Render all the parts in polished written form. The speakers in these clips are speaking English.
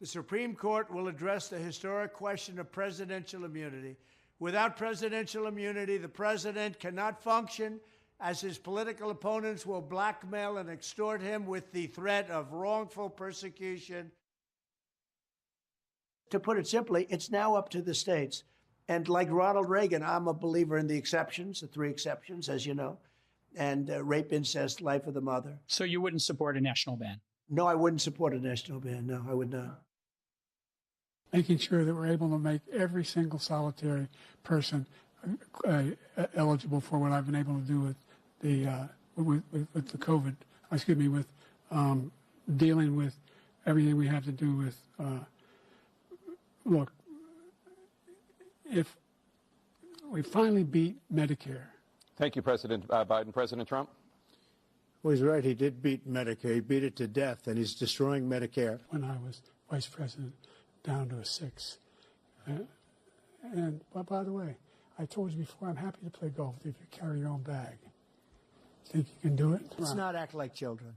The Supreme Court will address the historic question of presidential immunity. Without presidential immunity, the president cannot function, as his political opponents will blackmail and extort him with the threat of wrongful persecution. To put it simply, it's now up to the states. And like Ronald Reagan, I'm a believer in the exceptions, the 3 exceptions, as you know, and rape, incest, life of the mother. So you wouldn't support a national ban? No, I wouldn't support a national ban. No, I would not. Making sure that we're able to make every single solitary person eligible for what I've been able to do with the with the COVID. Excuse me, with dealing with everything we have to do with. Look, if we finally beat Medicare. Thank you, President Biden. President Trump? Well, he's right. He did beat Medicare. He beat it to death, and he's destroying Medicare. When I was vice president, down to a 6. And by the way, I told you before, I'm happy to play golf if you carry your own bag. Think you can do it? Let's not act like children.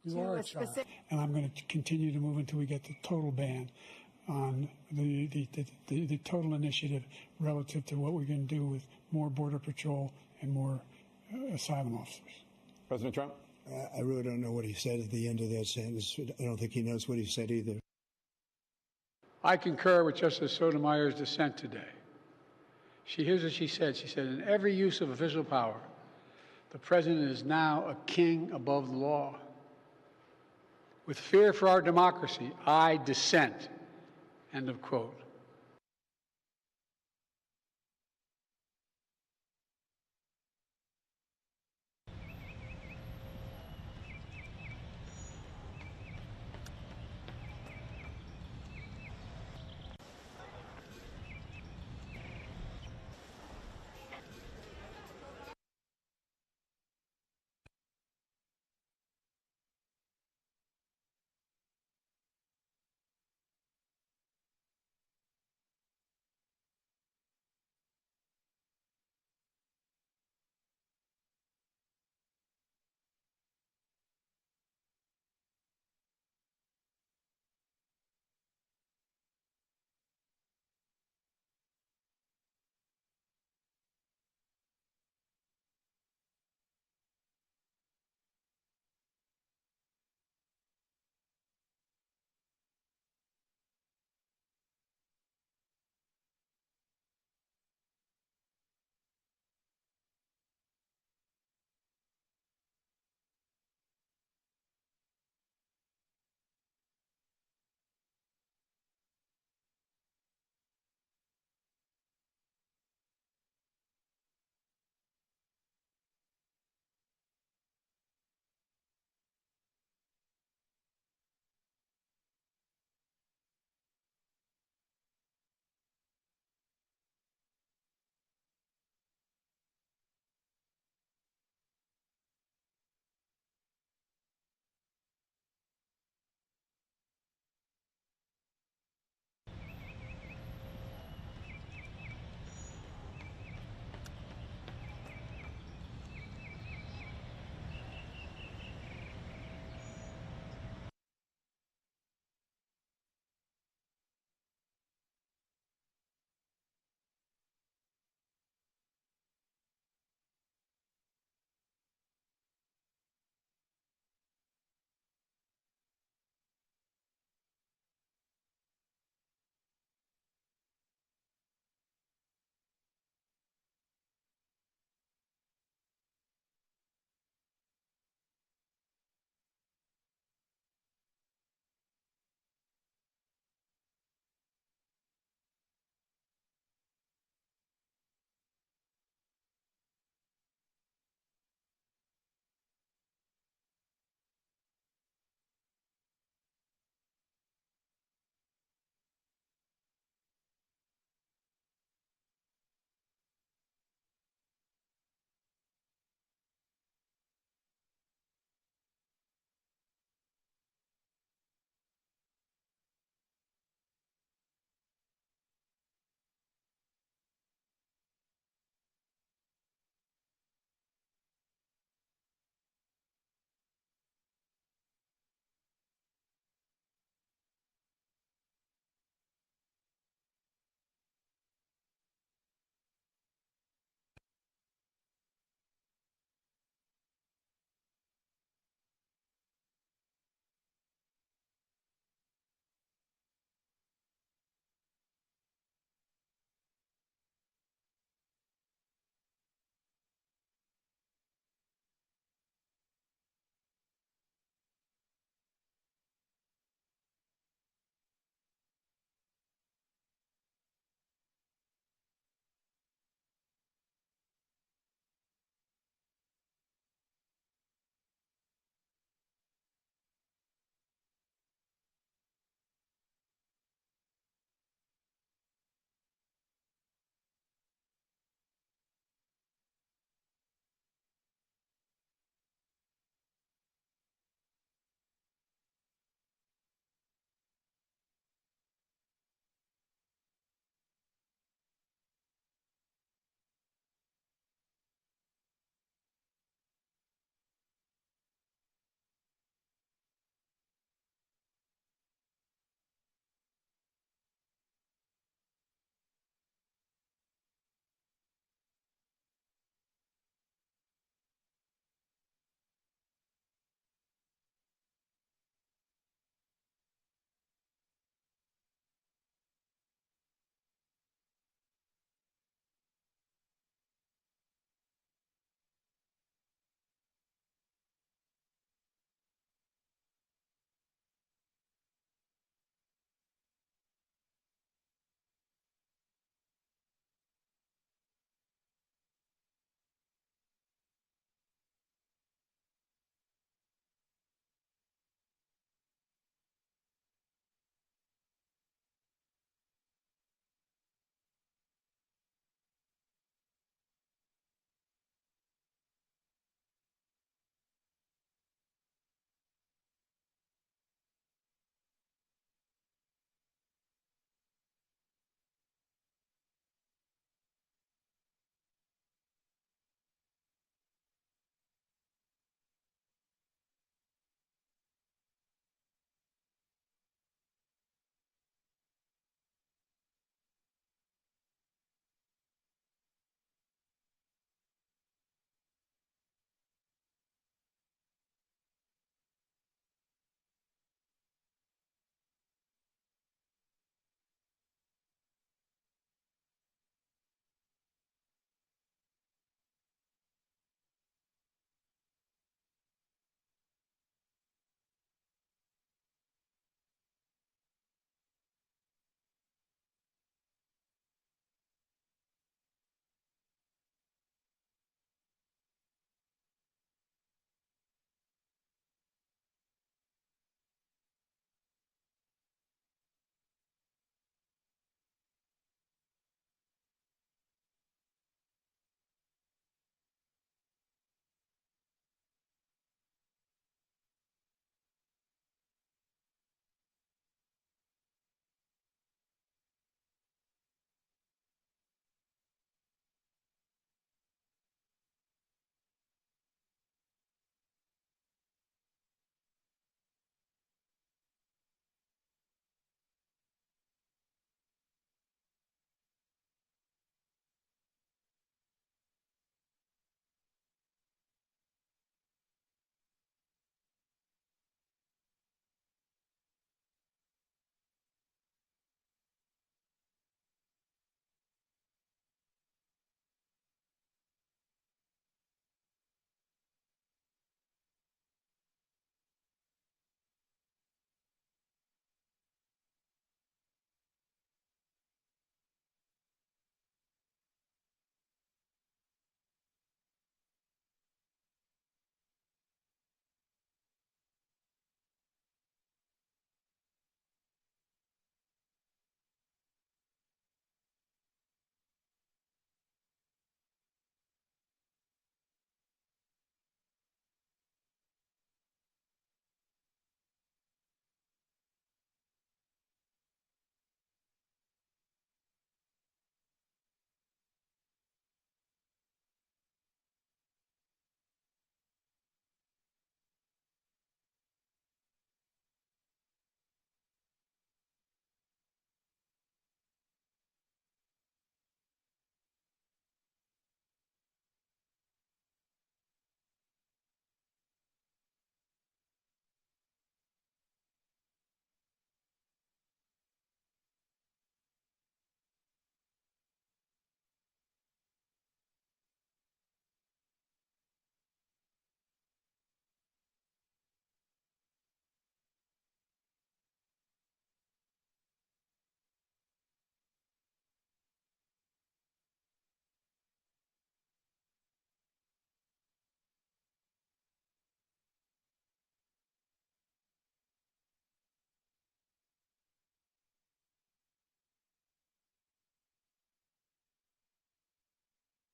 You are a child. And I'm going to continue to move until we get the total ban on the total initiative relative to what we're going to do with more Border Patrol and more asylum officers. President Trump? I really don't know what he said at the end of that sentence. I don't think he knows what he said either. I concur with Justice Sotomayor's dissent today. Here's what she said. She said, in every use of official power, the president is now a king above the law. With fear for our democracy, I dissent. End of quote.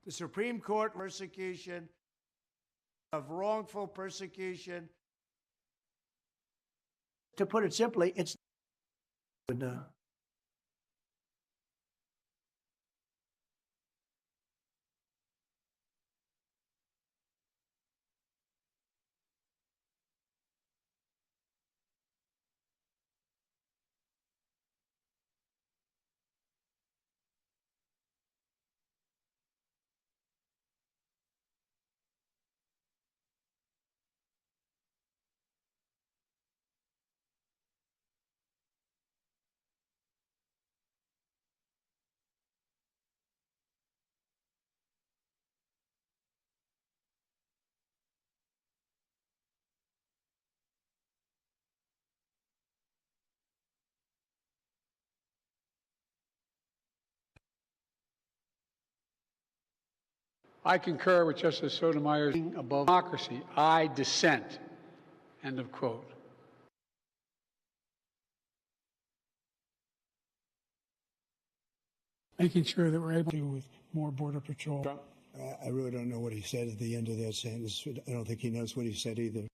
The Supreme Court persecution of wrongful persecution. To put it simply, it's I concur with Justice Sotomayor's above democracy. I dissent. End of quote. Making sure that we're able to with more Border Patrol. Trump? I really don't know what he said at the end of that sentence. I don't think he knows what he said either.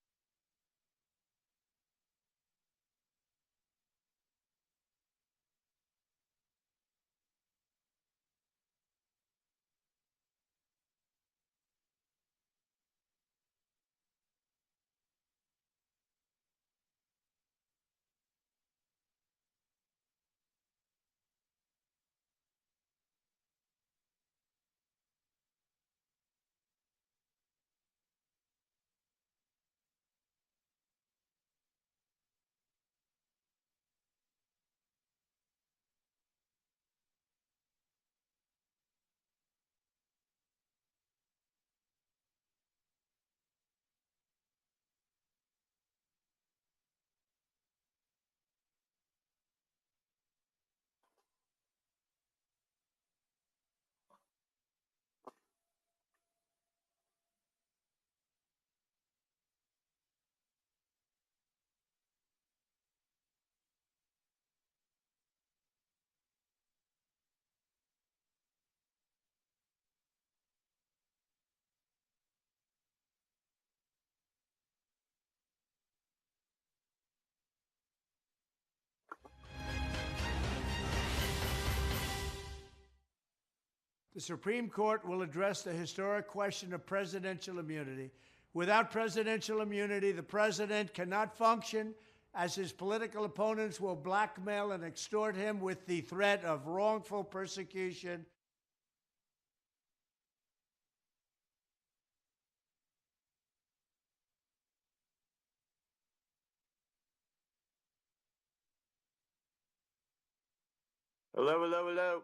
The Supreme Court will address the historic question of presidential immunity. Without presidential immunity, the president cannot function, as his political opponents will blackmail and extort him with the threat of wrongful persecution. Hello, hello, hello.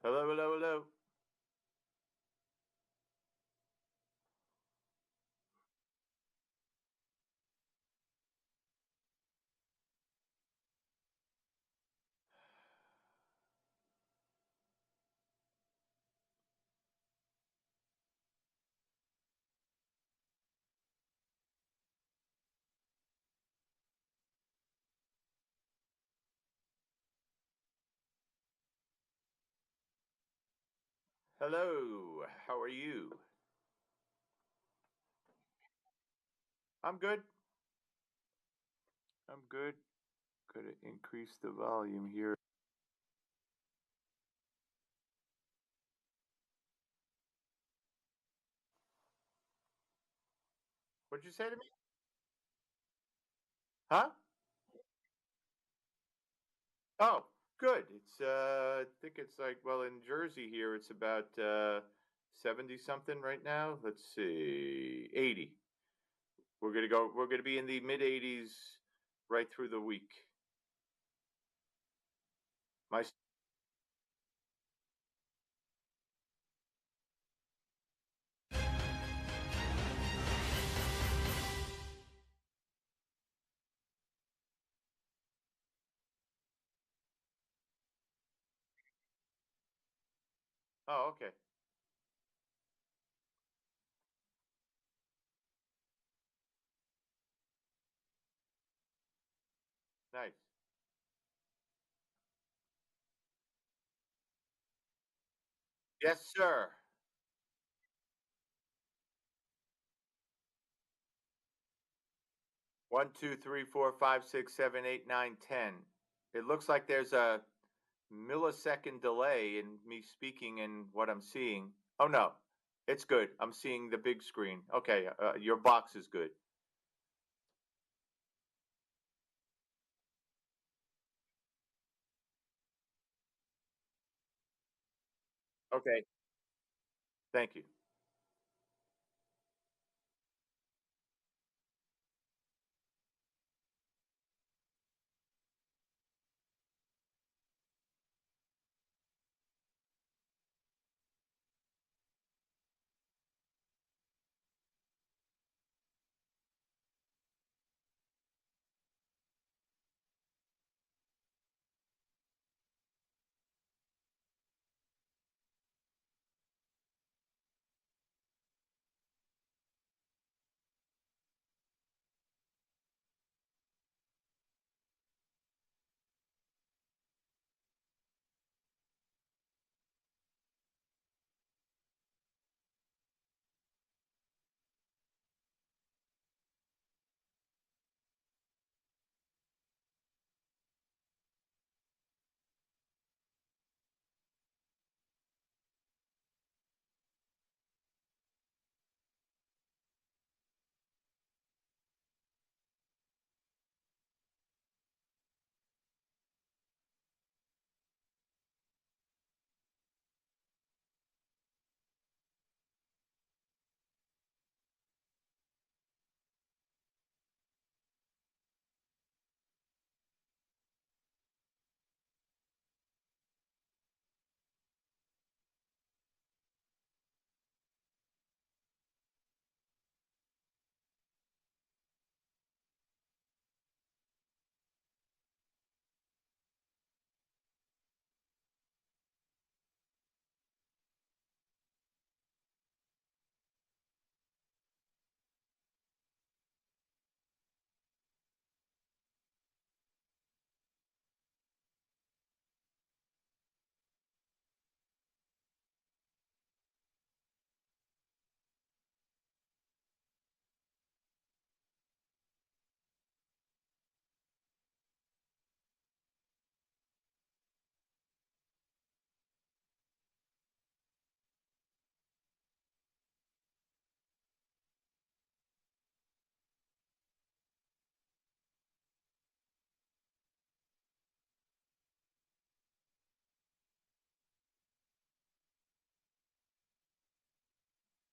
Hello, hello, hello. Hello, how are you? I'm good. I'm good. Gotta increase the volume here. What'd you say to me? Huh? Oh, good. It's I think it's like, well, in Jersey here it's about 70 something right now. Let's see. 80. We're gonna be in the mid 80s right through the week. My Oh, okay. Nice. Yes, sir. 1, 2, 3, 4, 5, 6, 7, 8, 9, 10. It looks like there's a millisecond delay in me speaking and what I'm seeing. Oh no, it's good. I'm seeing the big screen. Okay, your box is good. Okay, thank you.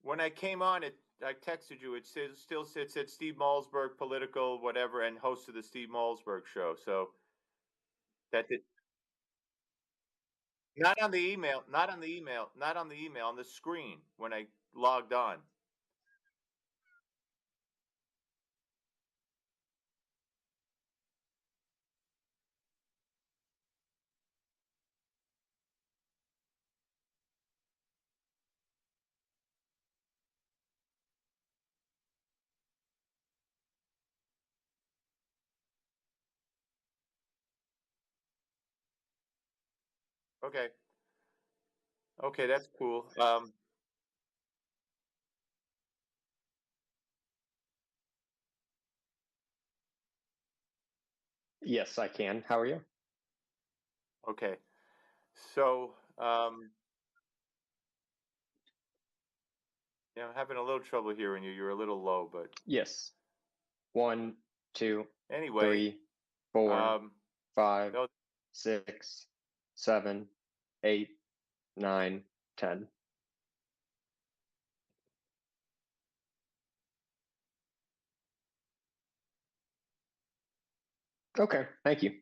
When I came on, I texted you. It says still said Steve Malzberg, political whatever, and host of the Steve Malzberg show. So that did not on the email, not on the email, not on the email, on the screen when I logged on. Okay, okay, that's cool. Yes, I can. How are you? Okay, so yeah, I'm having a little trouble hearing you. You're a little low, but Yes. One, two, anyway, 3, 4, um, 5, no, 6, 7, 8, 9, 10. Okay, thank you.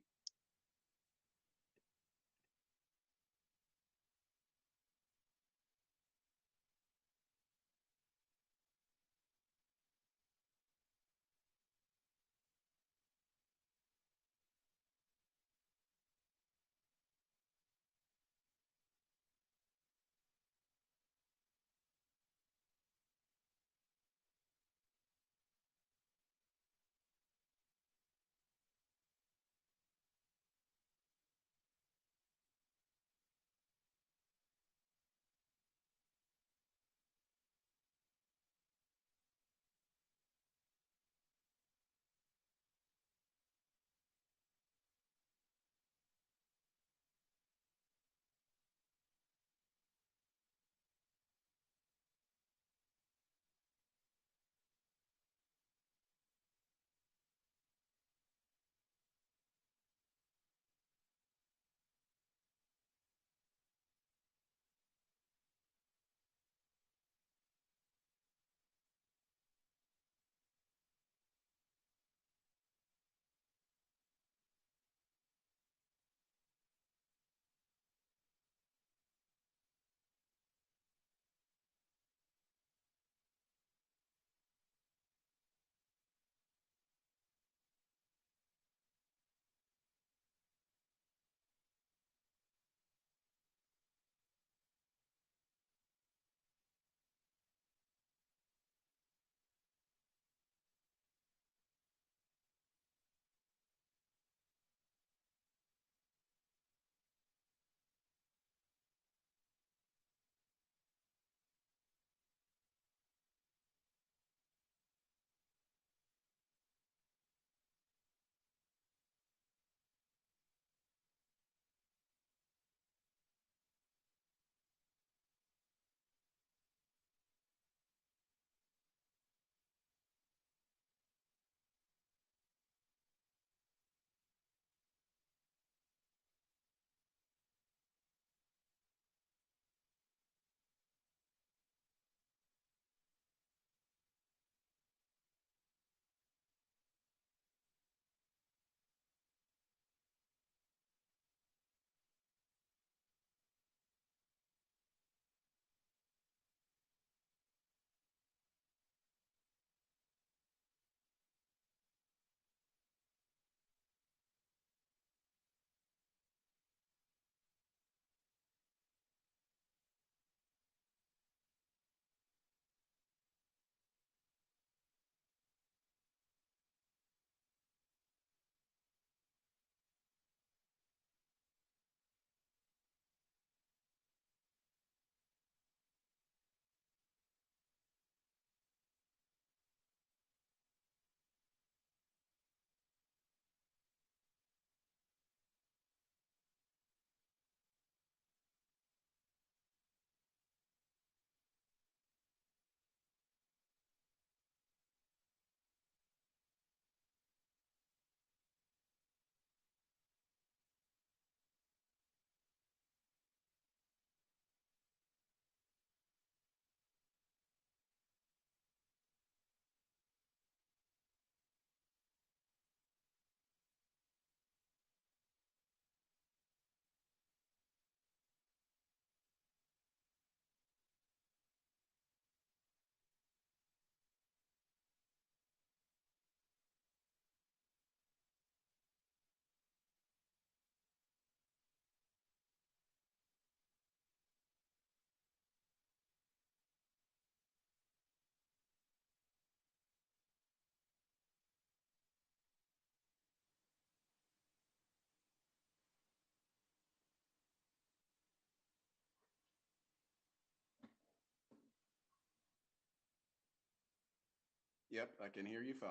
Yep, I can hear you fine.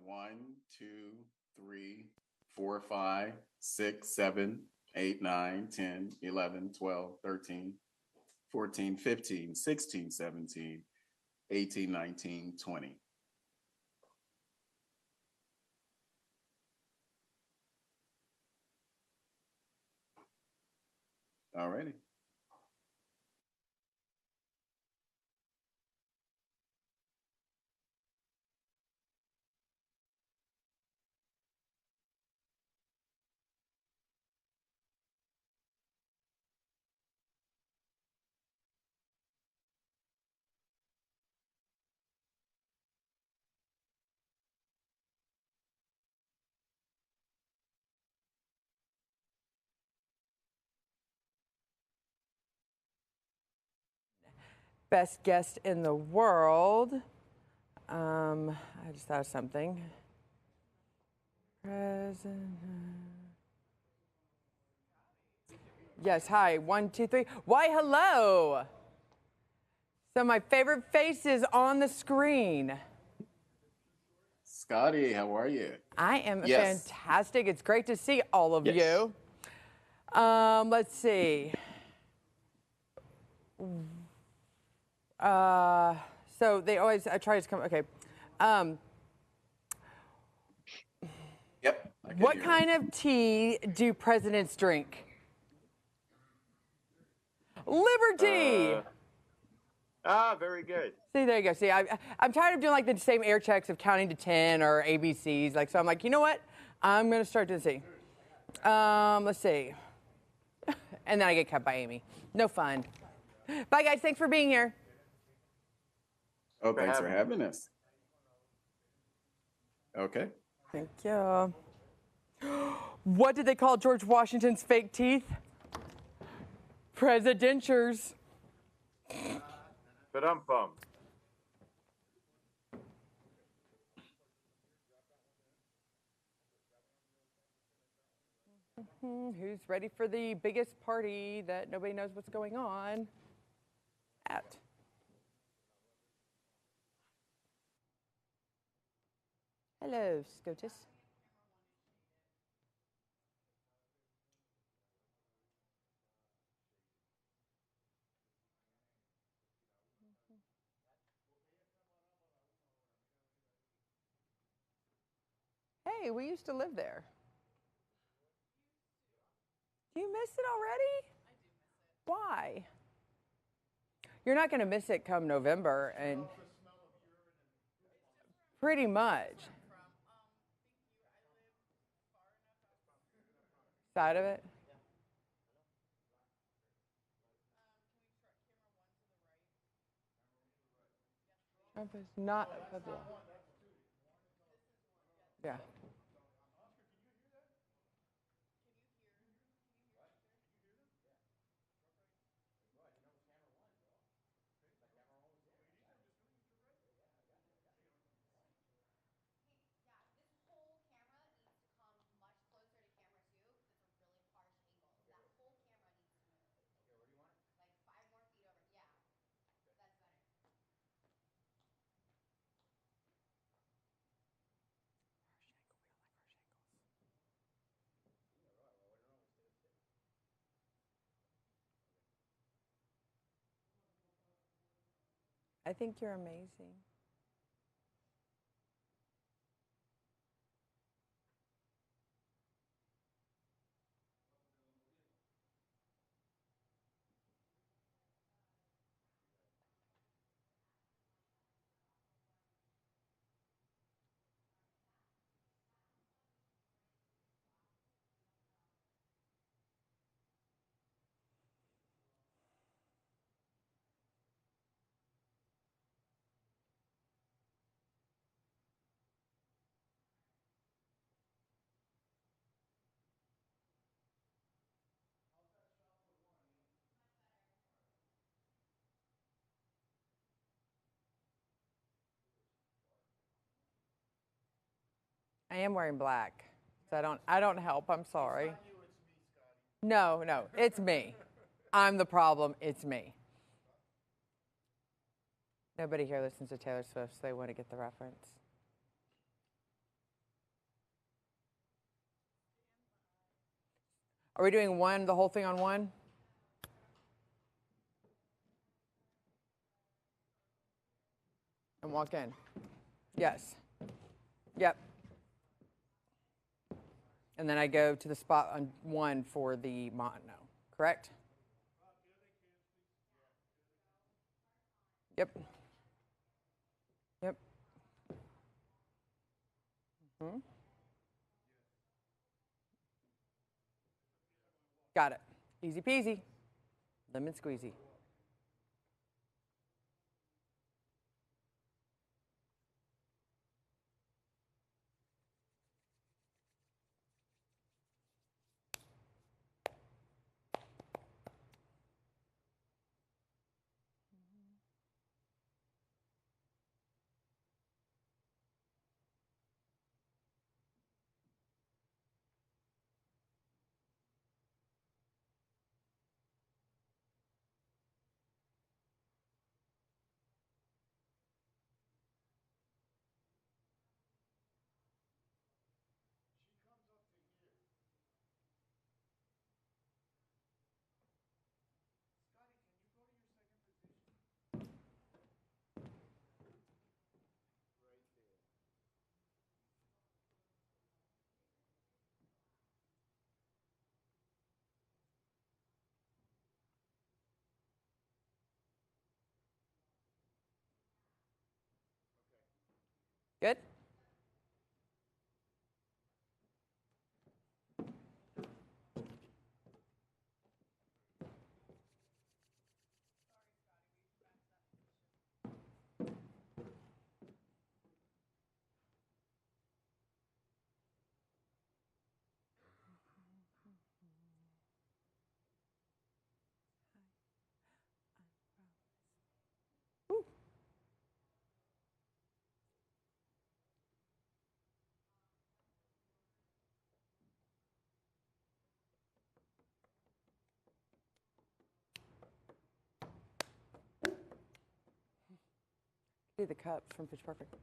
One, two, three, 4, 5, 6, 7, 8, 9, 10, 11, 12, 13, 14, 15, 16, 17, 18, 19, 20. All righty. Best guest in the world. I just thought of something. President. Yes, hi. 1, 2, 3. Why, hello. So my favorite face is on the screen. Scotty, how are you? I am Yes. fantastic. It's great to see all of you. Let's see. So they always, I try to come, okay. Yep. What kind of tea do presidents drink? Liberty! Very good. See, there you go. See, I'm tired of doing like the same air checks of counting to 10 or ABCs. Like, so I'm like, you know what? I'm going to start to see. Let's see. And then I get cut by Amy. No fun. Bye, guys. Thanks for being here. Oh, thanks for having us. Okay. Thank you. What did they call George Washington's fake teeth? Presidentures. Ba-dum-bum. Who's ready for the biggest party that nobody knows what's going on at? Hello, SCOTUS. Hey, we used to live there. Do you miss it already? I do miss it. Why? You're not going to miss it come November, and pretty much. Side of it? Trump is not a Pueblo. Yeah. I think you're amazing. I am wearing black. So I don't help. I'm sorry. No, it's me. I'm the problem. It's me. Nobody here listens to Taylor Swift, so they want to get the reference. Are we doing the whole thing on one? And walk in. Yes. Yep. And then I go to the spot on one for the mono, correct? Yep. Yep. Mm-hmm. Got it. Easy peasy. Lemon squeezy. Good? Do the cup from Pitch Perfect.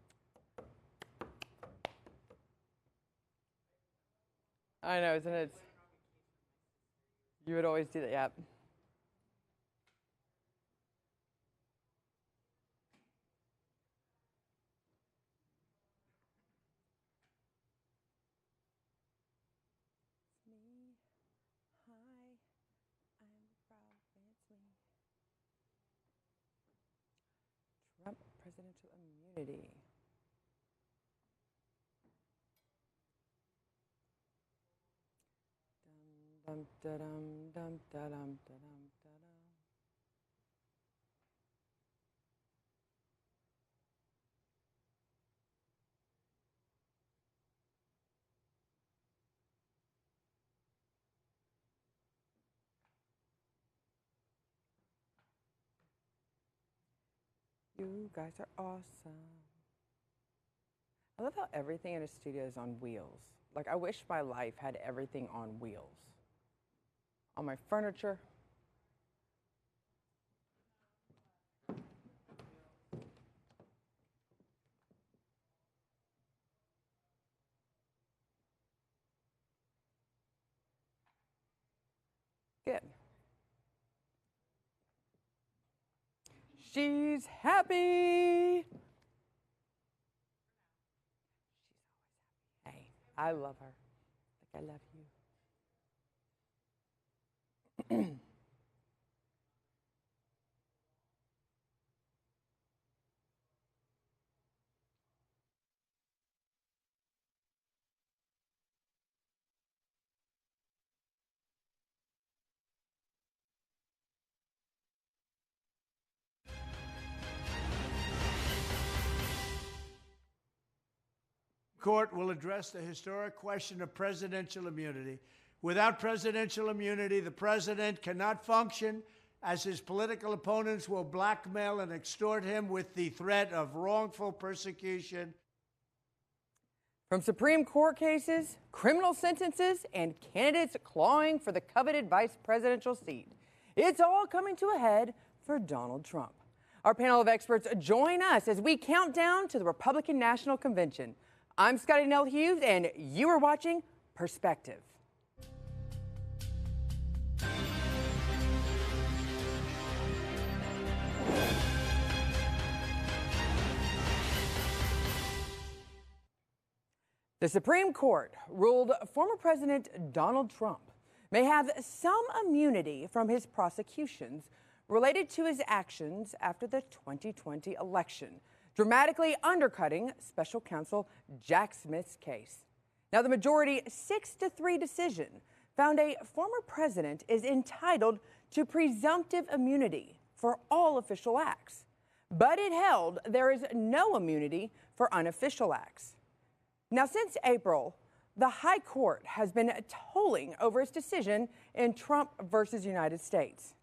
I know, isn't it? You would always do that, yep. It's me. Hi. I'm proud. It's me. Trump presidential immunity. Dum da dum dum da dum da dum da dum. You guys are awesome. I love how everything in a studio is on wheels. Like, I wish my life had everything on wheels. On my furniture. Good. She's happy. Hey, I love her. Like I love you. Court will address the historic question of presidential immunity. Without presidential immunity, the president cannot function, as his political opponents will blackmail and extort him with the threat of wrongful persecution. From Supreme Court cases, criminal sentences, and candidates clawing for the coveted vice presidential seat, it's all coming to a head for Donald Trump. Our panel of experts join us as we count down to the Republican National Convention. I'm Scotty Nell Hughes, and you are watching Perspective. The Supreme Court ruled former President Donald Trump may have some immunity from his prosecutions related to his actions after the 2020 election, dramatically undercutting special counsel Jack Smith's case. Now, the majority 6-3 decision found a former president is entitled to presumptive immunity for all official acts, but it held there is no immunity for unofficial acts. Now, since April, the High Court has been tolling over its decision in Trump versus United States.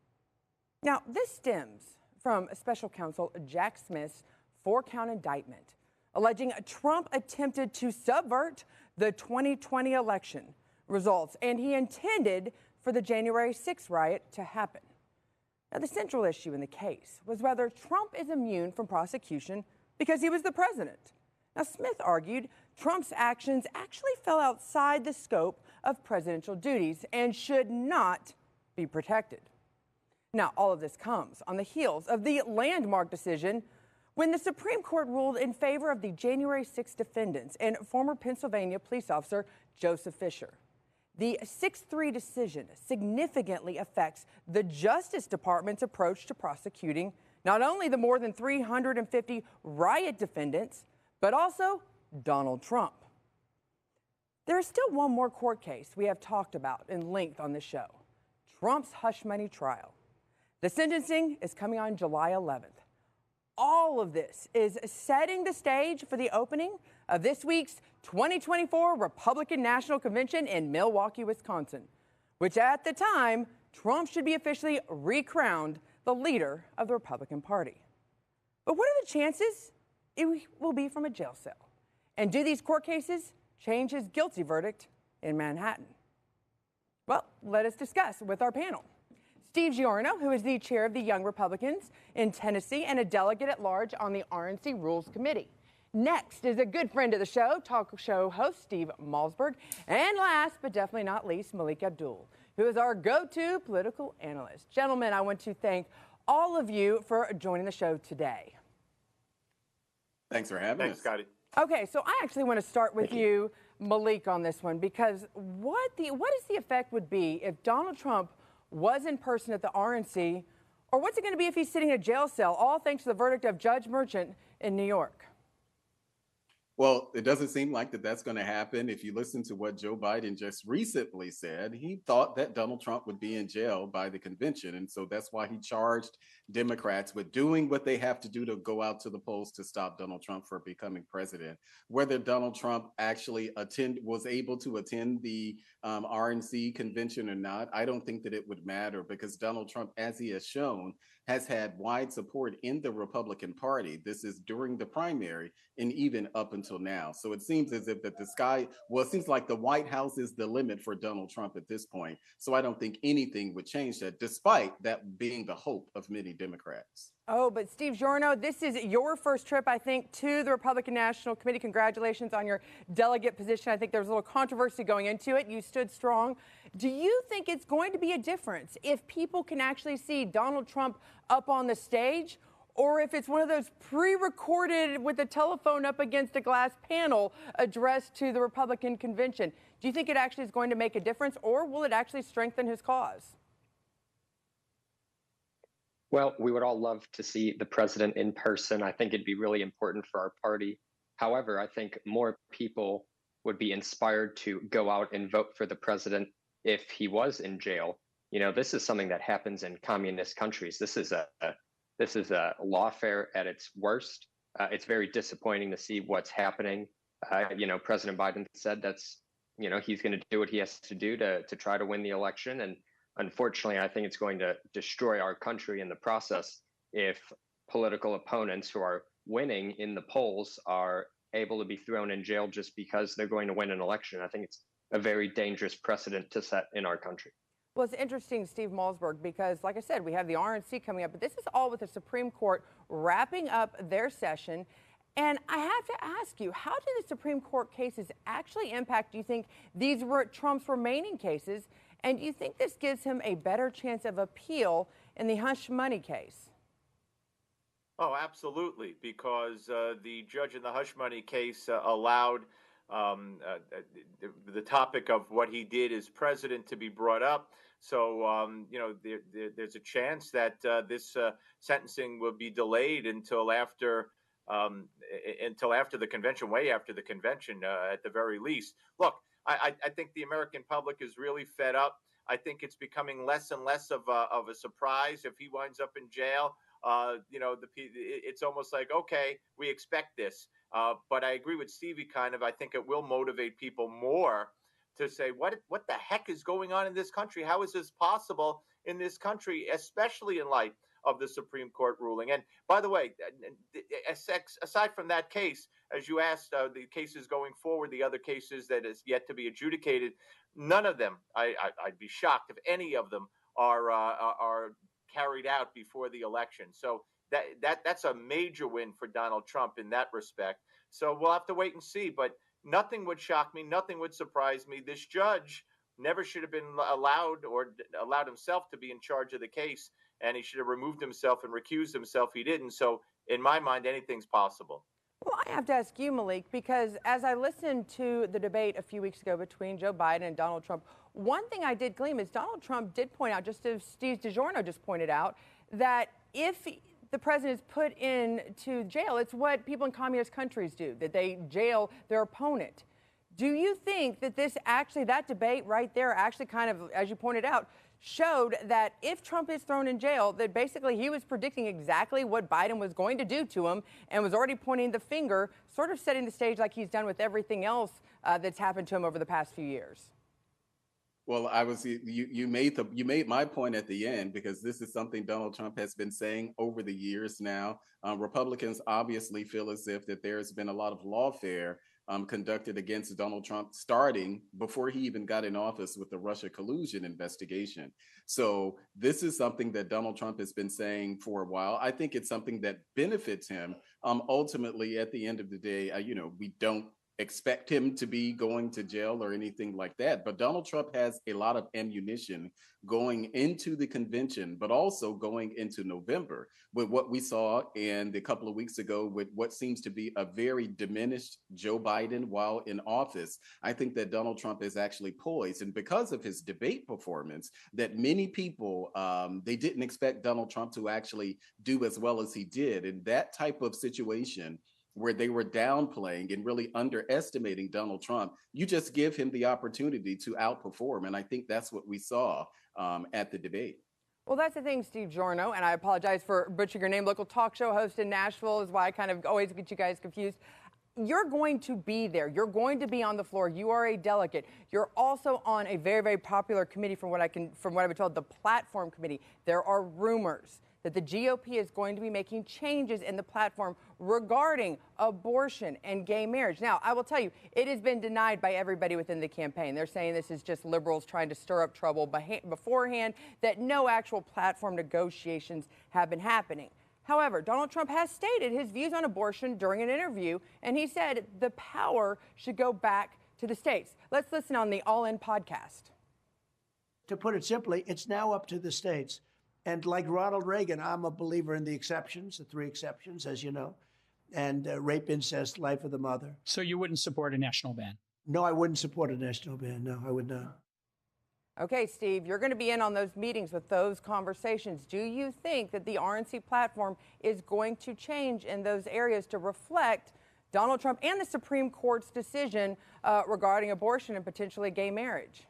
Now, this stems from special counsel Jack Smith's 4-count indictment, alleging Trump attempted to subvert the 2020 election results, and he intended for the January 6th riot to happen. Now, the central issue in the case was whether Trump is immune from prosecution because he was the president. Now, Smith argued Trump's actions actually fell outside the scope of presidential duties and should not be protected. Now, all of this comes on the heels of the landmark decision when the Supreme Court ruled in favor of the January 6 defendants and former Pennsylvania police officer Joseph Fisher. The 6-3 decision significantly affects the Justice Department's approach to prosecuting not only the more than 350 riot defendants, but also Donald Trump. There is still one more court case we have talked about in length on this show, Trump's hush money trial. The sentencing is coming on July 11th. All of this is setting the stage for the opening of this week's 2024 Republican National Convention in Milwaukee, Wisconsin, which at the time, Trump should be officially recrowned the leader of the Republican Party. But what are the chances it will be from a jail cell? And do these court cases change his guilty verdict in Manhattan? Well, let us discuss with our panel. Steve Giorno, who is the chair of the Young Republicans in Tennessee and a delegate at large on the RNC Rules Committee. Next is a good friend of the show, talk show host Steve Malzberg. And last but definitely not least, Malik Abdul, who is our go-to political analyst. Gentlemen, I want to thank all of you for joining the show today. Thanks for having us. Thanks, Scotty. Okay, so I actually want to start with you, Malik, on this one, because what is the effect would be if Donald Trump was in person at the RNC, or what's it going to be if he's sitting in a jail cell, all thanks to the verdict of Judge Merchant in New York? Well, it doesn't seem like that's going to happen. If you listen to what Joe Biden just recently said, he thought that Donald Trump would be in jail by the convention. And so that's why he charged Democrats with doing what they have to do to go out to the polls to stop Donald Trump from becoming president. Whether Donald Trump actually was able to attend the RNC convention or not, I don't think that it would matter, because Donald Trump, as he has shown, has had wide support in the Republican Party. This is during the primary and even up until now. So it seems as if it seems like the White House is the limit for Donald Trump at this point. So I don't think anything would change that, despite that being the hope of many Democrats. Oh, but Steve Giorno, this is your first trip, I think, to the Republican National Committee. Congratulations on your delegate position. I think there was a little controversy going into it. You stood strong. Do you think it's going to be a difference if people can actually see Donald Trump up on the stage, or if it's one of those pre-recorded with a telephone up against a glass panel addressed to the Republican convention? Do you think it actually is going to make a difference, or will it actually strengthen his cause? Well, we would all love to see the president in person. I think it'd be really important for our party. However, I think more people would be inspired to go out and vote for the president if he was in jail. You know, this is something that happens in communist countries. This is a lawfare at its worst. It's very disappointing to see what's happening. President Biden said he's going to do what he has to do to try to win the election. And unfortunately, I think it's going to destroy our country in the process if political opponents who are winning in the polls are able to be thrown in jail just because they're going to win an election. I think it's a very dangerous precedent to set in our country. Well, it's interesting, Steve Malzberg, because like I said, we have the RNC coming up, but this is all with the Supreme Court wrapping up their session. And I have to ask you, how do the Supreme Court cases actually impact, do you think, these were Trump's remaining cases? And do you think this gives him a better chance of appeal in the hush money case? Oh, absolutely, because the judge in the hush money case allowed the topic of what he did as president to be brought up. So, there's a chance that this sentencing will be delayed until after the convention, way after the convention, at the very least. Look, I think the American public is really fed up. I think it's becoming less and less of a surprise if he winds up in jail. It's almost like, okay, we expect this. But I agree with Stevie kind of. I think it will motivate people more to say, what the heck is going on in this country? How is this possible in this country, especially in light of the Supreme Court ruling? And by the way, aside from that case, as you asked, the cases going forward, the other cases that is yet to be adjudicated, none of them, I'd be shocked if any of them are carried out before the election. So that's a major win for Donald Trump in that respect. So we'll have to wait and see. But nothing would shock me. Nothing would surprise me. This judge never should have been allowed himself to be in charge of the case, and he should have removed himself and recused himself. He didn't. So in my mind, anything's possible. Well, I have to ask you, Malik, because as I listened to the debate a few weeks ago between Joe Biden and Donald Trump, one thing I did glean is Donald Trump did point out, just as Steve DiGiorno just pointed out, that if the president is put into jail, it's what people in communist countries do, that they jail their opponent. Do you think that that debate right there actually kind of, as you pointed out, showed that if Trump is thrown in jail, that basically he was predicting exactly what Biden was going to do to him and was already pointing the finger, sort of setting the stage like he's done with everything else that's happened to him over the past few years? Well, you made my point at the end, because this is something Donald Trump has been saying over the years now. Republicans obviously feel as if that there's been a lot of lawfare conducted against Donald Trump, starting before he even got in office with the Russia collusion investigation. So this is something that Donald Trump has been saying for a while. I think it's something that benefits him. Ultimately, at the end of the day, we don't expect him to be going to jail or anything like that. But Donald Trump has a lot of ammunition going into the convention, but also going into November with what we saw in a couple of weeks ago with what seems to be a very diminished Joe Biden while in office. I think that Donald Trump is actually poised. And because of his debate performance, that many people, they didn't expect Donald Trump to actually do as well as he did. In that type of situation, where they were downplaying and really underestimating Donald Trump, you just give him the opportunity to outperform. And I think that's what we saw at the debate. Well, that's the thing, Steve Giorno, and I apologize for butchering your name. Local talk show host in Nashville is why I kind of always get you guys confused. You're going to be there. You're going to be on the floor. You are a delegate. You're also on a very, very popular committee from what I've been told, the platform committee. There are rumors that the GOP is going to be making changes in the platform regarding abortion and gay marriage. Now, I will tell you, it has been denied by everybody within the campaign. They're saying this is just liberals trying to stir up trouble beforehand, that no actual platform negotiations have been happening. However, Donald Trump has stated his views on abortion during an interview, and he said the power should go back to the states. Let's listen on the All In podcast. To put it simply, it's now up to the states. And like Ronald Reagan, I'm a believer in the exceptions, the 3 exceptions, as you know, and rape, incest, life of the mother. So you wouldn't support a national ban? No, I wouldn't support a national ban. No, I would not. Okay, Steve, you're going to be in on those meetings with those conversations. Do you think that the RNC platform is going to change in those areas to reflect Donald Trump and the Supreme Court's decision regarding abortion and potentially gay marriage?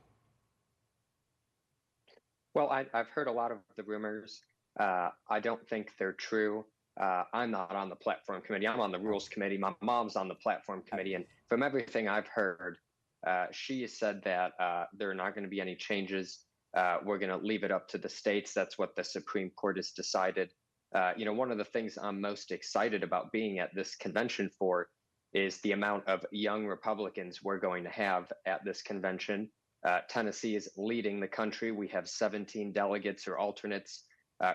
Well, I've heard a lot of the rumors. I don't think they're true. I'm not on the platform committee. I'm on the rules committee. My mom's on the platform committee. And from everything I've heard, she has said that there are not going to be any changes. We're going to leave it up to the states. That's what the Supreme Court has decided. One of the things I'm most excited about being at this convention for is the amount of young Republicans we're going to have at this convention. Tennessee is leading the country. We have 17 delegates or alternates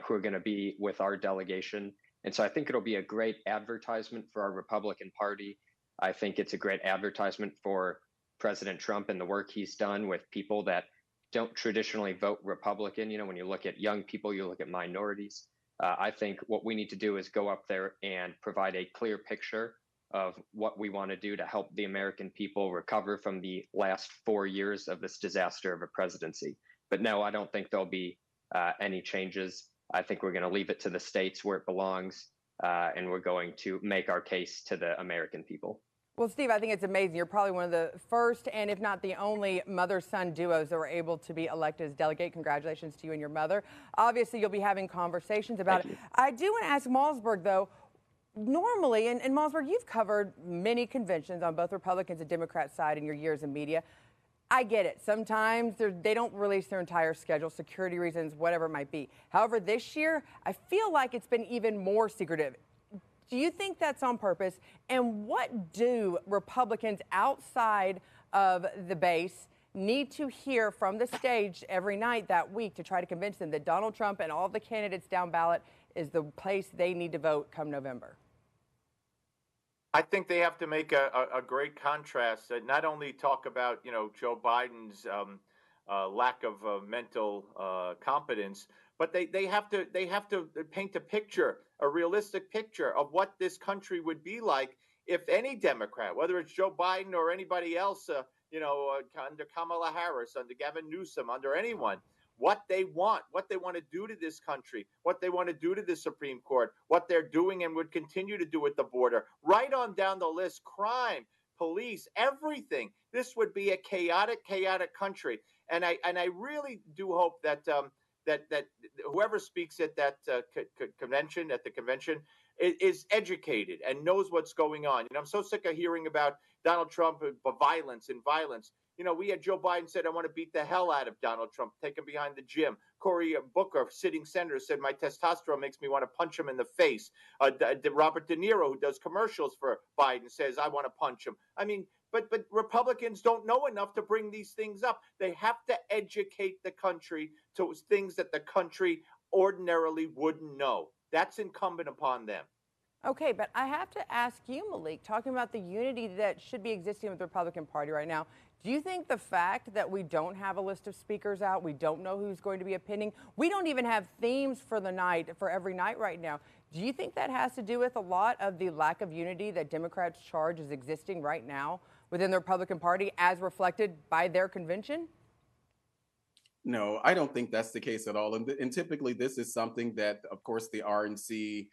who are going to be with our delegation. And so I think it'll be a great advertisement for our Republican Party. I think it's a great advertisement for President Trump and the work he's done with people that don't traditionally vote Republican. You know, when you look at young people, you look at minorities. I think what we need to do is go up there and provide a clear picture of what we want to do to help the American people recover from the last 4 years of this disaster of a presidency. But no, I don't think there'll be any changes. I think we're going to leave it to the states where it belongs, and we're going to make our case to the American people. Well, Steve, I think it's amazing. You're probably one of the first, and if not the only, mother-son duos that were able to be elected as delegate. Congratulations to you and your mother. Obviously, you'll be having conversations about it. I do want to ask Malzberg, though, normally, and Malzberg, you've covered many conventions on both Republicans and Democrat side in your years in media. I get it. Sometimes they don't release their entire schedule, security reasons, whatever it might be. However, this year, I feel like it's been even more secretive. Do you think that's on purpose? And what do Republicans outside of the base need to hear from the stage every night that week to try to convince them that Donald Trump and all the candidates down ballot is the place they need to vote come November? I think they have to make a great contrast. Not only talk about, you know, Joe Biden's lack of mental competence, but they have to paint a picture, a realistic picture of what this country would be like if any Democrat, whether it's Joe Biden or anybody else, under Kamala Harris, under Gavin Newsom, under anyone, what they want to do to this country, what they want to do to the Supreme Court, what they're doing and would continue to do at the border, right on down the list, crime, police, everything. This would be a chaotic country. And I really do hope that that whoever speaks at that convention, is educated and knows what's going on. You know, I'm so sick of hearing about Donald Trump, violence. You know, we had Joe Biden said, I want to beat the hell out of Donald Trump, take him behind the gym. Cory Booker, sitting senator, said, my testosterone makes me want to punch him in the face. Robert De Niro, who does commercials for Biden, says, I want to punch him. I mean, but Republicans don't know enough to bring these things up. They have to educate the country to things that the country ordinarily wouldn't know. That's incumbent upon them. Okay, but I have to ask you, Malik, talking about the unity that should be existing with the Republican Party right now, do you think the fact that we don't have a list of speakers out, we don't know who's going to be appending, we don't even have themes for the night, for every night right now, do you think that has to do with a lot of the lack of unity that Democrats charge is existing right now within the Republican Party as reflected by their convention? No, I don't think that's the case at all. And typically this is something that, of course, the RNC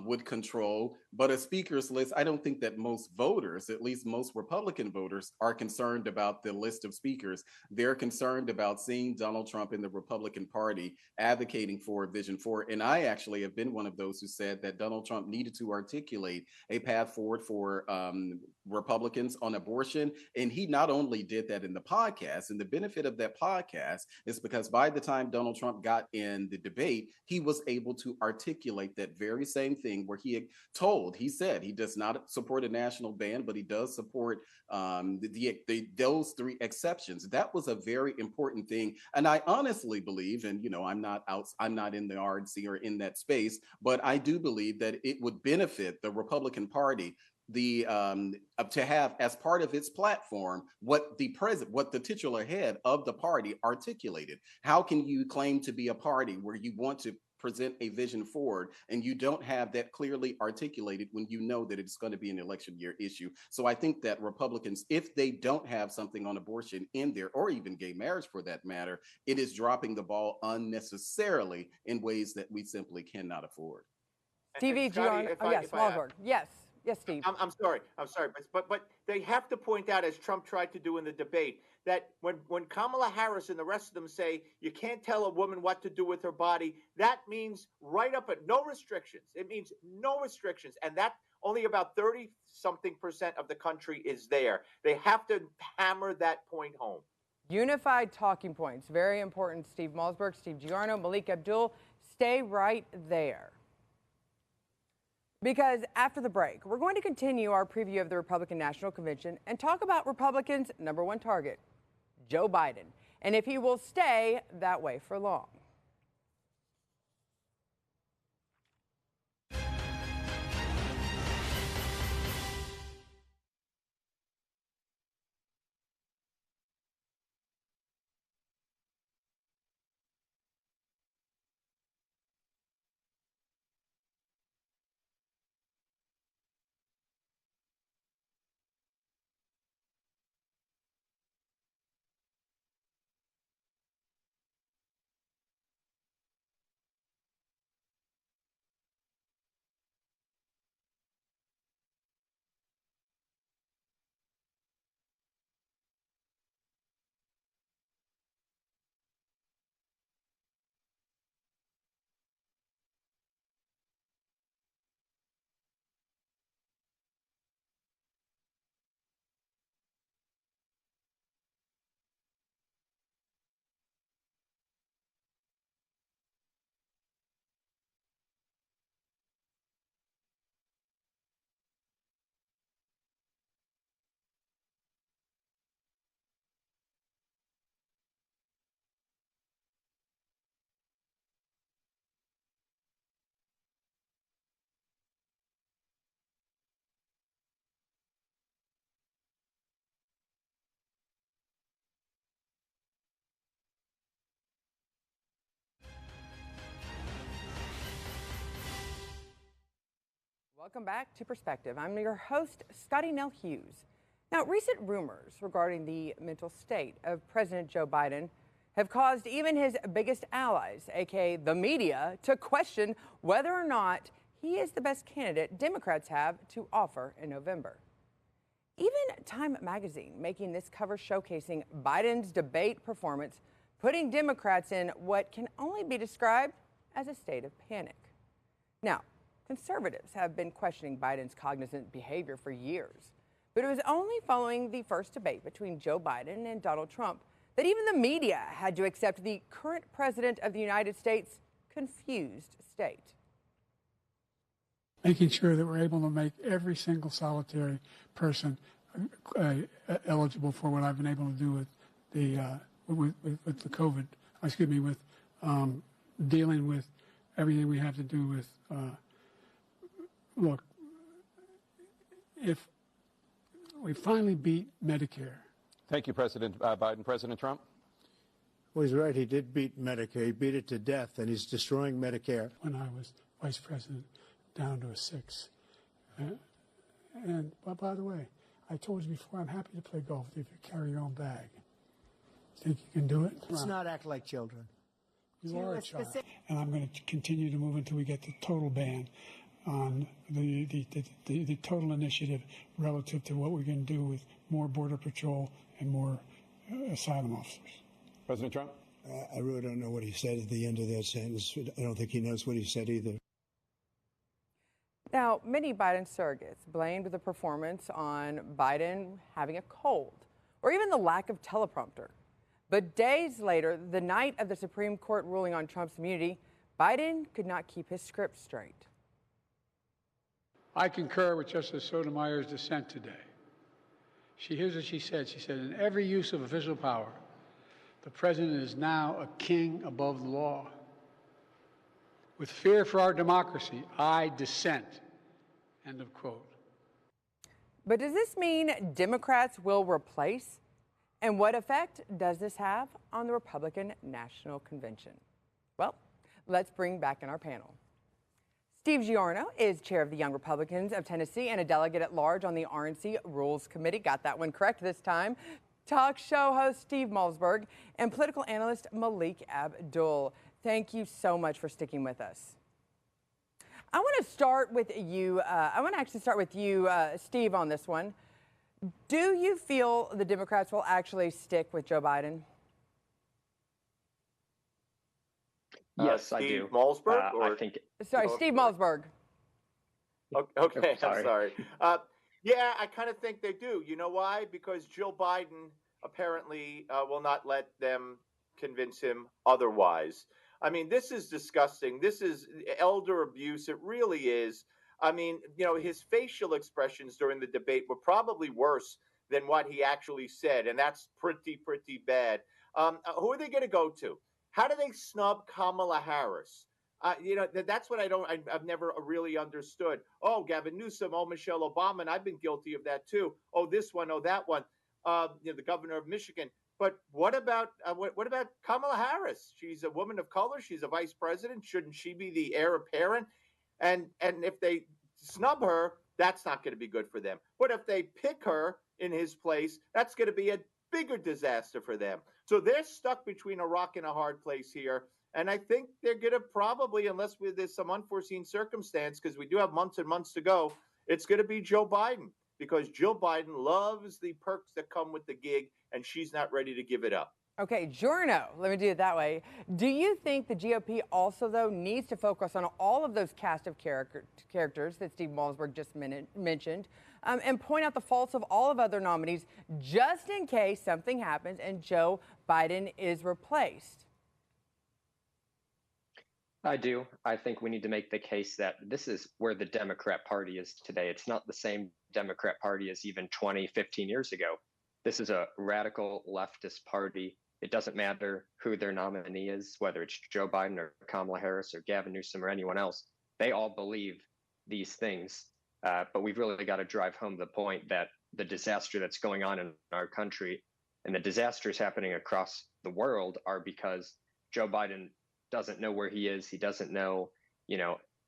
would control. But a speakers list, I don't think that most voters, at least most Republican voters, are concerned about the list of speakers. They're concerned about seeing Donald Trump in the Republican Party advocating for Vision 4. And I actually have been one of those who said that Donald Trump needed to articulate a path forward for Republicans on abortion. And he not only did that in the podcast, and the benefit of that podcast is because by the time Donald Trump got in the debate, he was able to articulate that very same thing where he said he does not support a national ban, but he does support those three exceptions. That was a very important thing. And I honestly believe, and you know, I'm not in the RNC or in that space, but I do believe that it would benefit the Republican Party to have as part of its platform what the titular head of the party articulated. How can you claim to be a party where you want to present a vision forward and you don't have that clearly articulated when you know that it's going to be an election year issue? So I think that Republicans, if they don't have something on abortion in there, or even gay marriage for that matter, it is dropping the ball unnecessarily in ways that we simply cannot afford. Stevie, yes, Malzberg. Yes, Steve. I'm sorry, but they have to point out, as Trump tried to do in the debate, that when Kamala Harris and the rest of them say you can't tell a woman what to do with her body, that means right up at no restrictions. It means no restrictions, and that only about 30-something% of the country is there. They have to hammer that point home. Unified talking points, very important. Steve Malzberg, Steve Giordano, Malik Abdul, stay right there. Because after the break, we're going to continue our preview of the Republican National Convention and talk about Republicans' number one target, Joe Biden, and if he will stay that way for long. Welcome back to Perspective. I'm your host, Scotty Nell Hughes. Now, recent rumors regarding the mental state of President Joe Biden have caused even his biggest allies, aka the media, to question whether or not he is the best candidate Democrats have to offer in November. Even Time magazine making this cover showcasing Biden's debate performance, putting Democrats in what can only be described as a state of panic. Now, conservatives have been questioning Biden's cognizant behavior for years, but it was only following the first debate between Joe Biden and Donald Trump that even the media had to accept the current president of the United States' confused state. Making sure that we're able to make every single solitary person eligible for what I've been able to do with the COVID, with dealing with everything we have to do with, look, if we finally beat Medicare. Thank you, President Biden. President Trump? Well, he's right. He did beat Medicare. He beat it to death, and he's destroying Medicare. When I was vice president, down to a 6. And by the way, I told you before, I'm happy to play golf if you carry your own bag. Think you can do it? Let's not act like children. You are a child. And I'm going to continue to move until we get the total ban on the total initiative relative to what we're going to do with more Border Patrol and more asylum officers. President Trump? I really don't know what he said at the end of that sentence. I don't think he knows what he said either. Now, many Biden surrogates blamed the performance on Biden having a cold or even the lack of teleprompter. But days later, the night of the Supreme Court ruling on Trump's immunity, Biden could not keep his script straight. I concur with Justice Sotomayor's dissent today. Here's what she said. She said, in every use of official power, the president is now a king above the law. With fear for our democracy, I dissent. End of quote. But does this mean Democrats will replace? And what effect does this have on the Republican National Convention? Well, let's bring back in our panel. Steve Giorno is chair of the Young Republicans of Tennessee and a delegate at large on the RNC Rules Committee. Got that one correct this time. Talk show host Steve Malzberg and political analyst Malik Abdul. Thank you so much for sticking with us. I want to start with you. Steve, on this one. Do you feel the Democrats will actually stick with Joe Biden? Yes, I do. Steve Malzberg? I think. Sorry, Steve Malzberg. Okay, Sorry. I'm sorry. Yeah, I kind of think they do. You know why? Because Joe Biden apparently will not let them convince him otherwise. I mean, this is disgusting. This is elder abuse. It really is. I mean, his facial expressions during the debate were probably worse than what he actually said, and that's pretty bad. Who are they going to go to? How do they snub Kamala Harris? That's what I've never really understood. Oh, Gavin Newsom, oh, Michelle Obama, and I've been guilty of that too. Oh, this one, oh, that one. The governor of Michigan. But what about Kamala Harris? She's a woman of color. She's a vice president. Shouldn't she be the heir apparent? And if they snub her, that's not going to be good for them. But if they pick her in his place, that's going to be a bigger disaster for them. So they're stuck between a rock and a hard place here. And I think they're going to probably, unless there's some unforeseen circumstance, because we do have months and months to go, it's going to be Joe Biden, because Jill Biden loves the perks that come with the gig, and she's not ready to give it up. Okay, Giorno, let me do it that way. Do you think the GOP also, though, needs to focus on all of those cast of characters that Steve Malmsberg just mentioned and point out the faults of all of other nominees just in case something happens and Joe Biden is replaced? I do. I think we need to make the case that this is where the Democrat Party is today. It's not the same Democrat Party as even 20, 15 years ago. This is a radical leftist party. It doesn't matter who their nominee is, whether it's Joe Biden or Kamala Harris or Gavin Newsom or anyone else. They all believe these things. But we've really got to drive home the point that the disaster that's going on in our country and the disasters happening across the world are because Joe Biden doesn't know where he is. He doesn't know,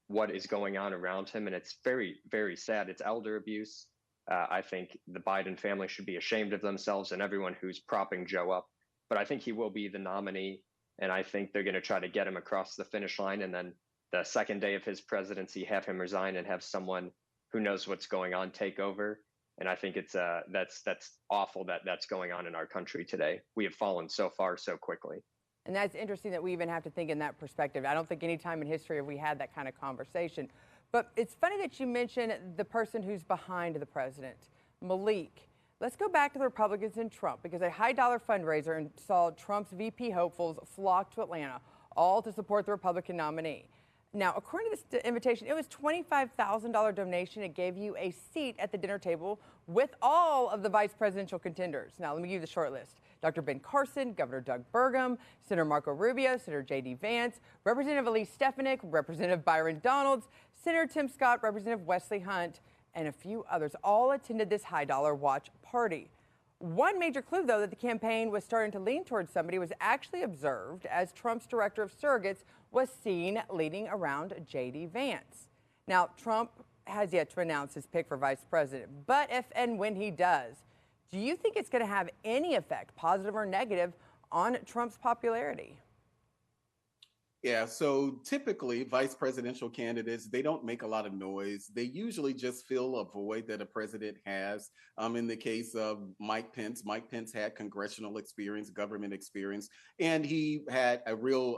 what is going on around him. And it's very, very sad. It's elder abuse. I think the Biden family should be ashamed of themselves and everyone who's propping Joe up. But I think he will be the nominee. And I think they're going to try to get him across the finish line. And then the second day of his presidency, have him resign and have someone who knows what's going on take over. And I think it's that's awful that that's going on in our country today. We have fallen so far so quickly. And that's interesting that we even have to think in that perspective. I don't think any time in history have we had that kind of conversation. But it's funny that you mention the person who's behind the president, Malik. Let's go back to the Republicans and Trump, because a high-dollar fundraiser saw Trump's VP hopefuls flock to Atlanta, all to support the Republican nominee. Now, according to this invitation, it was $25,000 donation. It gave you a seat at the dinner table with all of the vice presidential contenders. Now, let me give you the short list. Dr. Ben Carson, Governor Doug Burgum, Senator Marco Rubio, Senator J.D. Vance, Representative Elise Stefanik, Representative Byron Donalds, Senator Tim Scott, Representative Wesley Hunt, and a few others all attended this high-dollar watch party. One major clue, though, that the campaign was starting to lean towards somebody was actually observed as Trump's director of surrogates was seen leading around J.D. Vance. Now, Trump has yet to announce his pick for vice president, but if and when he does, do you think it's going to have any effect, positive or negative, on Trump's popularity? Yeah, so typically vice presidential candidates, they don't make a lot of noise. They usually just fill a void that a president has. In the case of Mike Pence had congressional experience, government experience, and he had a real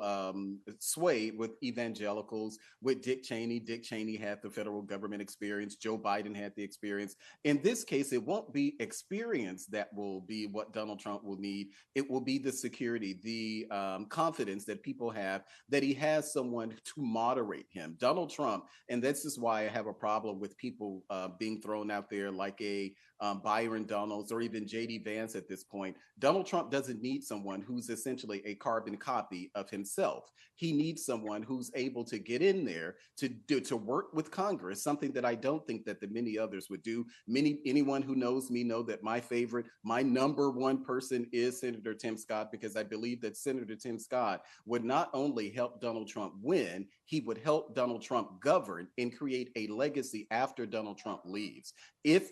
sway with evangelicals with Dick Cheney. Dick Cheney had the federal government experience. Joe Biden had the experience. In this case, it won't be experience that will be what Donald Trump will need. It will be the security, the confidence that people have that he has someone to moderate him. Donald Trump, and this is why I have a problem with people being thrown out there like a Byron Donalds or even J.D. Vance at this point. Donald Trump doesn't need someone who's essentially a carbon copy of himself. He needs someone who's able to get in there to work with Congress, something that I don't think that the many others would do. Anyone who knows me know that my number one person is Senator Tim Scott, because I believe that Senator Tim Scott would not only help Donald Trump win, he would help Donald Trump govern and create a legacy after Donald Trump leaves. If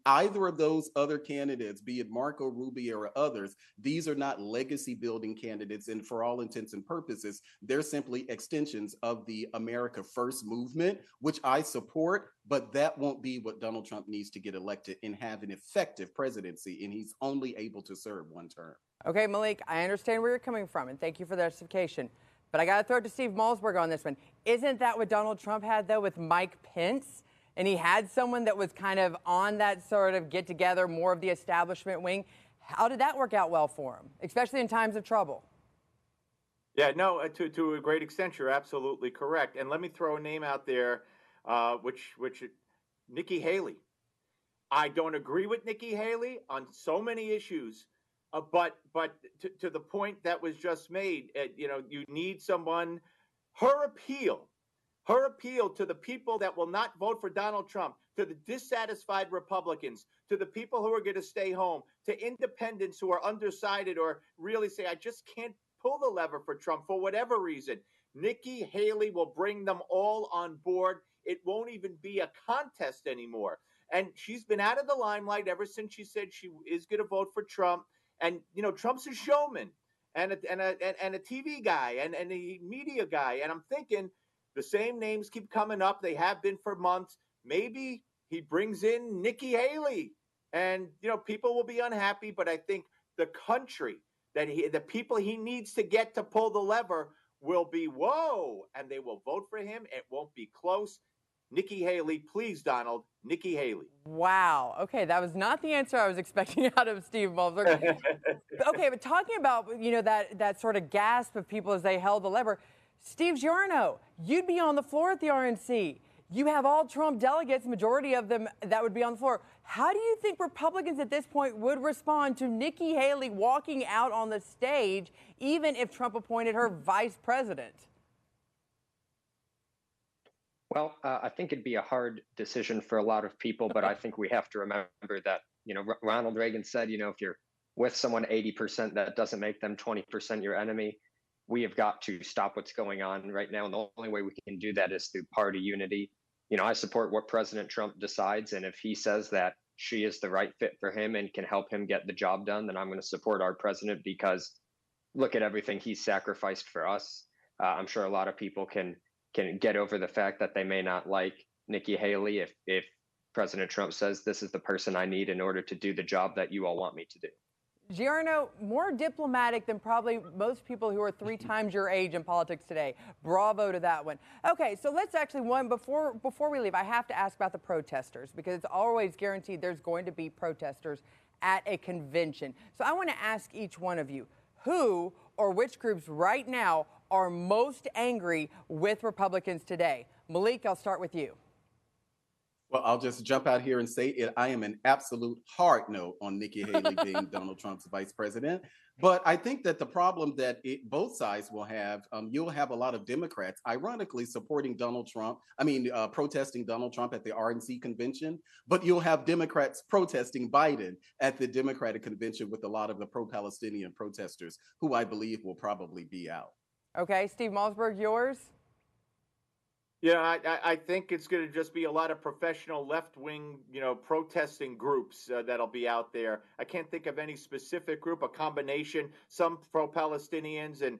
either of those other candidates, be it Marco Rubio or others, these are not legacy building candidates. And for all intents and purposes, they're simply extensions of the America First movement, which I support, but that won't be what Donald Trump needs to get elected and have an effective presidency. And he's only able to serve one term. Okay, Malik, I understand where you're coming from, and thank you for the justification. But I got to throw it to Steve Malmsberg on this one. Isn't that what Donald Trump had, though, with Mike Pence? And he had someone that was kind of on that sort of get together, more of the establishment wing. How did that work out well for him, especially in times of trouble? Yeah, no, to a great extent, you're absolutely correct. And let me throw a name out there. which Nikki Haley. I don't agree with Nikki Haley on so many issues, but to the point that was just made, you need someone. Her appeal to the people that will not vote for Donald Trump, to the dissatisfied Republicans, to the people who are going to stay home, to independents who are undecided or really say, I just can't pull the lever for Trump for whatever reason. Nikki Haley will bring them all on board. It won't even be a contest anymore. And she's been out of the limelight ever since she said she is going to vote for Trump. And, Trump's a showman and a TV guy and a media guy. And I'm thinking the same names keep coming up. They have been for months. Maybe he brings in Nikki Haley and, people will be unhappy. But I think the country the people he needs to get to pull the lever will be, whoa, and they will vote for him. It won't be close. Nikki Haley, please, Donald. Nikki Haley. Wow. Okay, that was not the answer I was expecting out of Steve Mulzer. Okay, but talking about, that sort of gasp of people as they held the lever, Steve Giorno, you'd be on the floor at the RNC. You have all Trump delegates, majority of them that would be on the floor. How do you think Republicans at this point would respond to Nikki Haley walking out on the stage, even if Trump appointed her vice president? Well, I think it'd be a hard decision for a lot of people, but I think we have to remember that, Ronald Reagan said, if you're with someone 80%, that doesn't make them 20% your enemy. We have got to stop what's going on right now. And the only way we can do that is through party unity. I support what President Trump decides. And if he says that she is the right fit for him and can help him get the job done, then I'm going to support our president because look at everything he's sacrificed for us. I'm sure a lot of people can get over the fact that they may not like Nikki Haley if President Trump says this is the person I need in order to do the job that you all want me to do. Giorno, more diplomatic than probably most people who are 3 times your age in politics today. Bravo to that one. Okay, so let's actually, before we leave, I have to ask about the protesters because it's always guaranteed there's going to be protesters at a convention. So I want to ask each one of you, who or which groups right now are most angry with Republicans today? Malik, I'll start with you. Well, I'll just jump out here and say it. I am an absolute hard no on Nikki Haley being Donald Trump's vice president. But I think that the problem that both sides will have, you'll have a lot of Democrats, ironically, supporting Donald Trump. Protesting Donald Trump at the RNC convention. But you'll have Democrats protesting Biden at the Democratic convention with a lot of the pro-Palestinian protesters, who I believe will probably be out. Okay, Steve Malzberg, yours? Yeah, I think it's going to just be a lot of professional left-wing, protesting groups that'll be out there. I can't think of any specific group, a combination, some pro-Palestinians and,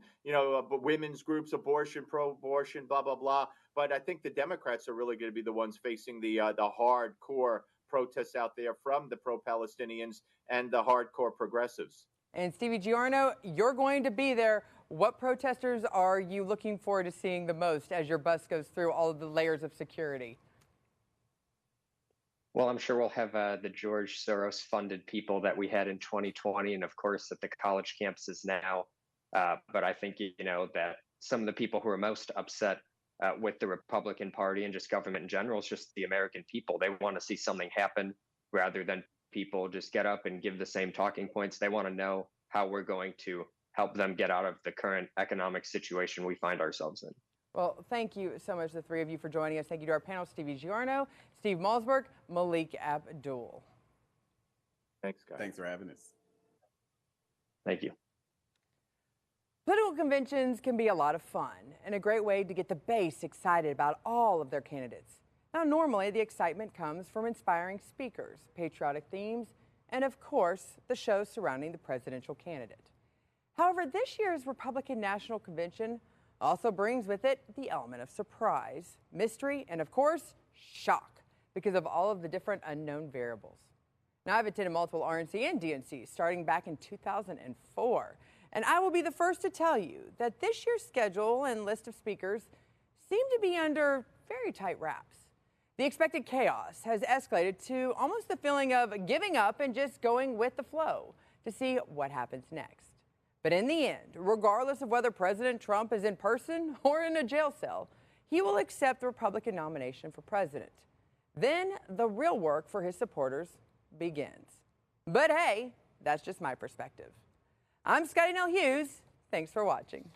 women's groups, abortion, pro-abortion, blah, blah, blah. But I think the Democrats are really going to be the ones facing the hardcore protests out there from the pro-Palestinians and the hardcore progressives. And Stevie Giorno, you're going to be there. What protesters are you looking forward to seeing the most as your bus goes through all of the layers of security? Well, I'm sure we'll have the George Soros-funded people that we had in 2020, and of course at the college campuses now. But I think, that some of the people who are most upset with the Republican Party and just government in general is just the American people. They want to see something happen rather than people just get up and give the same talking points. They want to know how we're going to help them get out of the current economic situation we find ourselves in. Well, thank you so much, the three of you, for joining us. Thank you to our panel, Stevie Giorno, Steve Malzberg, Malik Abdul. Thanks, guys. Thanks for having us. Thank you. Political conventions can be a lot of fun and a great way to get the base excited about all of their candidates. Now, normally the excitement comes from inspiring speakers, patriotic themes, and of course, the shows surrounding the presidential candidate. However, this year's Republican National Convention also brings with it the element of surprise, mystery, and of course, shock because of all of the different unknown variables. Now, I've attended multiple RNC and DNCs starting back in 2004, and I will be the first to tell you that this year's schedule and list of speakers seem to be under very tight wraps. The expected chaos has escalated to almost the feeling of giving up and just going with the flow to see what happens next. But in the end, regardless of whether President Trump is in person or in a jail cell, he will accept the Republican nomination for president. Then the real work for his supporters begins. But hey, that's just my perspective. I'm Scotty Nell Hughes. Thanks for watching.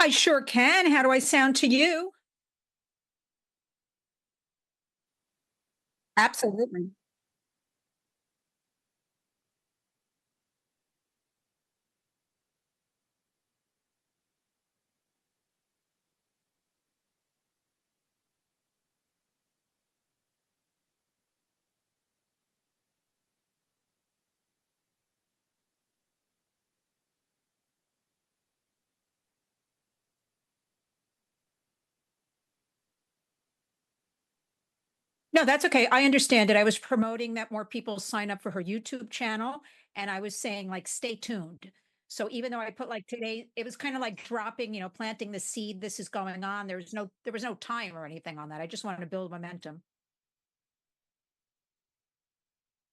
I sure can. How do I sound to you? Absolutely. No, that's okay. I understand it. I was promoting that more people sign up for her YouTube channel, and I was saying like, stay tuned. So even though I put like today, it was kind of like dropping, planting the seed. This is going on. There was no time or anything on that. I just wanted to build momentum.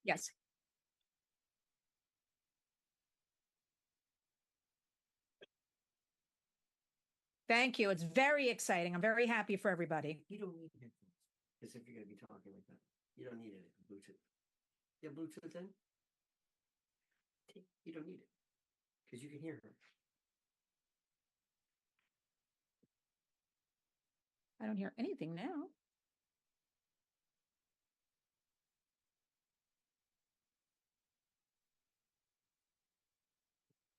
Yes. Thank you. It's very exciting. I'm very happy for everybody. You don't need headphones because if you're going to be talking like that, you don't need it. Bluetooth. You have Bluetooth in? You don't need it because you can hear her. I don't hear anything now.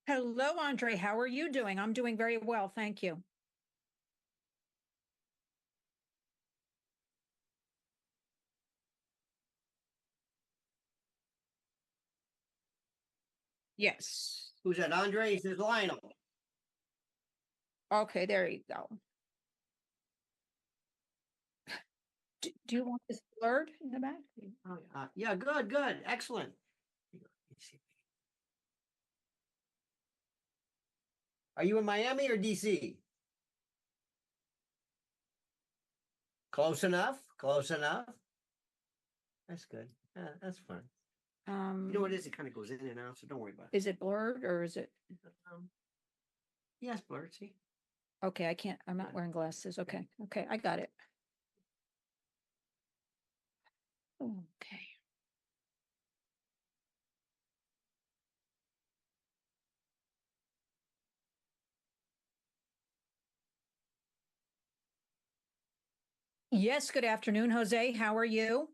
Hello, Andre. How are you doing? I'm doing very well. Thank you. Yes. Who's that? Andre? He says Lionel. Okay, there you go. Do you want this blurred in the back? Oh, yeah, good, good. Excellent. Are you in Miami or DC? Close enough. Close enough. That's good. That's fun. You know what it is? It kind of goes in and out, so don't worry about it. Is it blurred or is it? Yeah, it's blurred. See? Okay, I'm not wearing glasses. Okay, I got it. Okay. Yes, good afternoon, Jose. How are you?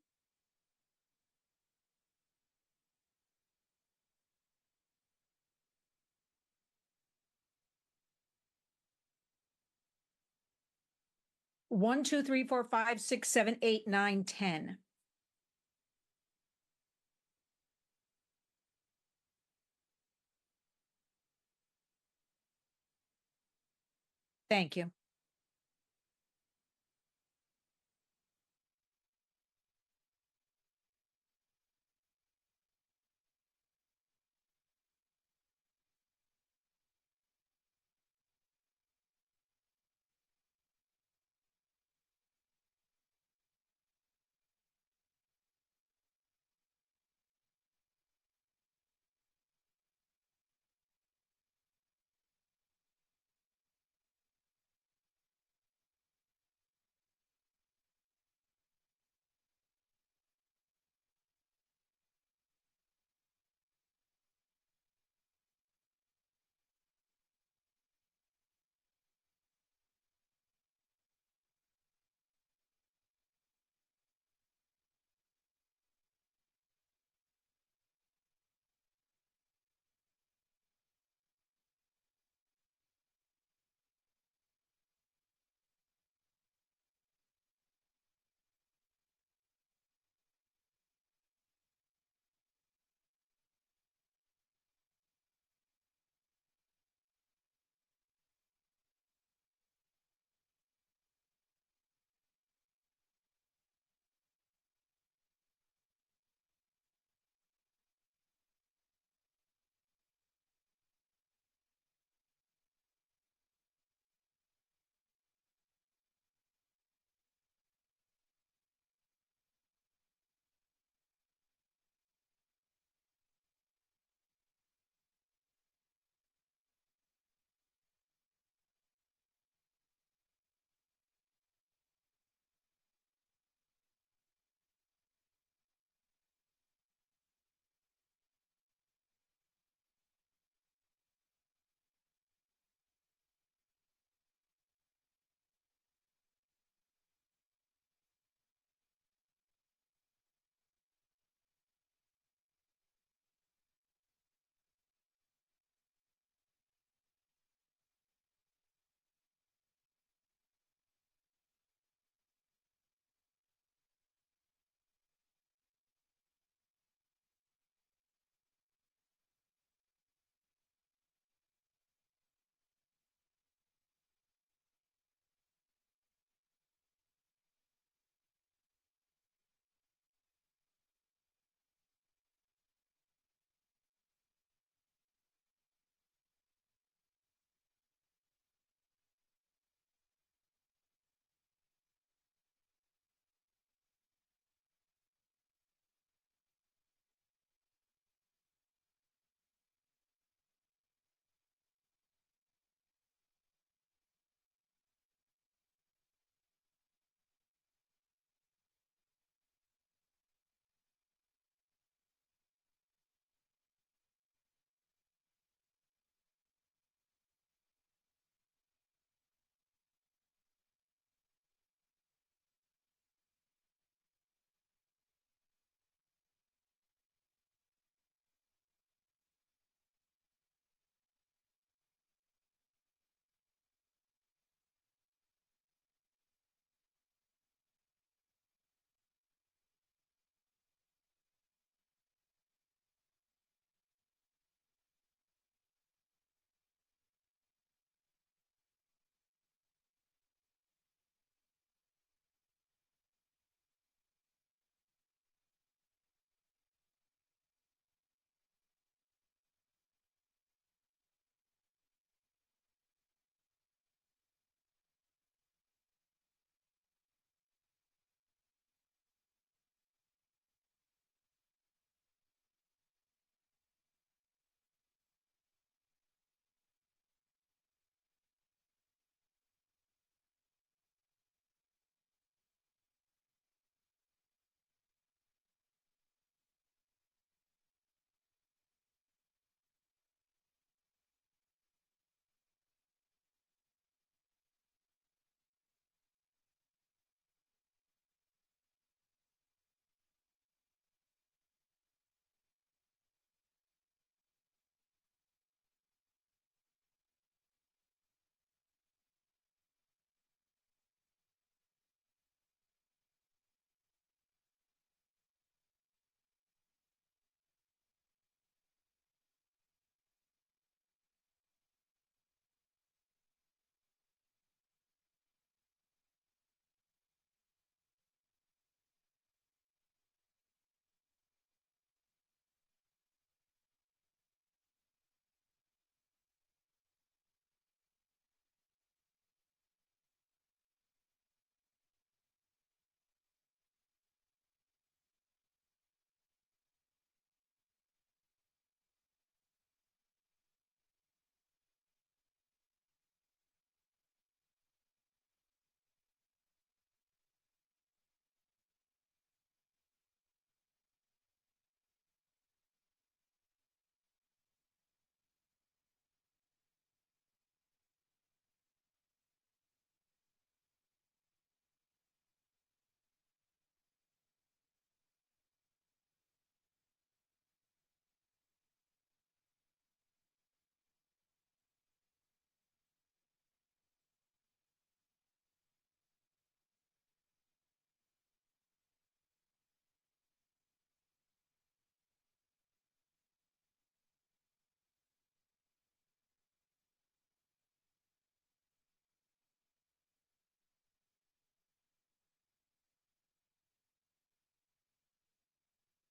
One, two, three, four, five, six, seven, eight, nine, 10. Thank you.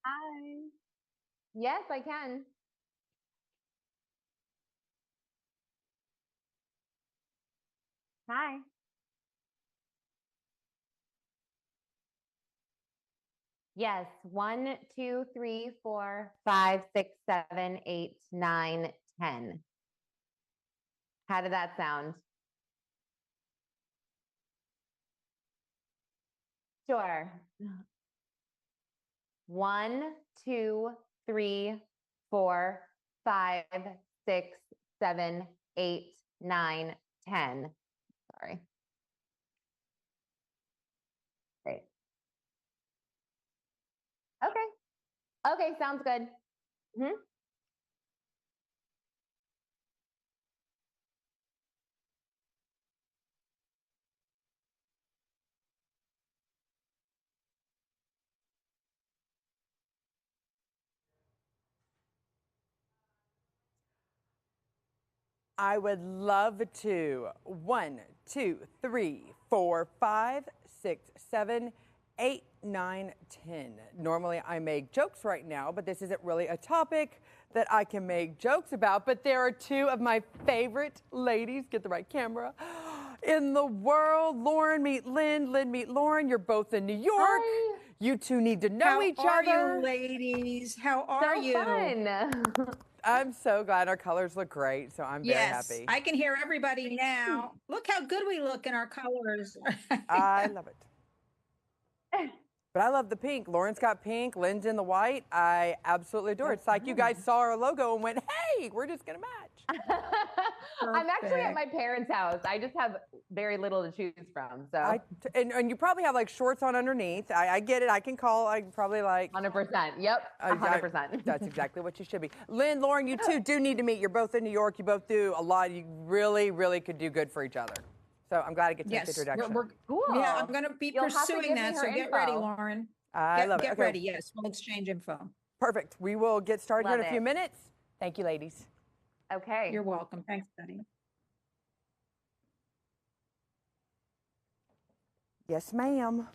Hi. Yes, I can. Hi. Yes, 1, 2, 3, 4, 5, 6, 7, 8, 9, 10. How did that sound? Sure. 1, 2, 3, 4, 5, 6, 7, 8, 9, 10. Sorry. Great. Okay. Okay, sounds good. Mhm. I would love to. 1, 2, 3, 4, 5, 6, 7, 8, 9, 10. Normally I make jokes right now, but this isn't really a topic that I can make jokes about. But there are two of my favorite ladies, get the right camera, in the world. Lauren, meet Lynn. Lynn, meet Lauren. You're both in New York. Hi. You two need to know How each are other. you, ladies? How are So you? fun. I'm so glad our colors look great, so I'm very Yes, happy. I can hear everybody now. Look how good we look in our colors. I love it. But I love the pink. Lauren's got pink. Lynn's in the white. I absolutely adore it. It's like you guys saw our logo and went, hey, we're just going to match. I'm actually at my parents' house. I just have very little to choose from. So And you probably have like shorts on underneath. I get it. I can call. I probably like 100%. Yep. 100%. That's exactly what you should be. Lynn, Lauren, you two do need to meet. You're both in New York. You both do a lot. You really, really could do good for each other. So I'm glad I get to make the introduction. Cool. Yeah, I'm going to be You'll have to pursuing give me that. her So get ready, info. Lauren. I love it. Get Okay. ready. Yes, we'll exchange info. Perfect. We will get started here Love in a few it. minutes. Thank you, ladies. Okay. You're welcome. Thanks, Betty. Yes, ma'am.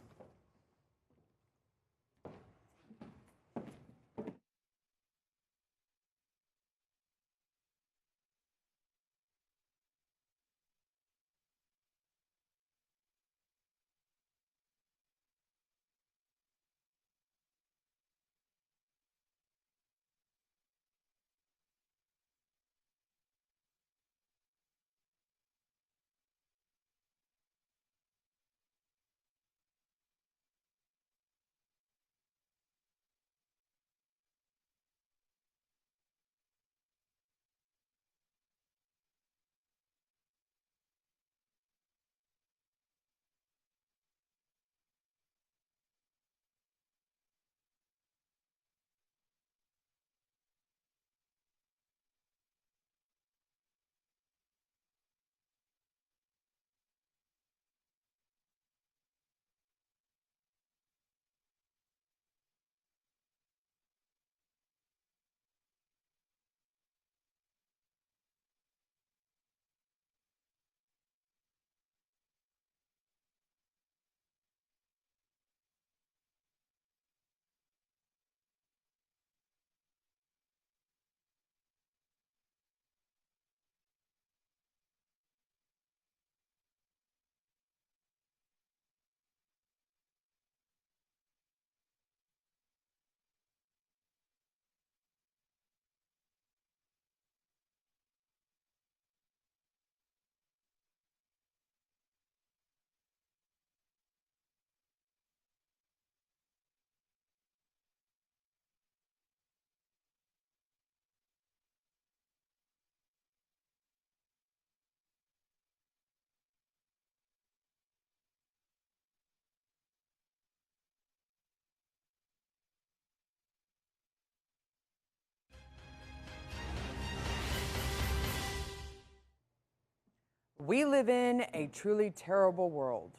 We live in a truly terrible world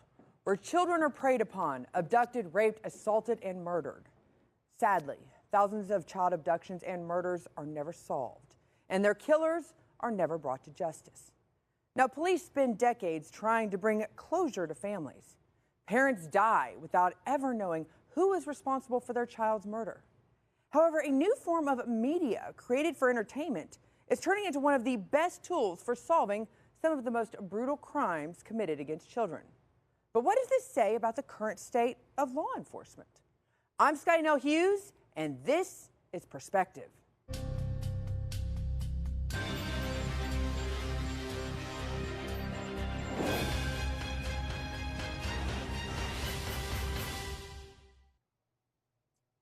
where children are preyed upon, abducted, raped, assaulted, and murdered. Sadly, thousands of child abductions and murders are never solved, and their killers are never brought to justice. Now, police spend decades trying to bring closure to families. Parents die without ever knowing who is responsible for their child's murder. However, a new form of media created for entertainment is turning into one of the best tools for solving some of the most brutal crimes committed against children. But what does this say about the current state of law enforcement? I'm Scotty Nell Hughes, and this is Perspective.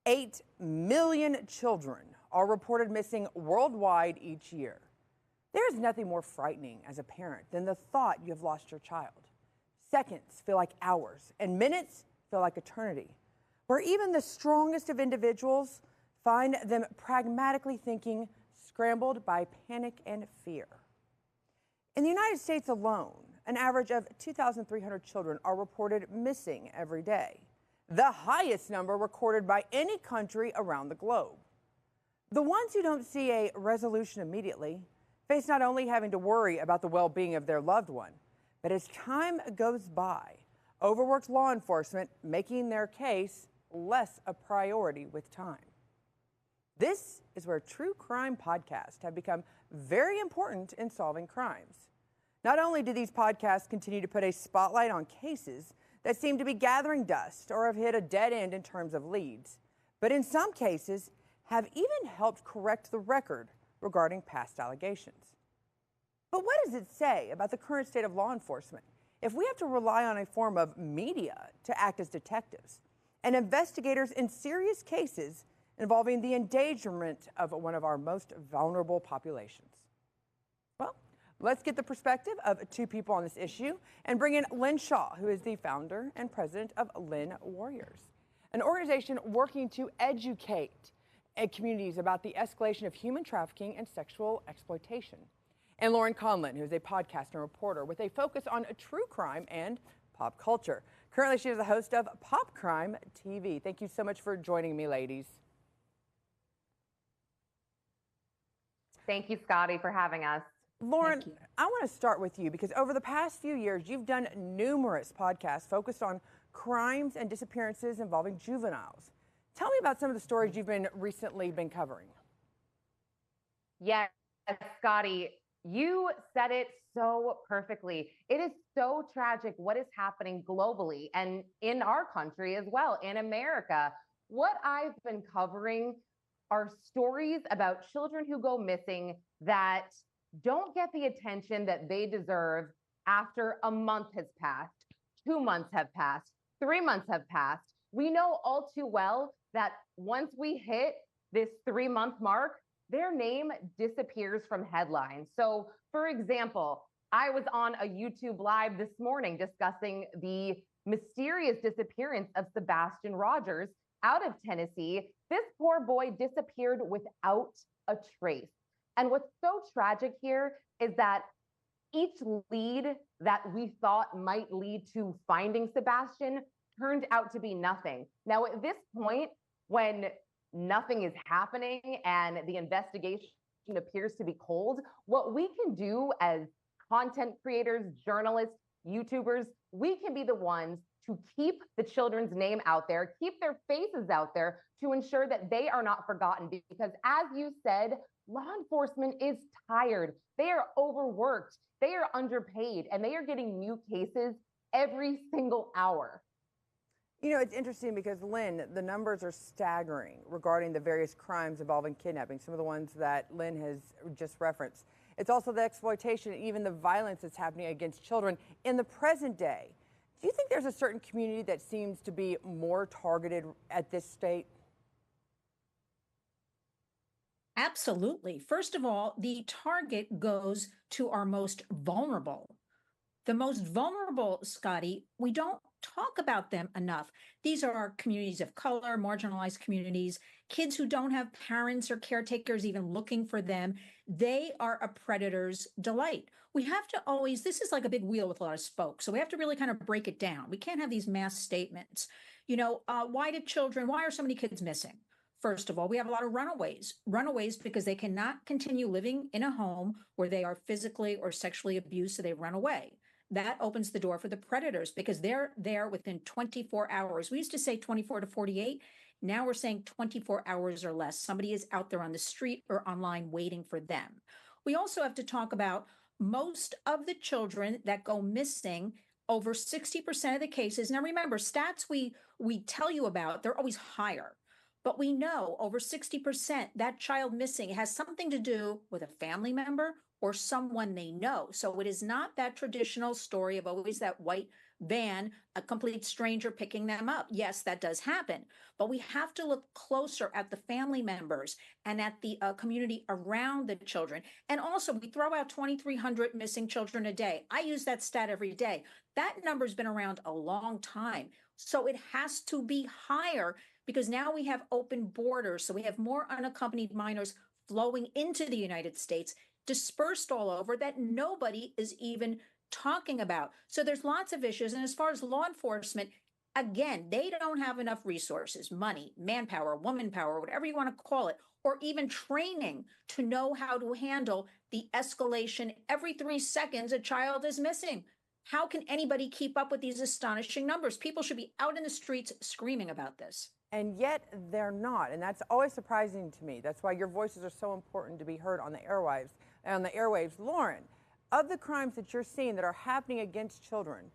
Eight million children are reported missing worldwide each year. There is nothing more frightening as a parent than the thought you have lost your child. Seconds feel like hours, and minutes feel like eternity, where even the strongest of individuals find them pragmatically thinking, scrambled by panic and fear. In the United States alone, an average of 2,300 children are reported missing every day, the highest number recorded by any country around the globe. The ones who don't see a resolution immediately face not only having to worry about the well-being of their loved one, but as time goes by, overworked law enforcement making their case less a priority with time. This is where true crime podcasts have become very important in solving crimes. Not only do these podcasts continue to put a spotlight on cases that seem to be gathering dust or have hit a dead end in terms of leads, but in some cases have even helped correct the record regarding past allegations. But what does it say about the current state of law enforcement if we have to rely on a form of media to act as detectives and investigators in serious cases involving the endangerment of one of our most vulnerable populations? Well, let's get the perspective of two people on this issue and bring in Lynn Shaw, who is the founder and president of Lynn Warriors, an organization working to educate communities about the escalation of human trafficking and sexual exploitation. And Lauren Conlon, who is a podcast and reporter with a focus on true crime and pop culture. Currently, she is the host of Pop Crime TV. Thank you so much for joining me, ladies. Thank you, Scotty, for having us. Lauren, I want to start with you because over the past few years, you've done numerous podcasts focused on crimes and disappearances involving juveniles. Tell me about some of the stories you've recently been covering. Yes, Scotty, you said it so perfectly. It is so tragic what is happening globally and in our country as well, in America. What I've been covering are stories about children who go missing that don't get the attention that they deserve after a month has passed, 2 months have passed, 3 months have passed. We know all too well that once we hit this 3-month mark, their name disappears from headlines. So, for example, I was on a YouTube live this morning discussing the mysterious disappearance of Sebastian Rogers out of Tennessee. This poor boy disappeared without a trace. And what's so tragic here is that each lead that we thought might lead to finding Sebastian turned out to be nothing. Now, at this point, when nothing is happening and the investigation appears to be cold, what we can do as content creators, journalists, YouTubers, we can be the ones to keep the children's name out there, keep their faces out there to ensure that they are not forgotten. Because as you said, law enforcement is tired. They are overworked, they are underpaid, and they are getting new cases every single hour. You know, it's interesting because, Lynn, the numbers are staggering regarding the various crimes involving kidnapping, some of the ones that Lynn has just referenced. It's also the exploitation and even the violence that's happening against children in the present day. Do you think there's a certain community that seems to be more targeted at this state? Absolutely. First of all, the target goes to our most vulnerable. The most vulnerable, Scotty, we don't talk about them enough. These are our communities of color, marginalized communities, kids who don't have parents or caretakers even looking for them. They are a predator's delight. We have to always, this is like a big wheel with a lot of spokes. So we have to really kind of break it down. We can't have these mass statements. You know, why are so many kids missing? First of all, we have a lot of runaways because they cannot continue living in a home where they are physically or sexually abused, so they run away. That opens the door for the predators because they're there within 24 hours. We used to say 24 to 48. Now we're saying 24 hours or less. Somebody is out there on the street or online waiting for them. We also have to talk about most of the children that go missing, over 60% of the cases. Now remember, stats we tell you about, they're always higher. But we know over 60% that child missing has something to do with a family member or someone they know. So it is not that traditional story of always that white van, a complete stranger picking them up. Yes, that does happen. But we have to look closer at the family members and at the community around the children. And also, we throw out 2,300 missing children a day. I use that stat every day. That number's been around a long time. So it has to be higher because now we have open borders. So we have more unaccompanied minors flowing into the United States, dispersed all over, that nobody is even talking about. So there's lots of issues. And as far as law enforcement, again, they don't have enough resources, money, manpower, woman power, whatever you want to call it, or even training to know how to handle the escalation. Every 3 seconds, a child is missing. How can anybody keep up with these astonishing numbers? People should be out in the streets screaming about this. And yet they're not. And that's always surprising to me. That's why your voices are so important to be heard on the airwaves. Lauren, of the crimes that you're seeing that are happening against children,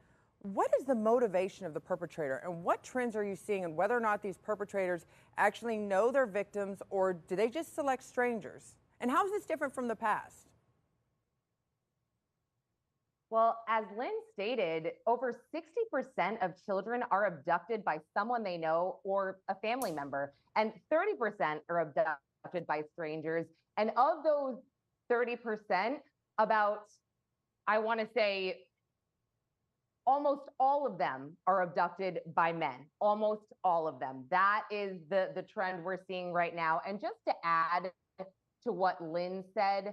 what is the motivation of the perpetrator and what trends are you seeing, and whether or not these perpetrators actually know their victims, or do they just select strangers? And how is this different from the past? Well, as Lynn stated, over 60% of children are abducted by someone they know or a family member, and 30% are abducted by strangers. And of those 30%, about, I want to say, almost all of them are abducted by men. Almost all of them. That is the trend we're seeing right now. And just to add to what Lynn said,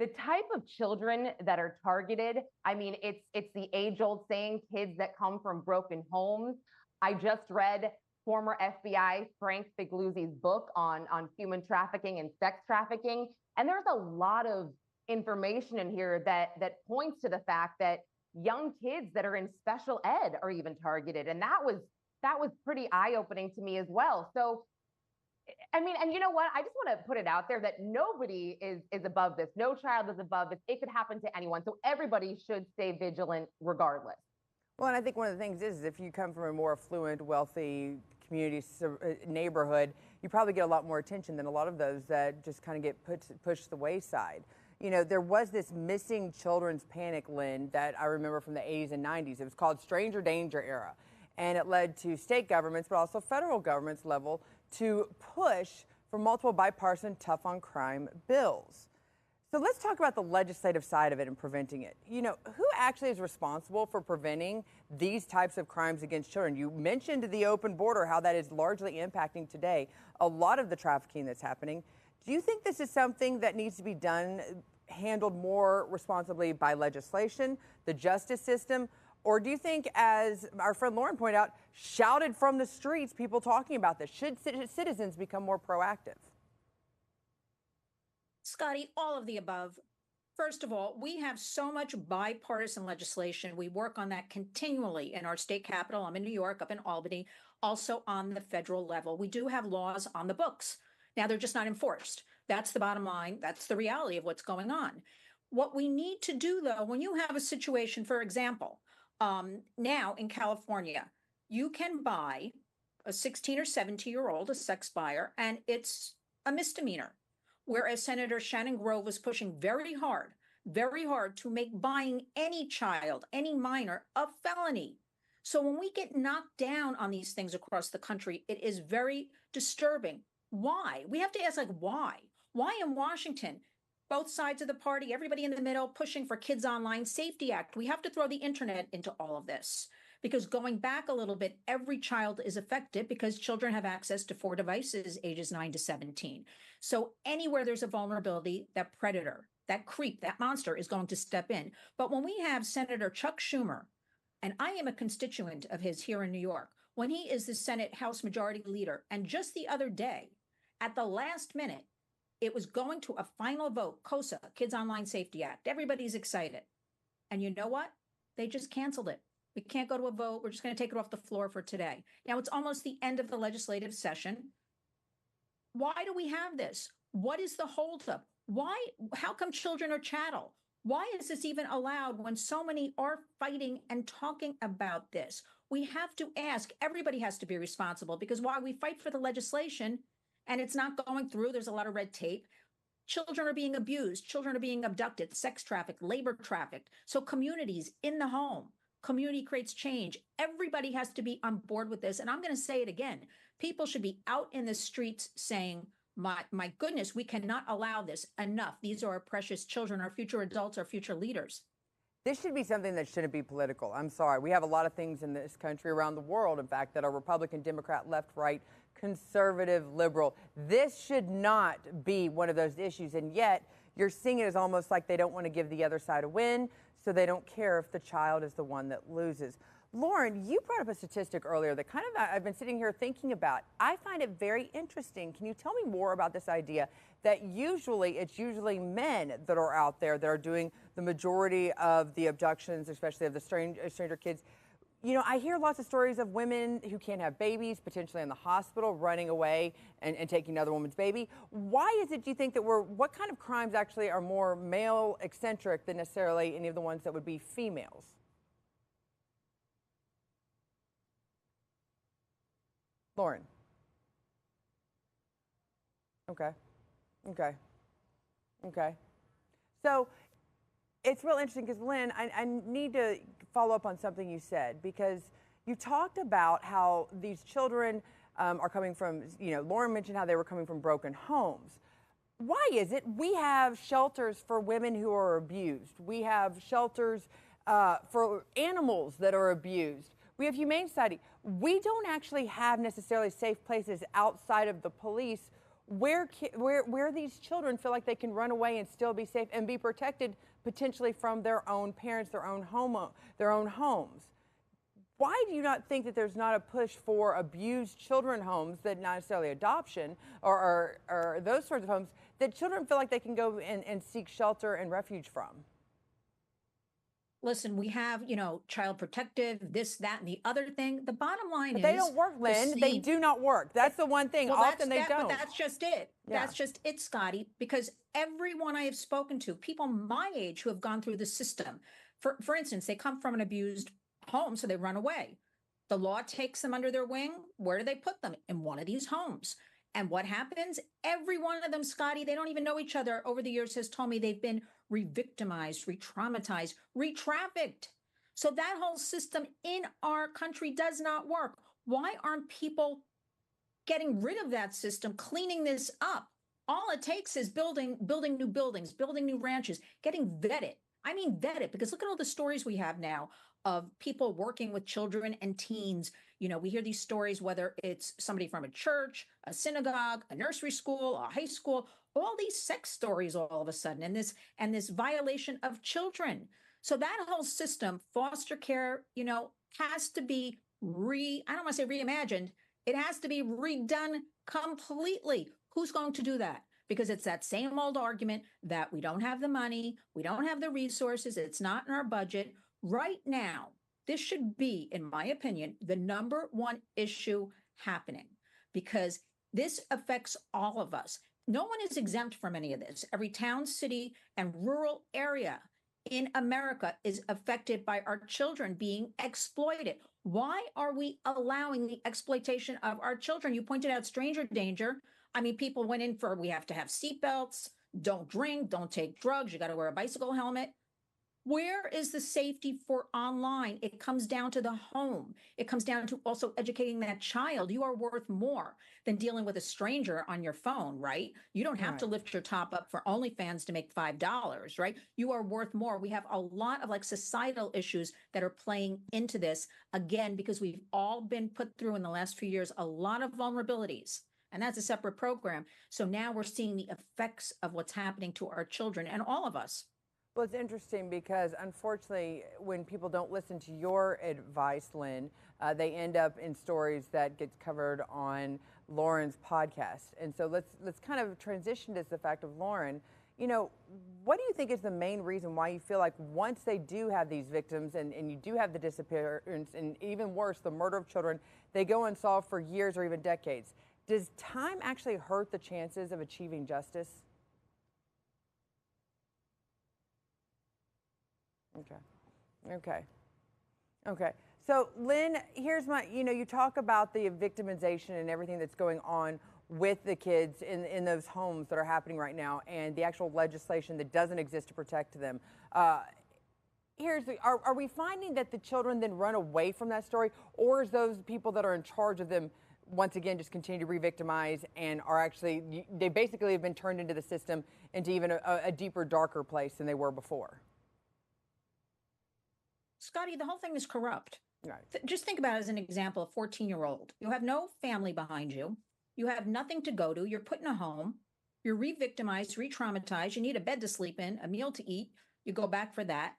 the type of children that are targeted, I mean, it's the age-old saying, kids that come from broken homes. I just read former FBI Frank Figliuzzi's book on human trafficking and sex trafficking, and there's a lot of information in here that points to the fact that young kids that are in special ed are even targeted, and that was pretty eye-opening to me as well. So I mean, and you know what? I just want to put it out there that nobody is above this. No child is above this. It could happen to anyone. So everybody should stay vigilant regardless. Well, and I think one of the things is if you come from a more affluent, wealthy community neighborhood, you probably get a lot more attention than a lot of those that just kind of get pushed to the wayside. You know, there was this missing children's panic, Lynn, that I remember from the 80s and 90s. It was called Stranger Danger Era. And it led to state governments, but also federal governments level, to push for multiple bipartisan tough on crime bills. So let's talk about the legislative side of it and preventing it. You know, who actually is responsible for preventing these types of crimes against children? You mentioned the open border, how that is largely impacting today a lot of the trafficking that's happening. Do you think this is something that needs to be done, handled more responsibly by legislation, the justice system? Or do you think, as our friend Lauren pointed out, shouted from the streets, people talking about this? Should citizens become more proactive? Scotty, all of the above. First of all, we have so much bipartisan legislation. We work on that continually in our state capital. I'm in New York, up in Albany, also on the federal level. We do have laws on the books. Now, they're just not enforced. That's the bottom line. That's the reality of what's going on. What we need to do, though, when you have a situation, for example, now in California, you can buy a 16 or 17-year-old, a sex buyer, and it's a misdemeanor. Whereas Senator Shannon Grove was pushing very hard to make buying any child, any minor, a felony. So when we get knocked down on these things across the country, it is very disturbing. Why? We have to ask, like, why? Why in Washington? Both sides of the party, everybody in the middle, pushing for Kids Online Safety Act. We have to throw the internet into all of this. Because going back a little bit, every child is affected because children have access to 4 devices, ages 9 to 17. So anywhere there's a vulnerability, that predator, that creep, that monster is going to step in. But when we have Senator Chuck Schumer, and I am a constituent of his here in New York, when he is the Senate House Majority Leader, and just the other day, at the last minute, it was going to a final vote, KOSA, Kids Online Safety Act. Everybody's excited. And you know what? They just canceled it. We can't go to a vote. We're just going to take it off the floor for today. Now, it's almost the end of the legislative session. Why do we have this? What is the holdup? Why? How come children are chattel? Why is this even allowed when so many are fighting and talking about this? We have to ask. Everybody has to be responsible, because while we fight for the legislation and it's not going through, there's a lot of red tape. Children are being abused. Children are being abducted, sex trafficked, labor trafficked. So communities in the home, community creates change. Everybody has to be on board with this. And I'm going to say it again. People should be out in the streets saying, my goodness, we cannot allow this. Enough. These are our precious children, our future adults, our future leaders. This should be something that shouldn't be political. I'm sorry. We have a lot of things in this country, around the world, in fact, that are Republican, Democrat, left, right, conservative, liberal. This should not be one of those issues. And yet you're seeing it as almost like they don't want to give the other side a win, so they don't care if the child is the one that loses. Lauren, you brought up a statistic earlier that kind of I've been sitting here thinking about. I find it very interesting. Can you tell me more about this idea that it's usually men that are out there that are doing the majority of the abductions, especially of the stranger kids? You know, I hear lots of stories of women who can't have babies, potentially in the hospital, running away and taking another woman's baby. Why is it, do you think, that what kind of crimes actually are more male eccentric than necessarily any of the ones that would be females? Lauren. Okay. So it's real interesting because, Lynn, I need to follow up on something you said, because you talked about how these children are coming from, Lauren mentioned how they were coming from broken homes. Why is it we have shelters for women who are abused? We have shelters for animals that are abused. We have Humane Society. We don't actually have necessarily safe places outside of the police where these children feel like they can run away and still be safe and be protected potentially from their own parents, their own homes. Why do you not think that there's not a push for abused children homes, that not necessarily adoption or those sorts of homes, that children feel like they can go and seek shelter and refuge from? Listen, we have, child protective, this, that, and the other thing. The bottom line but is they don't work, Lynn. They do not work. That's the one thing. Well, Often they don't. But that's just it. Yeah. That's just it, Scotty, because everyone I have spoken to, people my age who have gone through the system, for instance, they come from an abused home, so they run away. The law takes them under their wing. Where do they put them? In one of these homes. And what happens? Every one of them, Scotty, they don't even know each other, over the years has told me they've been re-victimized, re-traumatized, re-trafficked. So that whole system in our country does not work. Why aren't people getting rid of that system, cleaning this up? All it takes is building new buildings, building new ranches, getting vetted. I mean vetted, because look at all the stories we have now of people working with children and teens. We hear these stories, whether it's somebody from a church, a synagogue, a nursery school, a high school, all these sex stories all of a sudden, and this violation of children. So that whole system, foster care, has to be I don't want to say reimagined. It has to be redone completely. Who's going to do that? Because it's that same old argument that we don't have the money, we don't have the resources, it's not in our budget. Right now, this should be, in my opinion, the number one issue happening, because this affects all of us. No one is exempt from any of this. Every town, city, and rural area in America is affected by our children being exploited. Why are we allowing the exploitation of our children? You pointed out stranger danger. I mean, people went in for, we have to have seatbelts, don't drink, don't take drugs, you got to wear a bicycle helmet. Where is the safety for online? It comes down to the home. It comes down to also educating that child. You are worth more than dealing with a stranger on your phone, right? You don't have to lift your top up for OnlyFans to make $5, right? You are worth more. We have a lot of societal issues that are playing into this, again, because we've all been put through in the last few years a lot of vulnerabilities. And that's a separate program. So now we're seeing the effects of what's happening to our children and all of us. Well, it's interesting because, unfortunately, when people don't listen to your advice, Lynn, they end up in stories that get covered on Lauren's podcast. And so let's kind of transition to the fact of, Lauren, You know, what do you think is the main reason why you feel like once they do have these victims and you do have the disappearance and even worse, the murder of children, they go unsolved for years or even decades? Does time actually hurt the chances of achieving justice? Okay. Okay. Okay. So, Lynn, here's my, you talk about the victimization and everything that's going on with the kids in those homes that are happening right now and the actual legislation that doesn't exist to protect them. Are we finding that the children then run away from that story, or is those people that are in charge of them once again just continue to re-victimize and are actually, they basically have been turned into the system into even a deeper, darker place than they were before? Scotty, the whole thing is corrupt. Right. Just think about it as an example, a 14-year-old. You have no family behind you. You have nothing to go to. You're put in a home. You're re-victimized, re-traumatized. You need a bed to sleep in, a meal to eat. You go back for that.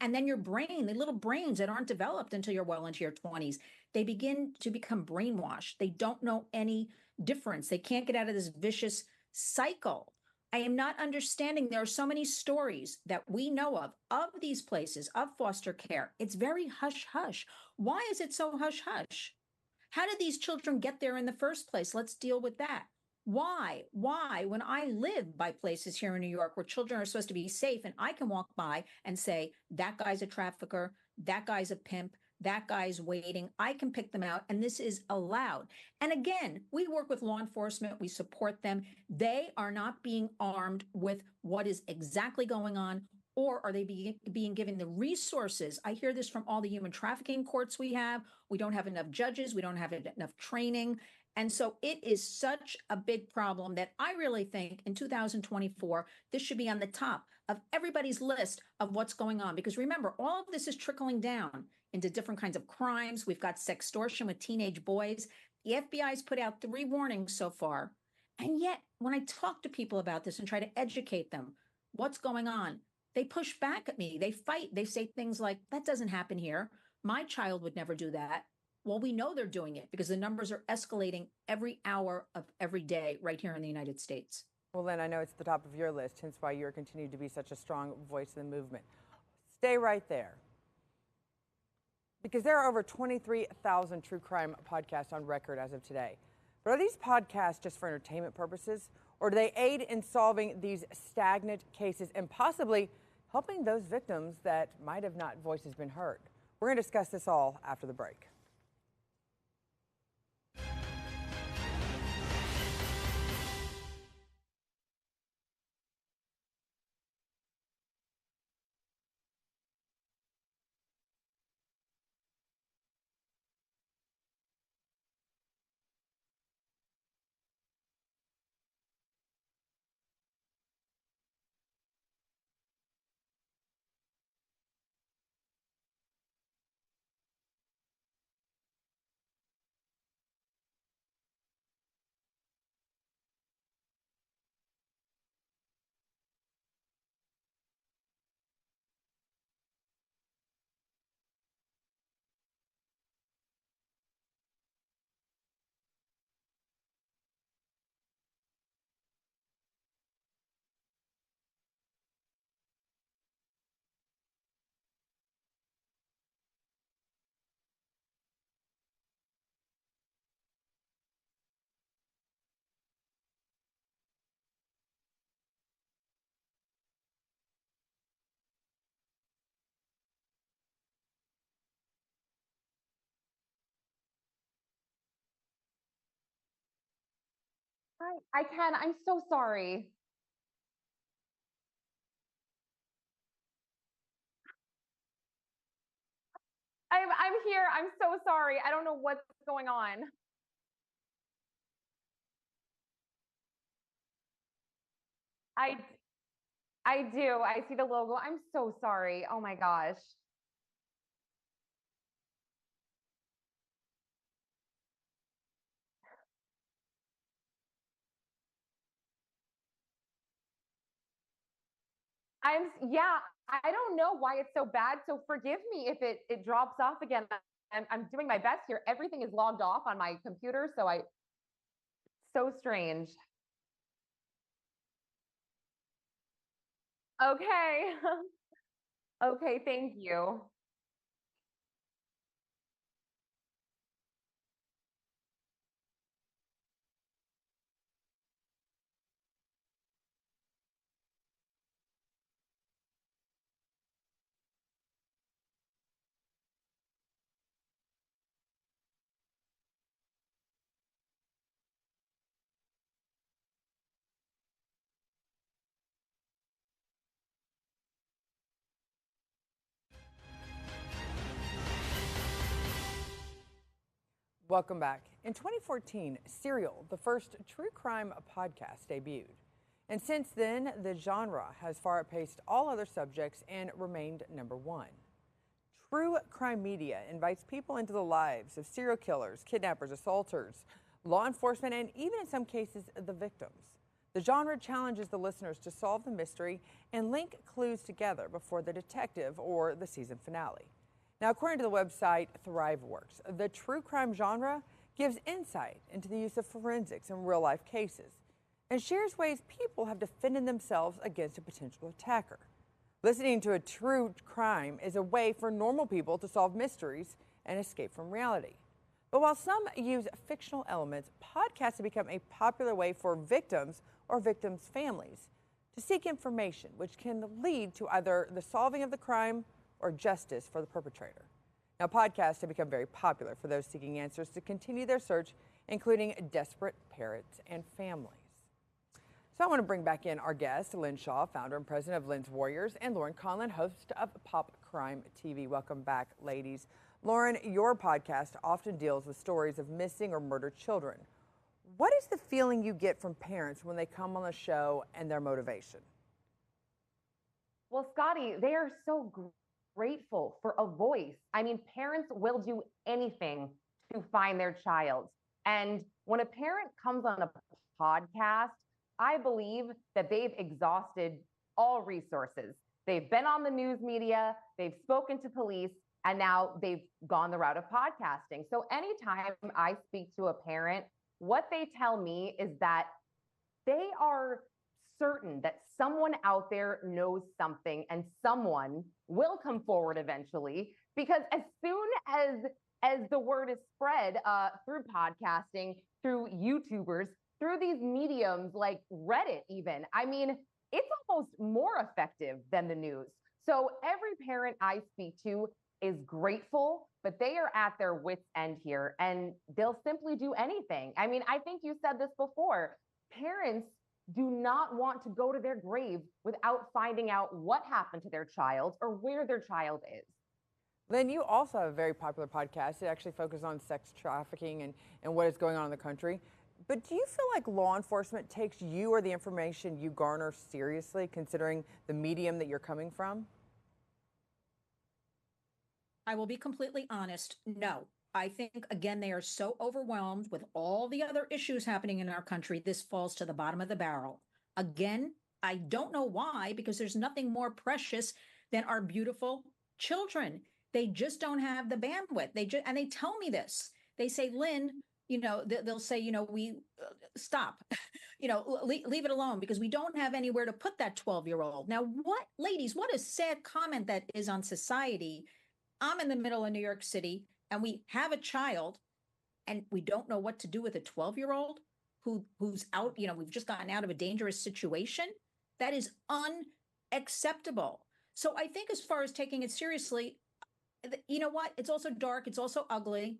And then your brain, the little brains that aren't developed until you're well into your 20s, they begin to become brainwashed. They don't know any difference. They can't get out of this vicious cycle. I am not understanding. There are so many stories that we know of these places, of foster care. It's very hush hush. Why is it so hush hush? How did these children get there in the first place? Let's deal with that. Why? When I live by places here in New York where children are supposed to be safe and I can walk by and say, that guy's a trafficker, that guy's a pimp, that guy's waiting, I can pick them out, and this is allowed. And again, we work with law enforcement, we support them. They are not being armed with what is exactly going on, or are they being given the resources? I hear this from all the human trafficking courts we have. We don't have enough judges, we don't have enough training. And so it is such a big problem that I really think in 2024, this should be on the top of everybody's list of what's going on. Because remember, all of this is trickling down into different kinds of crimes. We've got sextortion with teenage boys. The FBI has put out 3 warnings so far. And yet, when I talk to people about this and try to educate them, what's going on, they push back at me. They fight. They say things like, that doesn't happen here. My child would never do that. Well, we know they're doing it because the numbers are escalating every hour of every day right here in the United States. Well, Lynn, I know it's the top of your list, hence why you're continuing to be such a strong voice in the movement. Stay right there. Because there are over 23,000 true crime podcasts on record as of today. But are these podcasts just for entertainment purposes? Or do they aid in solving these stagnant cases and possibly helping those victims that might have not voices been heard? We're going to discuss this all after the break. I can. I'm so sorry. I'm here. I'm so sorry. I don't know what's going on. I I do. I see the logo. I'm so sorry. Oh my gosh. Yeah, I don't know why it's so bad. So forgive me if it drops off again. I'm doing my best here. Everything is logged off on my computer, so strange. Okay. Okay, thank you. Welcome back. In 2014, Serial, the first true crime podcast, debuted. And since then, the genre has far outpaced all other subjects and remained number one. True crime media invites people into the lives of serial killers, kidnappers, assaulters, law enforcement, and even in some cases, the victims. The genre challenges the listeners to solve the mystery and link clues together before the detective or the season finale. Now, according to the website ThriveWorks, the true crime genre gives insight into the use of forensics in real-life cases and shares ways people have defended themselves against a potential attacker. Listening to a true crime is a way for normal people to solve mysteries and escape from reality. But while some use fictional elements, podcasts have become a popular way for victims or victims' families to seek information, which can lead to either the solving of the crime or justice for the perpetrator. Now, podcasts have become very popular for those seeking answers to continue their search, including desperate parents and families. So I want to bring back in our guest, Lynn Shaw, founder and president of Lynn's Warriors, and Lauren Conlon, host of Pop Crime TV. Welcome back, ladies. Lauren, your podcast often deals with stories of missing or murdered children. What is the feeling you get from parents when they come on the show and their motivation? Well, Scotty, they are so grateful for a voice. I mean, parents will do anything to find their child. And when a parent comes on a podcast, I believe that they've exhausted all resources. They've been on the news media, they've spoken to police, and now they've gone the route of podcasting. So anytime I speak to a parent, what they tell me is that they are certain that someone out there knows something and someone will come forward eventually, because as soon as the word is spread through podcasting, through YouTubers, through these mediums like Reddit even, I mean, it's almost more effective than the news. So every parent I speak to is grateful, but they are at their wits' end here and they'll simply do anything. I mean, I think you said this before. Parents do not want to go to their grave without finding out what happened to their child or where their child is. Lynn, you also have a very popular podcast. It actually focuses on sex trafficking and what is going on in the country. But do you feel like law enforcement takes you or the information you garner seriously, considering the medium that you're coming from? I will be completely honest. No. I think, again, they are so overwhelmed with all the other issues happening in our country, this falls to the bottom of the barrel. Again, I don't know why, because there's nothing more precious than our beautiful children. They just don't have the bandwidth. And they tell me this. They say, Lynn, they'll say, we stop, leave it alone, because we don't have anywhere to put that 12-year-old. Now, ladies, what a sad comment that is on society. I'm in the middle of New York City, and we have a child, and we don't know what to do with a 12-year-old who's out, we've just gotten out of a dangerous situation. That is unacceptable. So I think as far as taking it seriously, you know what? It's also dark. It's also ugly.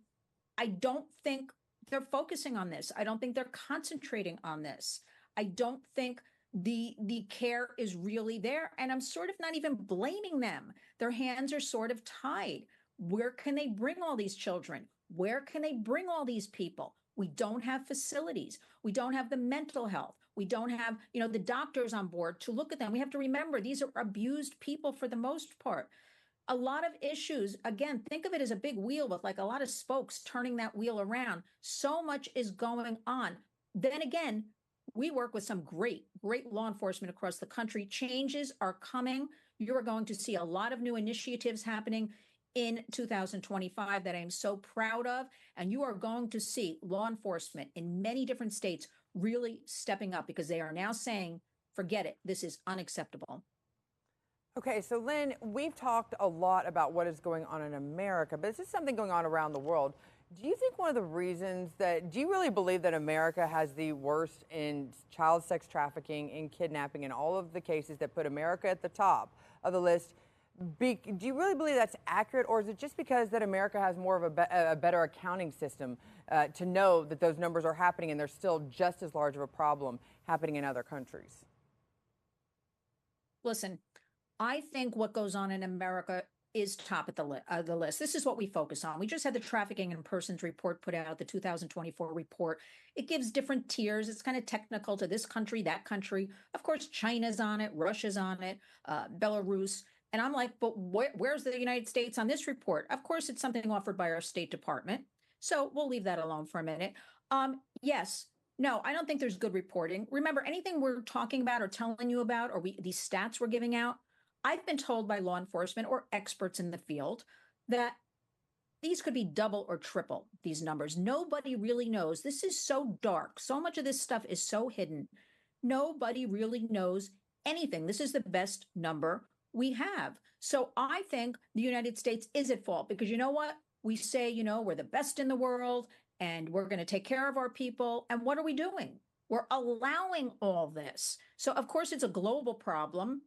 I don't think they're focusing on this. I don't think they're concentrating on this. I don't think the care is really there. And I'm sort of not even blaming them. Their hands are sort of tied. Where can they bring all these children? Where can they bring all these people? We don't have facilities. We don't have the mental health. We don't have, the doctors on board to look at them. We have to remember these are abused people for the most part. A lot of issues, again, think of it as a big wheel with like a lot of spokes turning that wheel around. So much is going on. Then again, we work with some great law enforcement across the country. Changes are coming. You're going to see a lot of new initiatives happening in 2025 that I'm so proud of. And you are going to see law enforcement in many different states really stepping up, because they are now saying, forget it, this is unacceptable. Okay, so Lynn, we've talked a lot about what is going on in America, but this is something going on around the world. Do you think one of the reasons do you really believe that America has the worst in child sex trafficking and kidnapping and all of the cases that put America at the top of the list? Do you really believe that's accurate, or is it just because that America has more of a better accounting system to know that those numbers are happening and there's still just as large of a problem happening in other countries? Listen, I think what goes on in America is top of the list. This is what we focus on. We just had the Trafficking in Persons report put out, the 2024 report. It gives different tiers. It's kind of technical to this country, that country. Of course, China's on it, Russia's on it, Belarus. And I'm like, but where's the United States on this report? Of course, it's something offered by our State Department. So we'll leave that alone for a minute. Yes. No, I don't think there's good reporting. Remember, anything we're talking about or telling you about, or these stats we're giving out, I've been told by law enforcement or experts in the field that these could be double or triple these numbers. Nobody really knows. This is so dark. So much of this stuff is so hidden. Nobody really knows anything. This is the best number we have. So I think the United States is at fault because you know what? We say, you know, we're the best in the world and we're going to take care of our people. And what are we doing? We're allowing all this. So, of course, it's a global problem.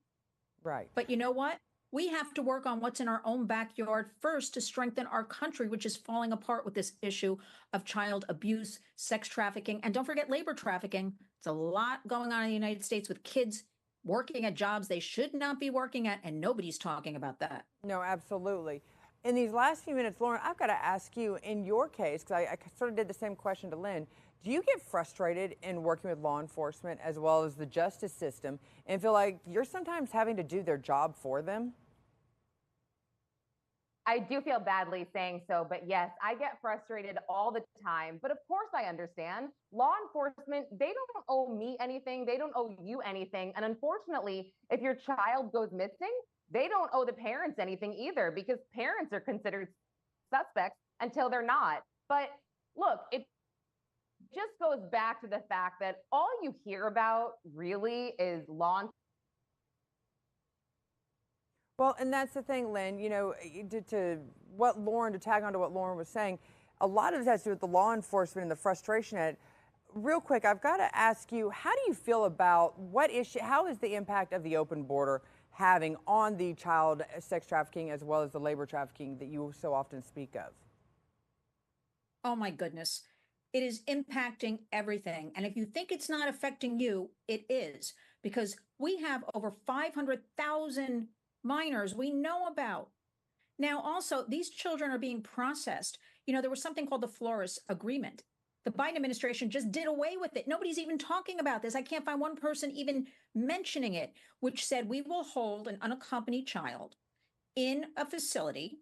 Right. But you know what? We have to work on what's in our own backyard first to strengthen our country, which is falling apart with this issue of child abuse, sex trafficking, and don't forget labor trafficking. It's a lot going on in the United States with kids working at jobs they should not be working at, and nobody's talking about that. No, absolutely. In these last few minutes, Lauren, I've got to ask you, in your case, because I sort of did the same question to Lynn, do you get frustrated in working with law enforcement as well as the justice system and feel like you're sometimes having to do their job for them? I do feel badly saying so, but yes, I get frustrated all the time. But of course, I understand. Law enforcement, they don't owe me anything. They don't owe you anything. And unfortunately, if your child goes missing, they don't owe the parents anything either because parents are considered suspects until they're not. But look, it just goes back to the fact that all you hear about really is law enforcement. Well, and that's the thing, Lynn, you know, to tag on to what Lauren was saying, a lot of this has to do with the law enforcement and the frustration at it. Real quick, I've got to ask you, how do you feel about how is the impact of the open border having on the child sex trafficking as well as the labor trafficking that you so often speak of? Oh my goodness. It is impacting everything. And if you think it's not affecting you, it is, because we have over 500,000 minors we know about. Now, also, these children are being processed. You know, there was something called the Flores Agreement. The Biden administration just did away with it. Nobody's even talking about this. I can't find one person even mentioning it, which said we will hold an unaccompanied child in a facility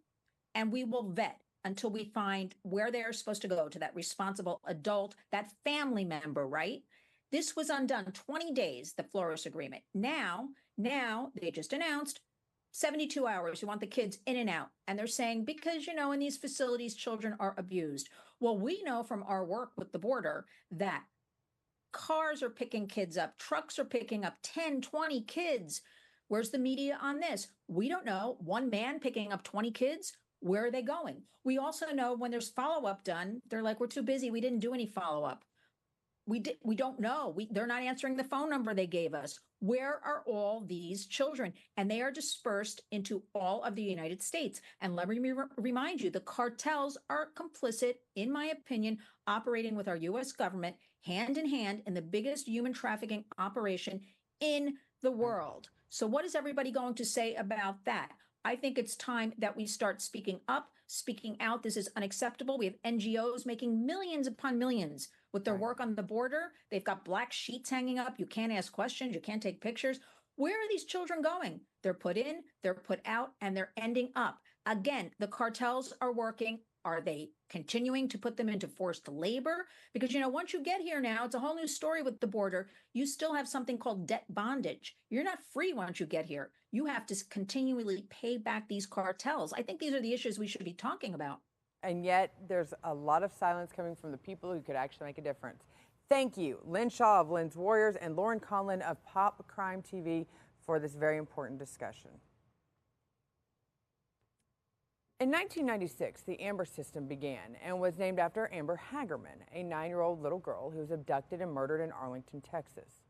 and we will vet until we find where they're supposed to go, to that responsible adult, that family member, right? This was undone 20 days, the Flores Agreement. Now they just announced 72 hours. You want the kids in and out. And they're saying, because, you know, in these facilities, children are abused. Well, we know from our work with the border that cars are picking kids up, trucks are picking up 10, 20 kids. Where's the media on this? We don't know. One man picking up 20 kids. Where are they going? We also know when there's follow-up done, they're like, we're too busy. We didn't do any follow-up. We don't know. They're not answering the phone number they gave us. Where are all these children? And they are dispersed into all of the United States. And let me remind you, the cartels are complicit, in my opinion, operating with our U.S. government hand in hand in the biggest human trafficking operation in the world. So what is everybody going to say about that? I think it's time that we start speaking up, speaking out. This is unacceptable. We have NGOs making millions upon millions with their work on the border. They've got black sheets hanging up. You can't ask questions. You can't take pictures. Where are these children going? They're put in, they're put out, and they're ending up. Again, the cartels are working. Are they continuing to put them into forced labor? Because, you know, once you get here now, it's a whole new story with the border. You still have something called debt bondage. You're not free once you get here. You have to continually pay back these cartels. I think these are the issues we should be talking about. And yet there's a lot of silence coming from the people who could actually make a difference. Thank you, Lynn Shaw of Lynn's Warriors and Lauren Conlin of Pop Crime TV for this very important discussion. In 1996, the Amber system began and was named after Amber Hagerman, a 9-year-old little girl who was abducted and murdered in Arlington, Texas.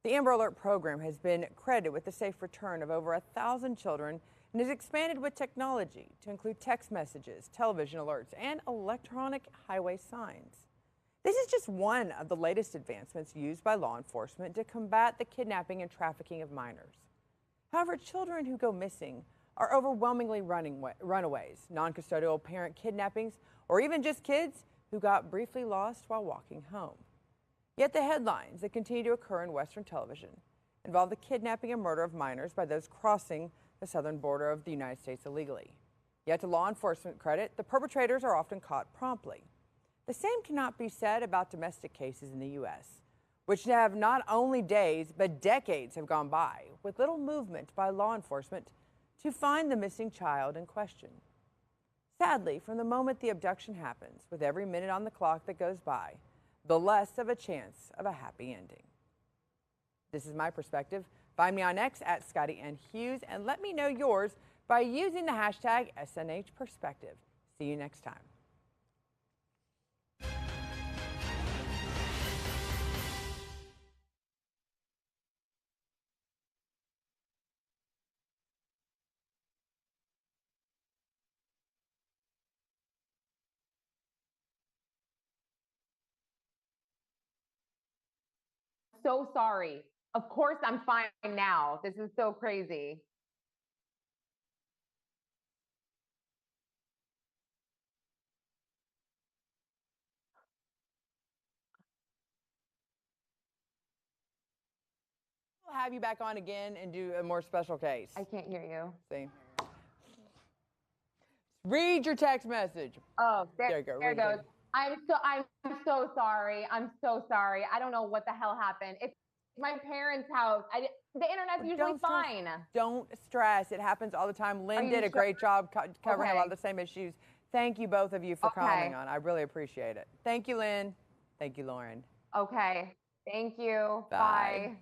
The Amber Alert program has been credited with the safe return of over 1,000 children and has expanded with technology to include text messages, television alerts, and electronic highway signs. This is just one of the latest advancements used by law enforcement to combat the kidnapping and trafficking of minors. However, children who go missing are overwhelmingly runaways, non-custodial parent kidnappings, or even just kids who got briefly lost while walking home. Yet the headlines that continue to occur in Western television involve the kidnapping and murder of minors by those crossing the southern border of the United States illegally. Yet to law enforcement credit, the perpetrators are often caught promptly. The same cannot be said about domestic cases in the U.S., which have not only days but decades have gone by with little movement by law enforcement to find the missing child in question. Sadly, from the moment the abduction happens, with every minute on the clock that goes by, the less of a chance of a happy ending. This is my perspective. Find me on X at Scotty N. Hughes and let me know yours by using the hashtag SNHPerspective. See you next time. So sorry. Of course I'm fine now. This is so crazy. We'll have you back on again and do a more special case. I can't hear you. See? Read your text message. Oh, there you go. There it goes. I'm so sorry. I'm so sorry. I don't know what the hell happened. It's my parents' house. The internet's usually fine. Don't stress. It happens all the time. Lynn did a great job covering a lot of the same issues. Thank you, both of you, for calling on. I really appreciate it. Thank you, Lynn. Thank you, Lauren. Okay. Thank you. Bye. Bye.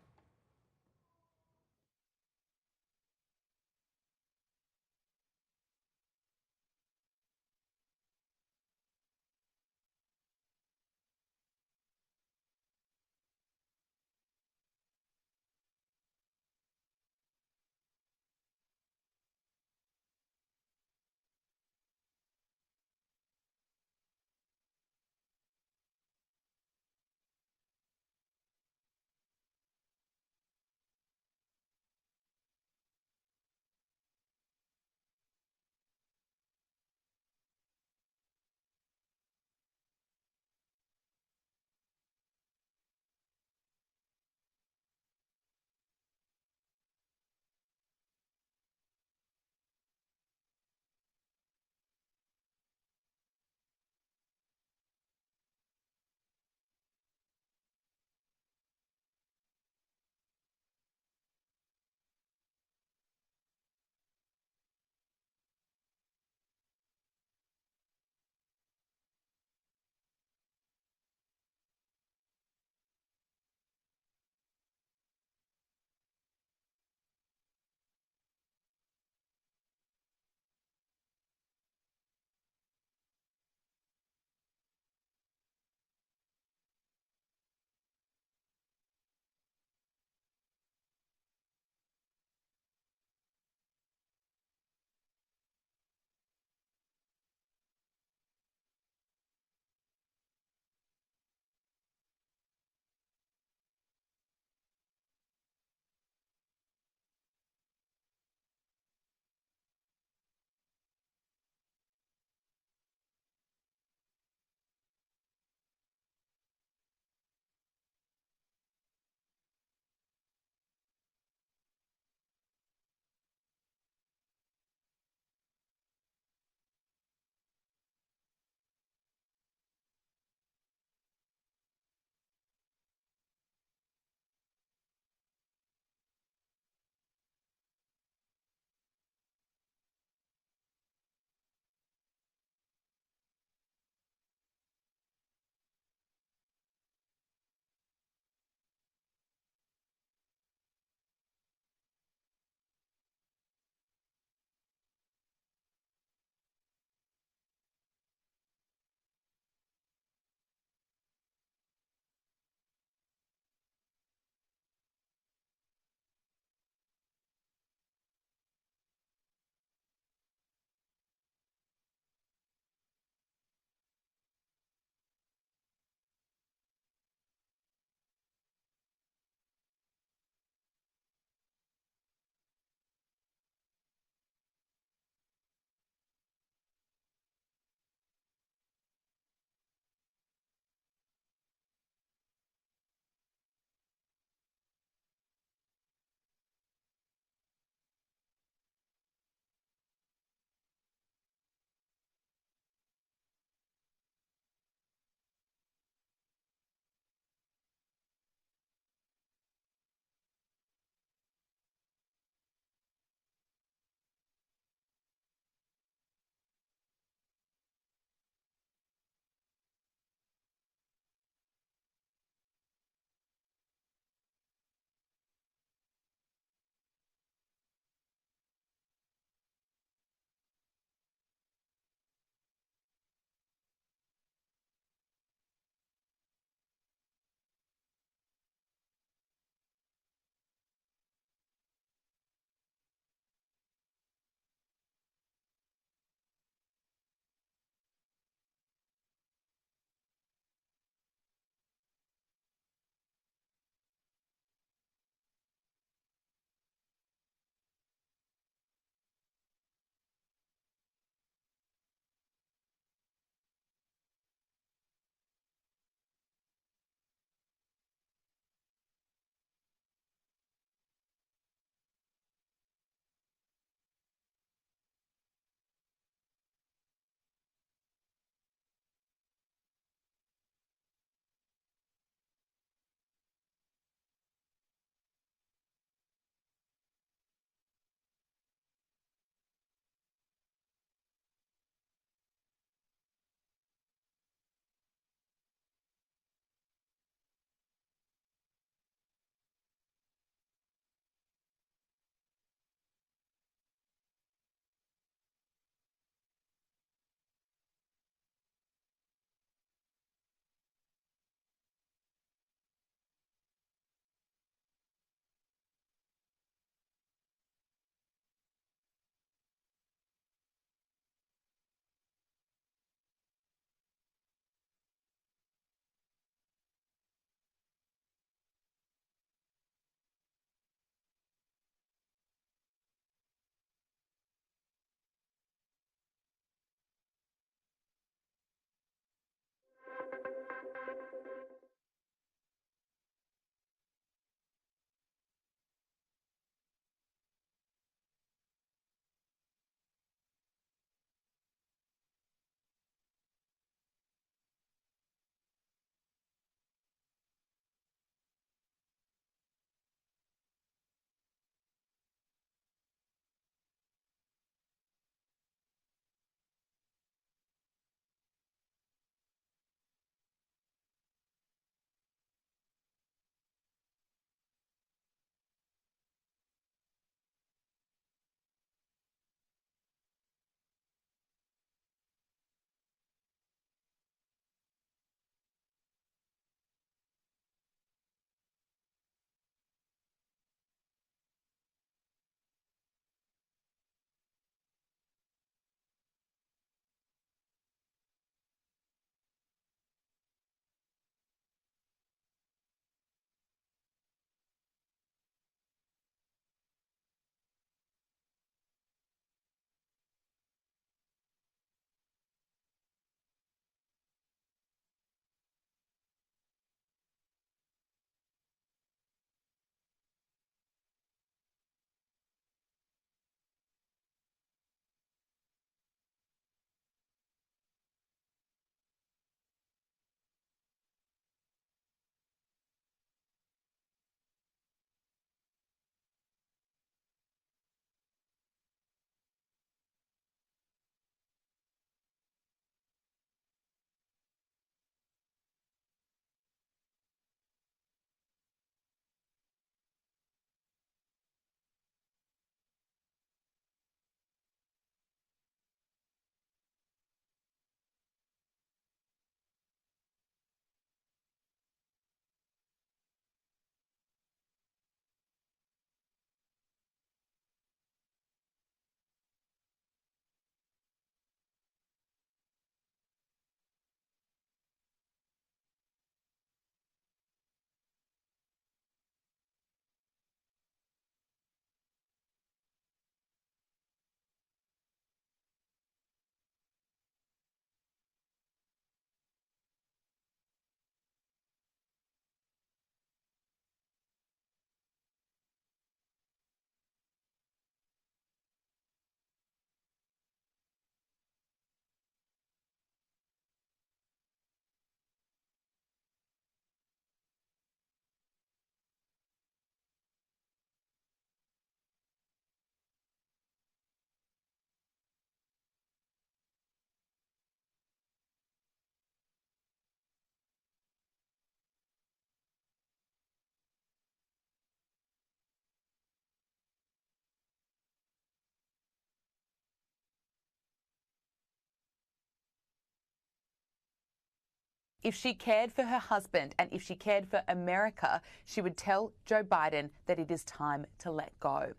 If she cared for her husband and if she cared for America, she would tell Joe Biden that it is time to let go.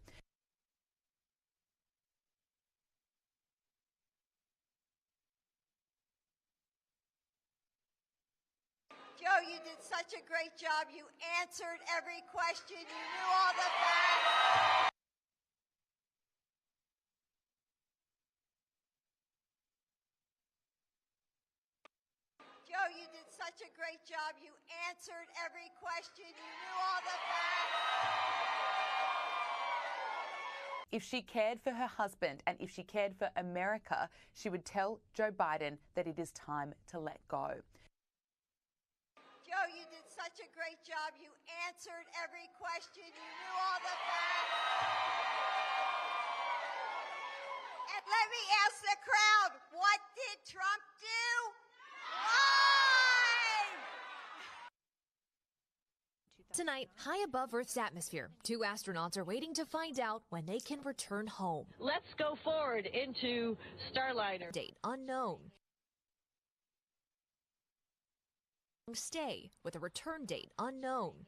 Joe, you did such a great job. You answered every question. You knew all the facts. Joe, you did such a great job. You answered every question. You knew all the facts. If she cared for her husband and if she cared for America, she would tell Joe Biden that it is time to let go. Joe, you did such a great job. You answered every question. You knew all the facts. And let me ask the crowd, what did Trump do? Lie! Tonight, high above Earth's atmosphere, 2 astronauts are waiting to find out when they can return home. Let's go forward into Starliner. Date unknown. Stay with a return date unknown.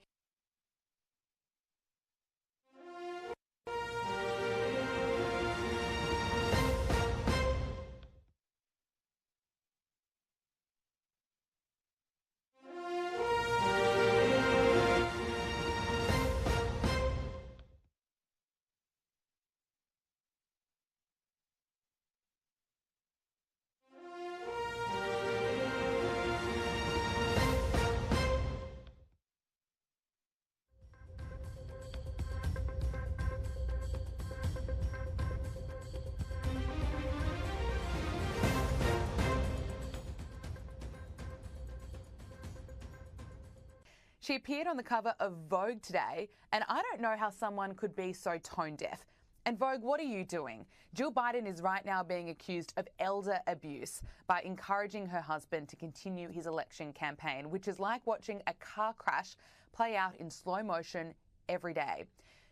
She appeared on the cover of Vogue today, and I don't know how someone could be so tone deaf. And Vogue, what are you doing? Jill Biden is right now being accused of elder abuse by encouraging her husband to continue his election campaign, which is like watching a car crash play out in slow motion every day.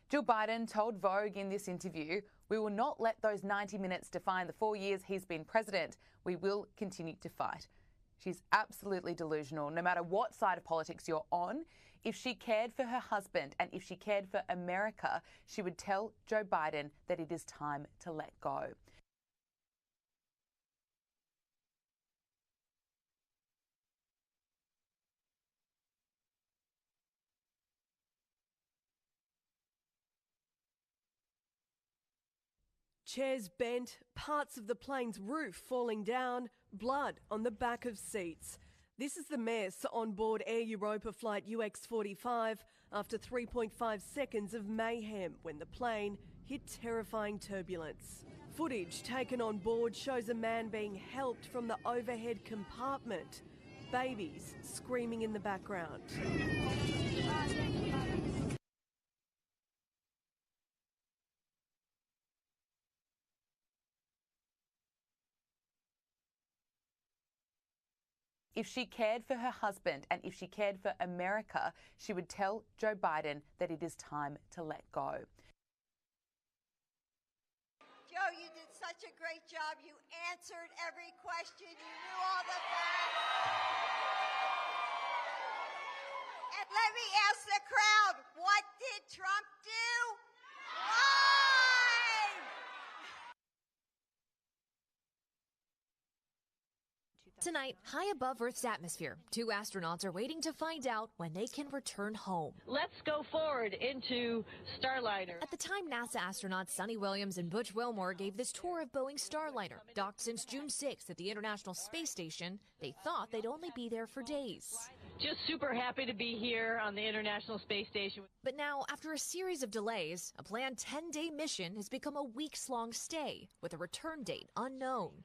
Jill Biden told Vogue in this interview, "We will not let those 90 minutes define the 4 years he's been president. We will continue to fight." She's absolutely delusional, no matter what side of politics you're on. If she cared for her husband and if she cared for America, she would tell Joe Biden that it is time to let go. Chairs bent, parts of the plane's roof falling down, blood on the back of seats. This is the mess on board Air Europa flight UX45 after 3.5 seconds of mayhem when the plane hit terrifying turbulence. Footage taken on board shows a man being helped from the overhead compartment. Babies screaming in the background. If she cared for her husband and if she cared for America, she would tell Joe Biden that it is time to let go. Joe, you did such a great job. You answered every question. You knew all the facts. And let me ask the crowd, what did Trump do? Lie! Tonight, high above Earth's atmosphere, 2 astronauts are waiting to find out when they can return home. Let's go forward into Starliner. At the time, NASA astronauts Sonny Williams and Butch Wilmore gave this tour of Boeing's Starliner. Docked since June 6th at the International Space Station, they thought they'd only be there for days. Just super happy to be here on the International Space Station. But now, after a series of delays, a planned 10-day mission has become a weeks-long stay with a return date unknown.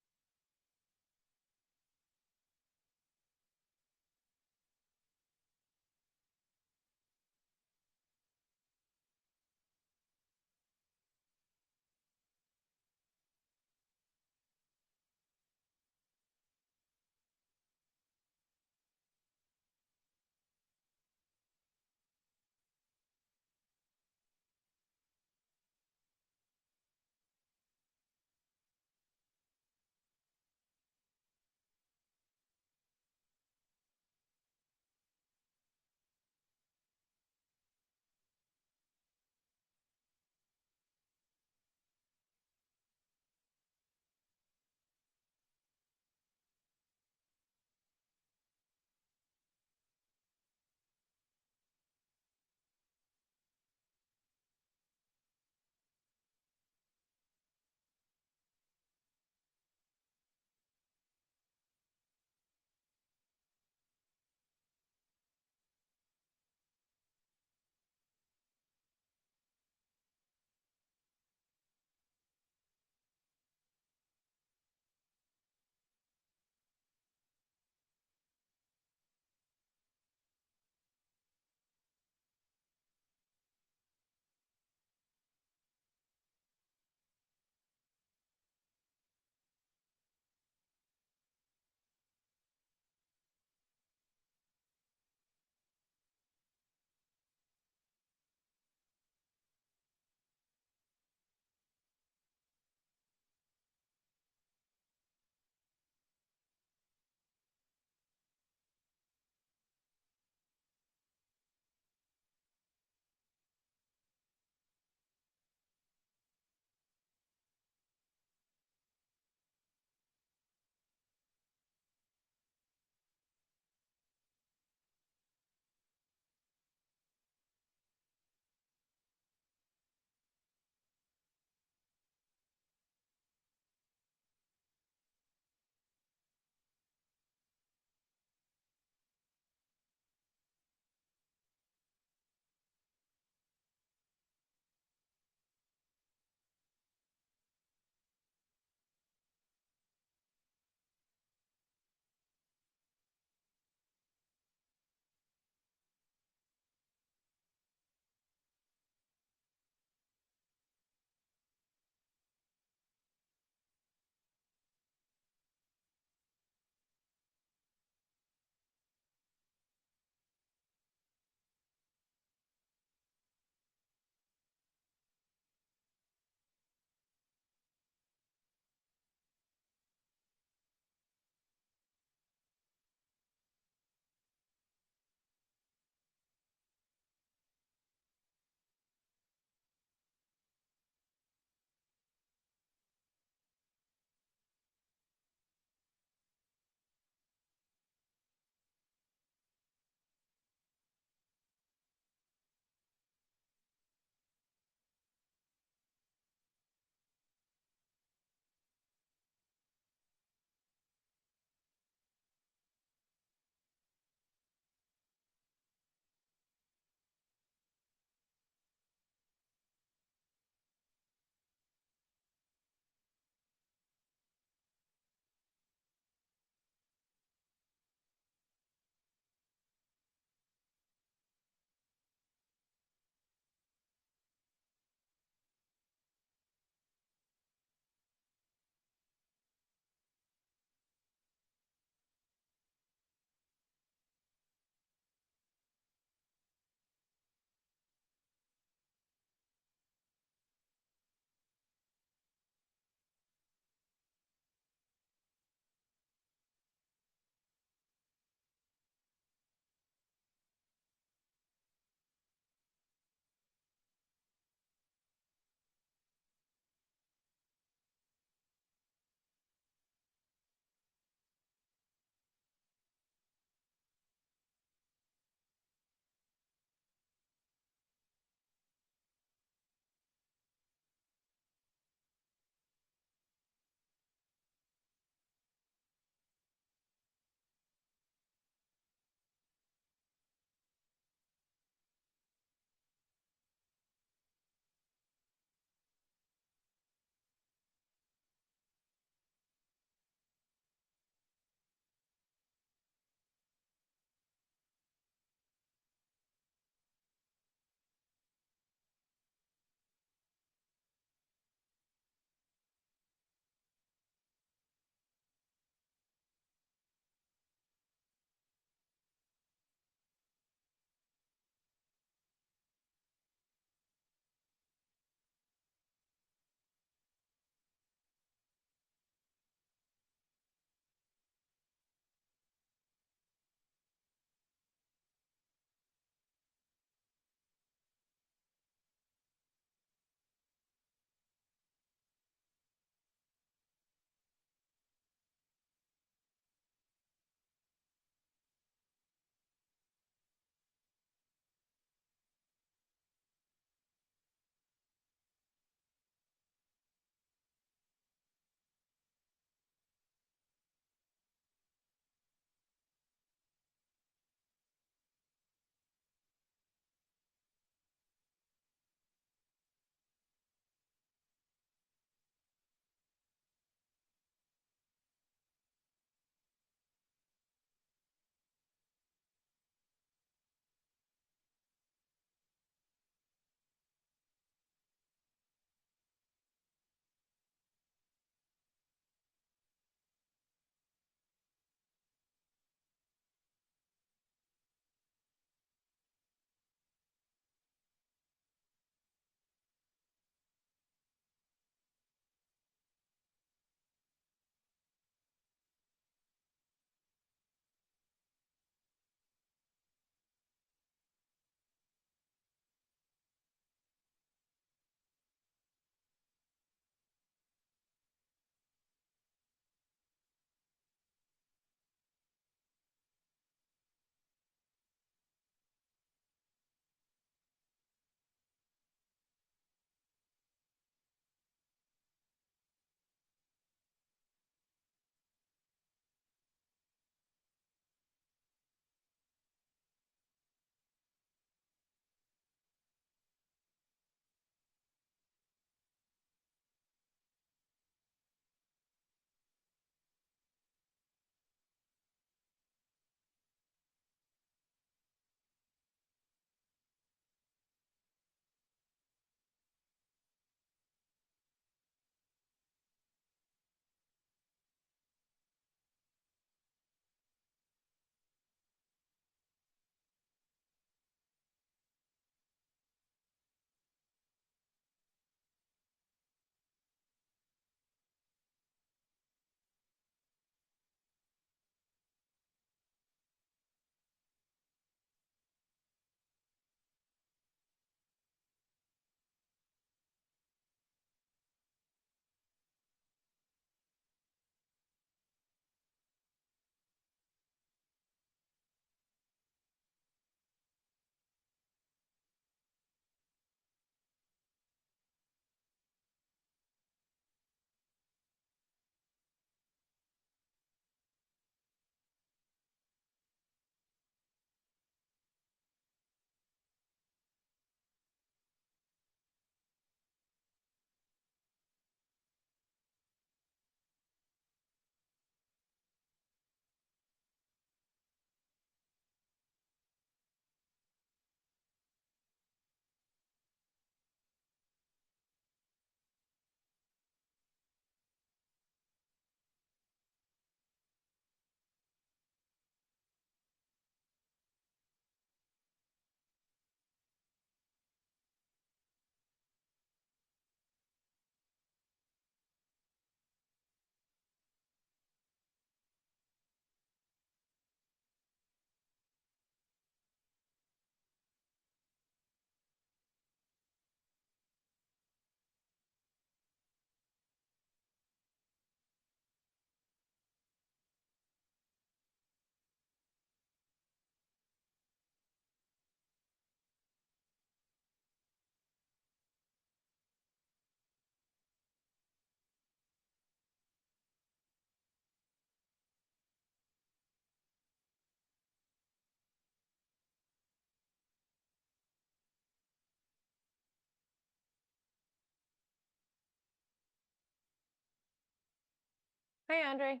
Hi, Andre.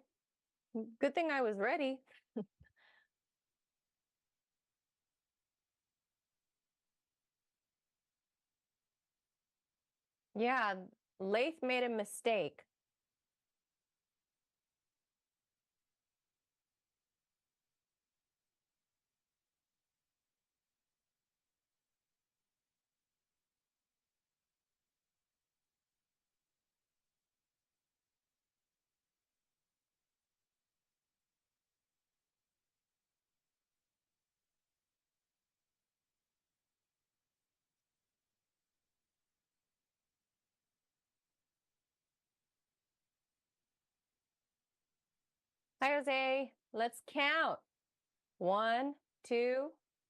Good thing I was ready. Yeah, Lath made a mistake. Hi, Jose. Let's count. 1, 2,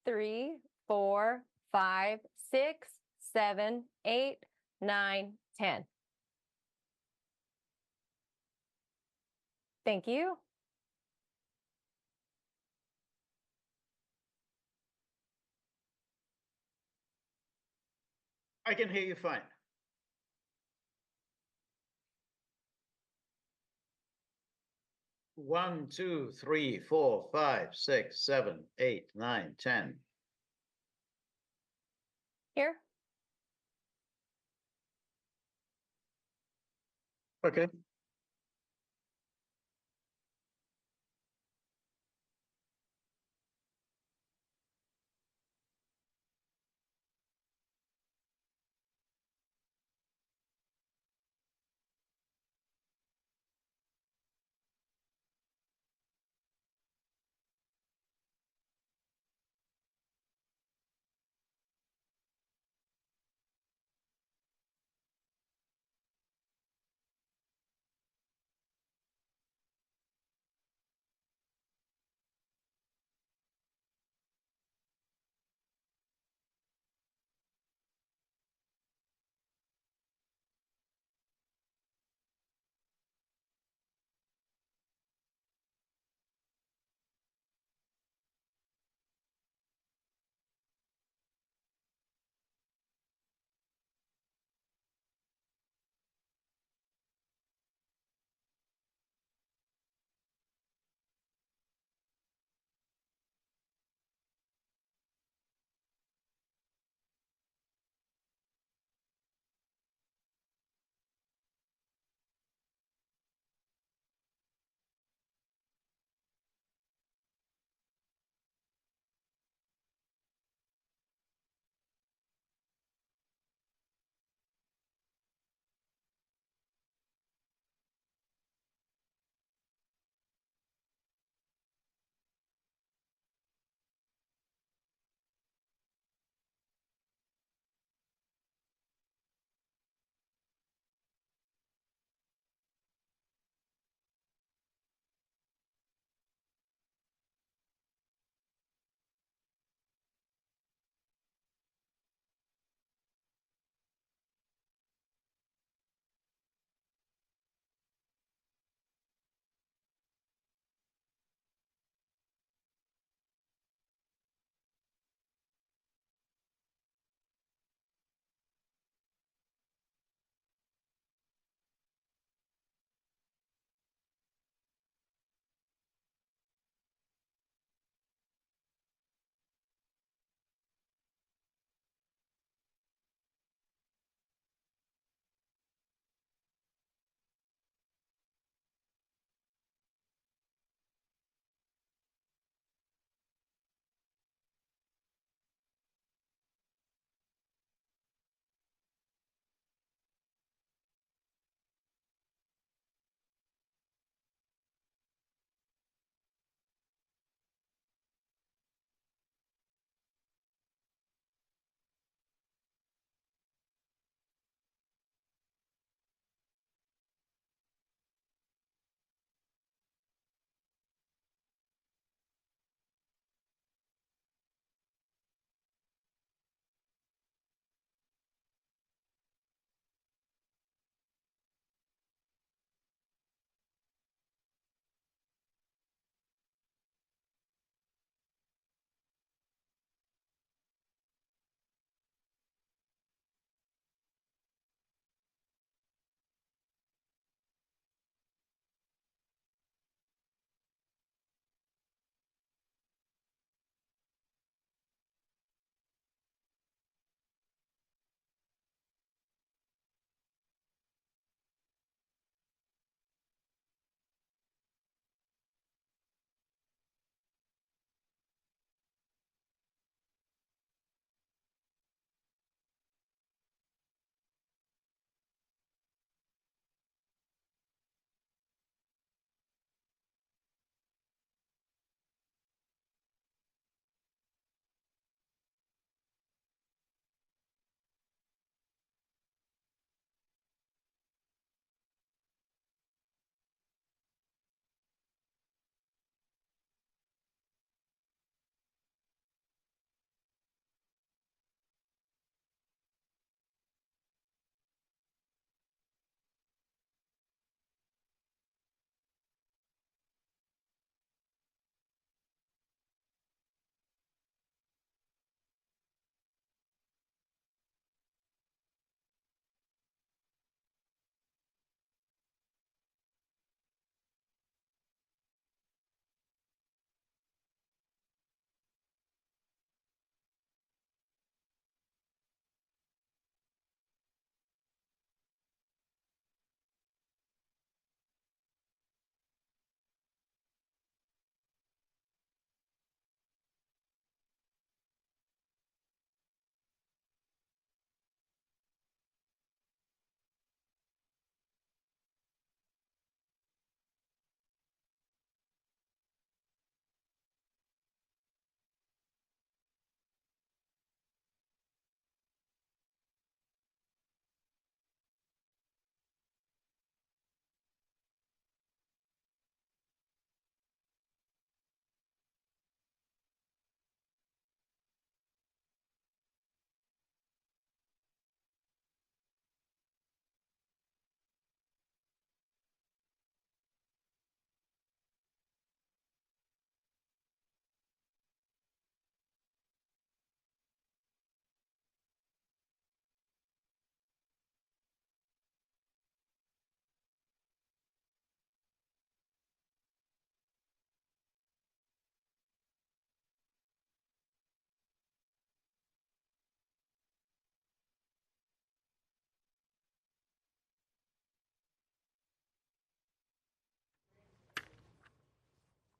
3, 4, 5, 6, 7, 8, 9, 10. Thank you. I can hear you fine. One, two, three, four, five, six, 7, 8, 9, 10. Here. Okay.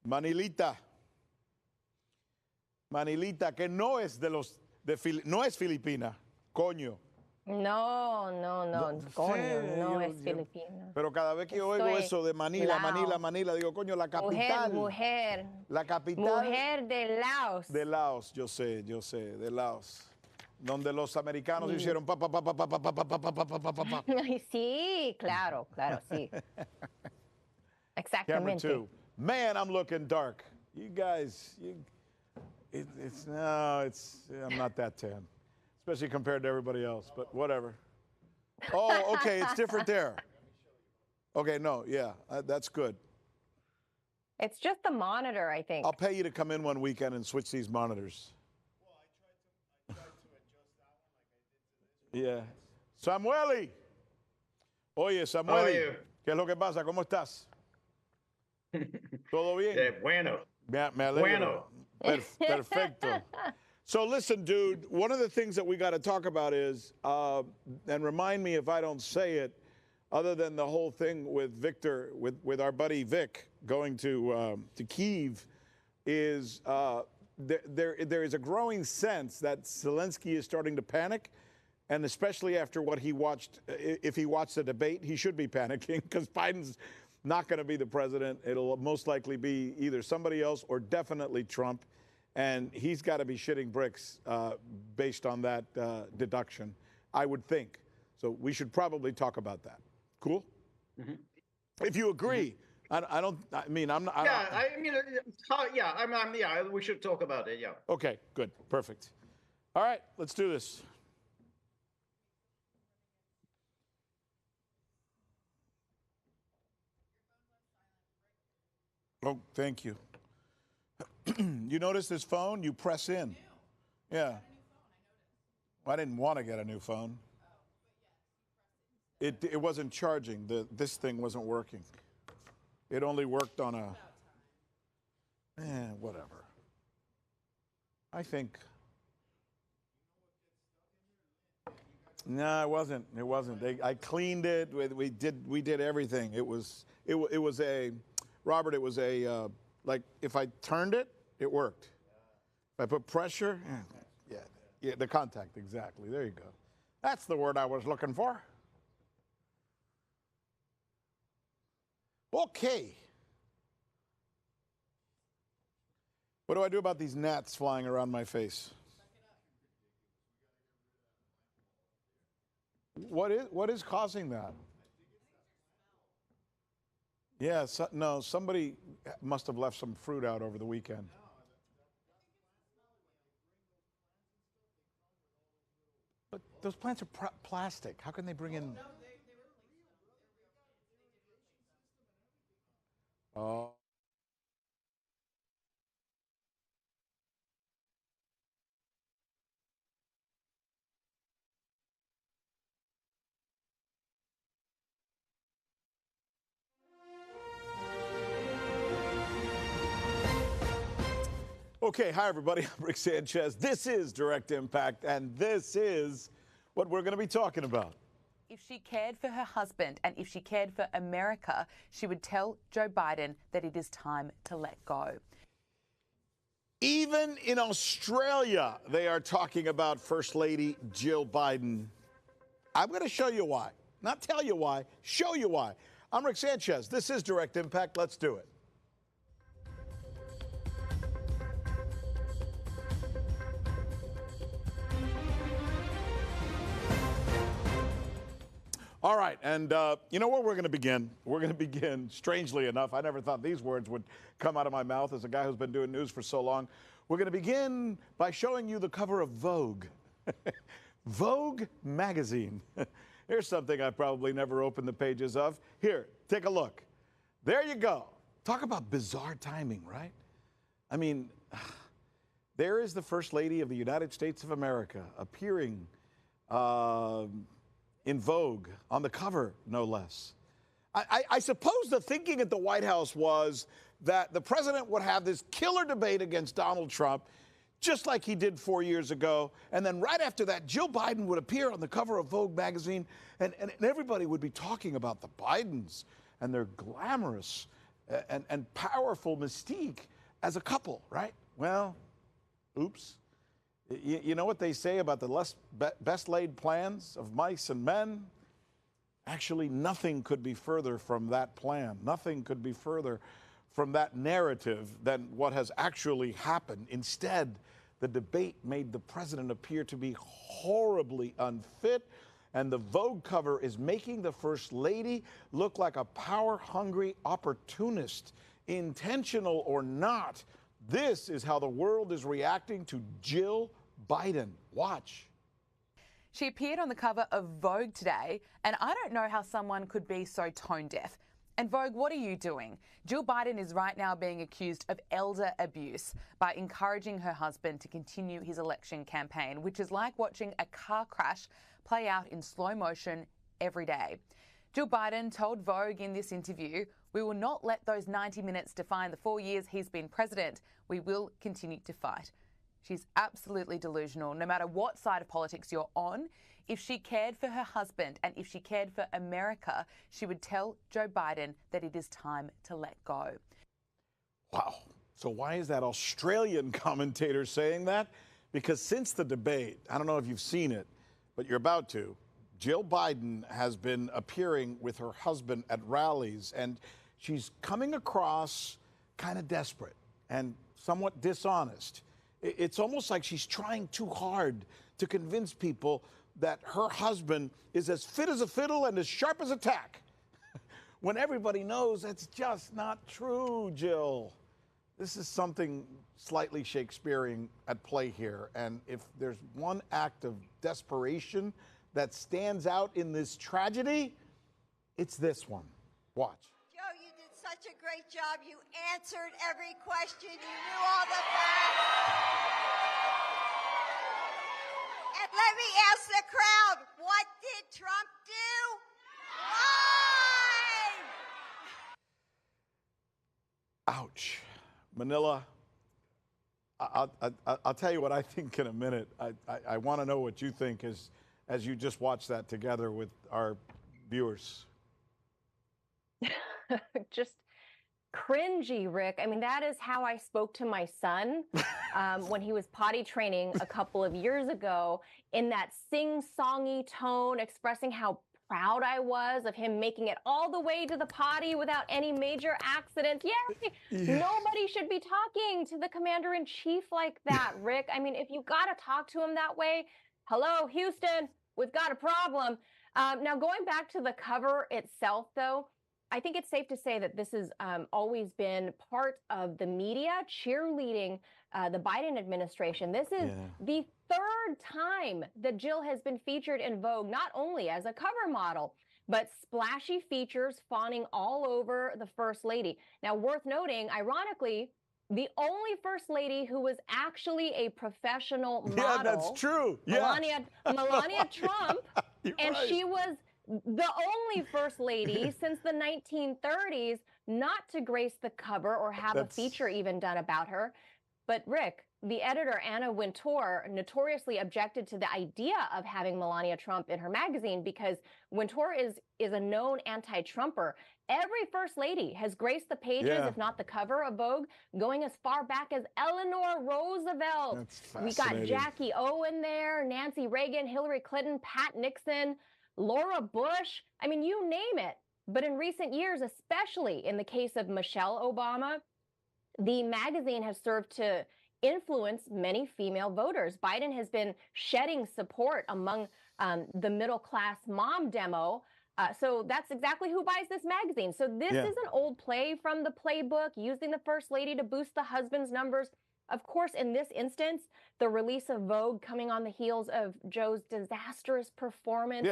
Manilita. Manilita, que no es no es filipina, coño. No, coño, Sí, no es filipina. Pero cada vez que oigo eso de Manila, Manila, digo, coño, la capital. Mujer. La capital. Mujer de Laos. De Laos, yo sé, de Laos. Donde los americanos hicieron pa. Sí, claro, sí. Camera Exactamente. 2. Man, I'm looking dark. You guys, I'm not that tan. Especially compared to everybody else, but whatever. Oh, okay, it's different there. Okay, no, yeah, that's good. It's just the monitor, I think. I'll pay you to come in one weekend and switch these monitors. Yeah. Samueli. Oye, Samueli. ¿Qué es lo que pasa? ¿Cómo estás? ¿Todo bien? Bueno. Me alegro. Perfecto. So listen, dude, one of the things that we got to talk about is, and remind me if I don't say it, other than the whole thing with Victor, with our buddy Vic going to Kyiv, is there is a growing sense that Zelensky is starting to panic, and especially after what he watched, if he watched the debate, he should be panicking because Biden's not going to be the president. It'll most likely be either somebody else or definitely Trump. And he's got to be shitting bricks based on that deduction, I would think. So we should probably talk about that. Cool? Mm-hmm. If you agree, we should talk about it, yeah. Okay, good, perfect. All right, let's do this. Oh, thank you. You notice this phone? You press in. Yeah. Well, I didn't want to get a new phone. It wasn't charging. This thing wasn't working. It only worked on a. Whatever. I think. No, it wasn't. It wasn't. I cleaned it. We did everything. It was a, Robert. It was a like if I turned it, it worked. If I put pressure, yeah, the contact, exactly. There you go. That's the word I was looking for. Okay. What do I do about these gnats flying around my face? What is causing that? Yeah, no, somebody must have left some fruit out over the weekend. But those plants are plastic. How can they bring in? Oh. Okay, hi everybody, I'm Rick Sanchez. This is Direct Impact, and this is what we're going to be talking about. If she cared for her husband and if she cared for America, she would tell Joe Biden that it is time to let go. Even in Australia, they are talking about First Lady Jill Biden. I'm going to show you why. Not tell you why, show you why. I'm Rick Sanchez. This is Direct Impact. Let's do it. All right, and you know where we're going to begin? We're going to begin, strangely enough, I never thought these words would come out of my mouth as a guy who's been doing news for so long. We're going to begin by showing you the cover of Vogue. Vogue magazine. Here's something I probably never opened the pages of. Here, take a look. There you go. Talk about bizarre timing, right? I mean, there is the First Lady of the United States of America appearing in Vogue, on the cover, no less. I suppose the thinking at the White House was that the president would have this killer debate against Donald Trump, just like he did 4 years ago. And then right after that, Jill Biden would appear on the cover of Vogue magazine, and everybody would be talking about the Bidens and their glamorous and powerful mystique as a couple, right? Well, oops. You know what they say about the best laid plans of mice and men? Actually, nothing could be further from that plan. Nothing could be further from that narrative than what has actually happened. Instead, the debate made the president appear to be horribly unfit, and the Vogue cover is making the First Lady look like a power-hungry opportunist, intentional or not. This is how the world is reacting to Jill Biden. Watch. She appeared on the cover of Vogue today, and I don't know how someone could be so tone deaf. And Vogue, what are you doing? Jill Biden is right now being accused of elder abuse by encouraging her husband to continue his election campaign, which is like watching a car crash play out in slow motion every day. Jill Biden told Vogue in this interview, "We will not let those 90 minutes define the 4 years he's been president. We will continue to fight." She's absolutely delusional, no matter what side of politics you're on. If she cared for her husband and if she cared for America, she would tell Joe Biden that it is time to let go. Wow. So why is that Australian commentator saying that? Because since the debate, I don't know if you've seen it, but you're about to, Jill Biden has been appearing with her husband at rallies, and she's coming across kind of desperate and somewhat dishonest. It's almost like she's trying too hard to convince people that her husband is as fit as a fiddle and as sharp as a tack, when everybody knows that's just not true, Jill. This is something slightly Shakespearean at play here, and if there's one act of desperation that stands out in this tragedy, it's this one. Watch. Joe, you did such a great job. You answered every question. You knew all the facts. And let me ask the crowd, what did Trump do? Why? Ouch. Manila, I'll tell you what I think in a minute. I want to know what you think as you just watch that together with our viewers. Just cringy, Rick. I mean, that is how I spoke to my son when he was potty training a couple of years ago, in that sing-songy tone, expressing how proud I was of him making it all the way to the potty without any major accidents. Yay! Nobody should be talking to the commander-in-chief like that, Rick. I mean, if you got to talk to him that way, hello, Houston, we've got a problem. Now, going back to the cover itself, though, I think it's safe to say that this has always been part of the media cheerleading the Biden administration. This is the third time that Jill has been featured in Vogue, not only as a cover model, but splashy features fawning all over the First Lady. Now, worth noting, ironically, the only First Lady who was actually a professional model. Yeah, that's true. Melania Trump, and right. she was the only First Lady since the 1930s not to grace the cover or have a feature even done about her. But Rick, the editor, Anna Wintour, notoriously objected to the idea of having Melania Trump in her magazine because Wintour is a known anti-Trumper. Every First Lady has graced the pages, if not the cover of Vogue, going as far back as Eleanor Roosevelt. We got Jackie O in there, Nancy Reagan, Hillary Clinton, Pat Nixon, Laura Bush. I mean, you name it. But in recent years, especially in the case of Michelle Obama, the magazine has served to influence many female voters. Biden has been shedding support among the middle-class mom demo. So that's exactly who buys this magazine. So this is an old play from the playbook, using the First Lady to boost the husband's numbers. Of course, in this instance, the release of Vogue coming on the heels of Joe's disastrous performance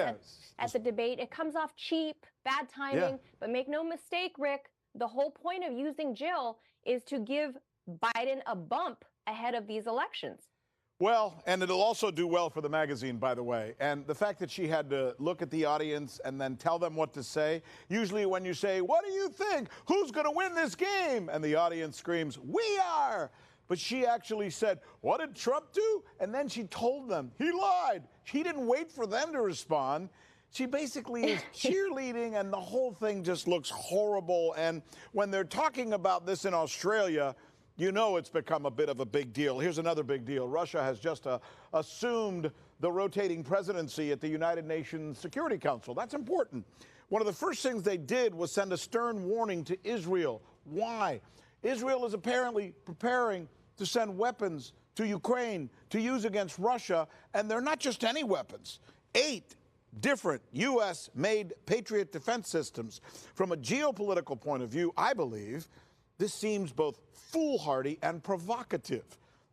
at the debate, it comes off cheap, bad timing. But make no mistake, Rick, the whole point of using Jill is to give Biden a bump ahead of these elections. Well, and it'll also do well for the magazine, by the way. And the fact that she had to look at the audience and then tell them what to say. Usually when you say, "What do you think? Who's going to win this game?" and the audience screams, "We are!" But she actually said, "What did Trump do?" And then she told them he lied. She didn't wait for them to respond. She basically is cheerleading, and the whole thing just looks horrible. And when they're talking about this in Australia, you know it's become a bit of a big deal. Here's another big deal. Russia has just assumed the rotating presidency at the United Nations Security Council. That's important. One of the first things they did was send a stern warning to Israel. Why? Israel is apparently preparing to send weapons to Ukraine to use against Russia, and they're not just any weapons. 8 different U.S.-made Patriot defense systems. From a geopolitical point of view, I believe this seems both foolhardy and provocative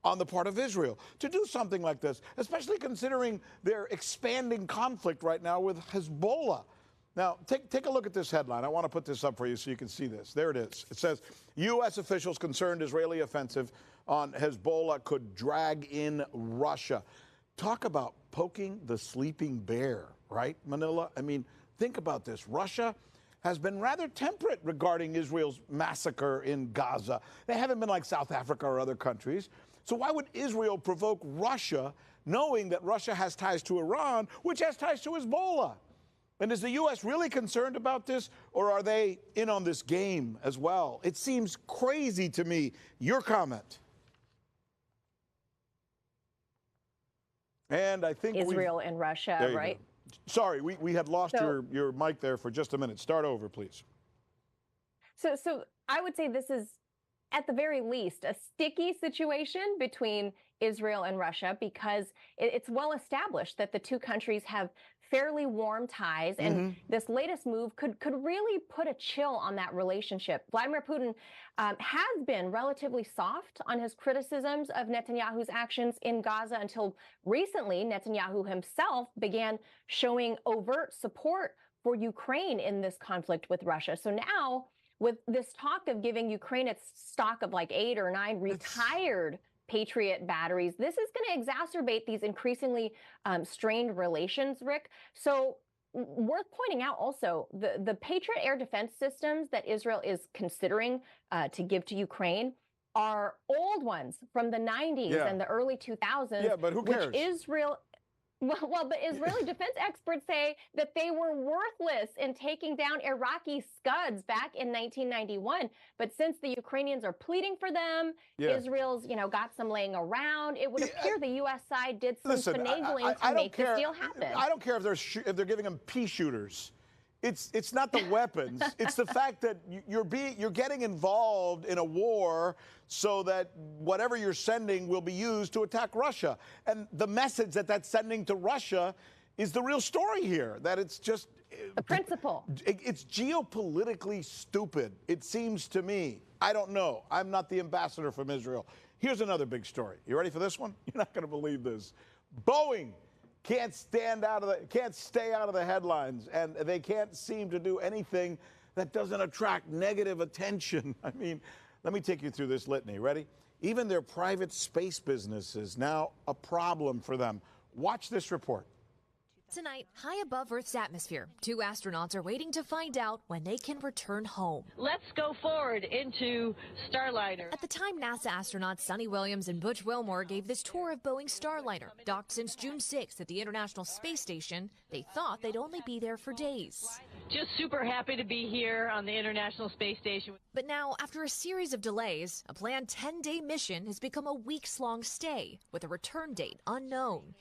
on the part of Israel to do something like this, especially considering their expanding conflict right now with Hezbollah. Now, take a look at this headline. I want to put this up for you so you can see this. There it is. It says, U.S. officials concerned Israeli offensive on Hezbollah could drag in Russia. Talk about poking the sleeping bear, right, Manila? I mean, think about this. Russia has been rather temperate regarding Israel's massacre in Gaza. They haven't been like South Africa or other countries. So why would Israel provoke Russia, knowing that Russia has ties to Iran, which has ties to Hezbollah? And is the U.S. really concerned about this, or are they in on this game as well? It seems crazy to me. Your comment. And I think Israel and Russia, right? Go. Sorry, we had lost your mic there for just a minute. Start over, please. So I would say this is, at the very least, a sticky situation between Israel and Russia, because it's well established that the two countries have fairly warm ties, and this latest move could really put a chill on that relationship. Vladimir Putin has been relatively soft on his criticisms of Netanyahu's actions in Gaza until recently. Netanyahu himself began showing overt support for Ukraine in this conflict with Russia. So now, with this talk of giving Ukraine its stock of like 8 or 9 retired Patriot batteries, this is going to exacerbate these increasingly strained relations, Rick. So worth pointing out also, the Patriot air defense systems that Israel is considering to give to Ukraine are old ones from the 90s and the early 2000s. Yeah, but who cares? Which Israel... Well, but Israeli defense experts say that they were worthless in taking down Iraqi Scuds back in 1991. But since the Ukrainians are pleading for them, Israel's, got some laying around. It would appear the U.S. side did some finagling to make this deal happen. I don't care if they're giving them pea shooters. It's not the weapons. It's the fact that you're getting involved in a war so that whatever you're sending will be used to attack Russia. And the message that that's sending to Russia is the real story here, that it's just... The principle. It's geopolitically stupid, it seems to me. I don't know. I'm not the ambassador from Israel. Here's another big story. You ready for this one? You're not going to believe this. Boeing can't stay out of the headlines, and they can't seem to do anything that doesn't attract negative attention. I mean, let me take you through this litany. Ready? Even their private space business is now a problem for them. Watch this report. Tonight, high above Earth's atmosphere, 2 astronauts are waiting to find out when they can return home. Let's go forward into Starliner. At the time, NASA astronauts Sonny Williams and Butch Wilmore gave this tour of Boeing's Starliner. Docked since June 6th at the International Space Station, they thought they'd only be there for days. Just super happy to be here on the International Space Station. But now, after a series of delays, a planned 10-day mission has become a weeks-long stay, with a return date unknown.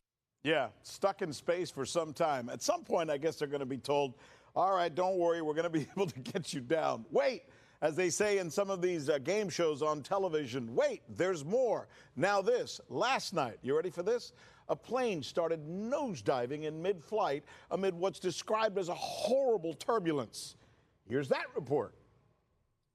Yeah, stuck in space for some time. At some point, I guess they're going to be told, all right, don't worry, we're going to be able to get you down. Wait, as they say in some of these game shows on television, wait, there's more. Now this, last night, you ready for this? A plane started nosediving in mid-flight amid what's described as a horrible turbulence. Here's that report.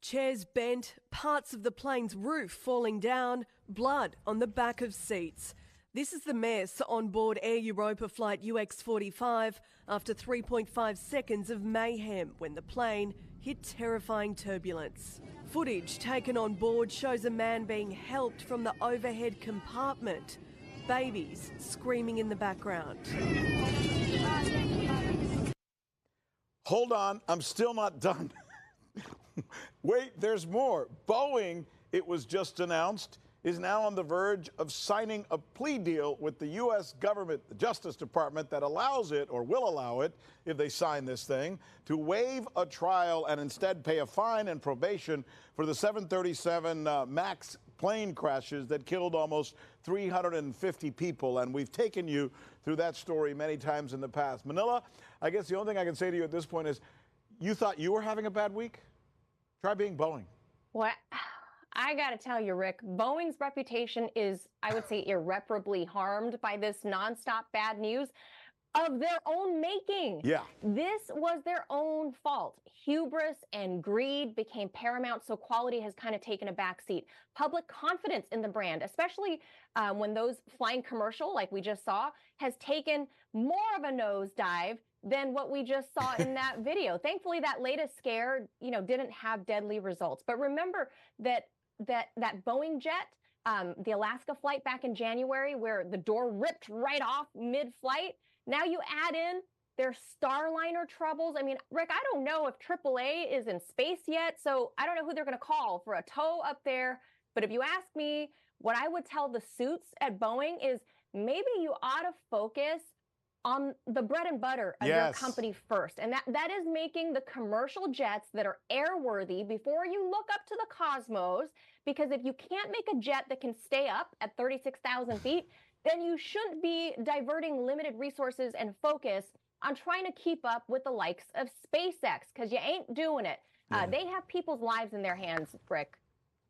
Chairs bent, parts of the plane's roof falling down, blood on the back of seats. This is the mess on board Air Europa flight UX45 after 3.5 seconds of mayhem when the plane hit terrifying turbulence. Footage taken on board shows a man being helped from the overhead compartment. Babies screaming in the background. Hold on, I'm still not done. Wait, there's more. Boeing, it was just announced, is now on the verge of signing a plea deal with the U.S. government, the Justice Department, that allows it, or will allow it, if they sign this thing, to waive a trial and instead pay a fine and probation for the 737 MAX plane crashes that killed almost 350 people. And we've taken you through that story many times in the past. Manila, I guess the only thing I can say to you at this point is, you thought you were having a bad week? Try being Boeing. What? I got to tell you, Rick, Boeing's reputation is, I would say, irreparably harmed by this nonstop bad news of their own making. Yeah. This was their own fault. Hubris and greed became paramount, so quality has kind of taken a backseat. Public confidence in the brand, especially when those flying commercial, like we just saw, has taken more of a nosedive than what we just saw in that video. Thankfully, that latest scare, didn't have deadly results. But remember that Boeing jet, the Alaska flight back in January, where the door ripped right off mid-flight. Now you add in their Starliner troubles. I mean, Rick, I don't know if AAA is in space yet, so I don't know who they're going to call for a tow up there. But if you ask me, what I would tell the suits at Boeing is maybe you ought to focus on the bread and butter of your company first. And that is making the commercial jets that are airworthy before you look up to the cosmos. Because if you can't make a jet that can stay up at 36,000 feet, then you shouldn't be diverting limited resources and focus on trying to keep up with the likes of SpaceX, because you ain't doing it. They have people's lives in their hands, Rick.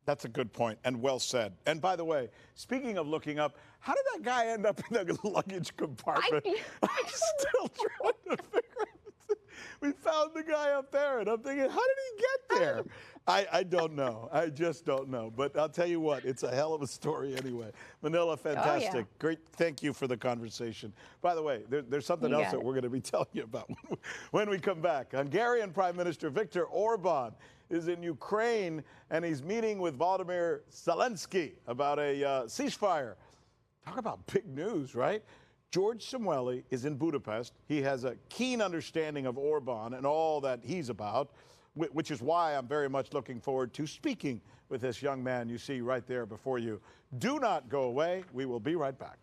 That's a good point, and well said. And by the way, speaking of looking up, how did that guy end up in the luggage compartment? I'm still trying to figure it. We found the guy up there, and I'm thinking, how did he get there? I don't know. I just don't know. But I'll tell you what, it's a hell of a story anyway. Manila, fantastic. Oh, yeah. Great. Thank you for the conversation. By the way, there's something else that we're going to be telling you about when we come back. Hungarian Prime Minister Viktor Orban is in Ukraine, and he's meeting with Volodymyr Zelensky about a ceasefire. Talk about big news, right? George Samueli is in Budapest. He has a keen understanding of Orban and all that he's about, which is why I'm very much looking forward to speaking with this young man you see right there before you. Do not go away. We will be right back.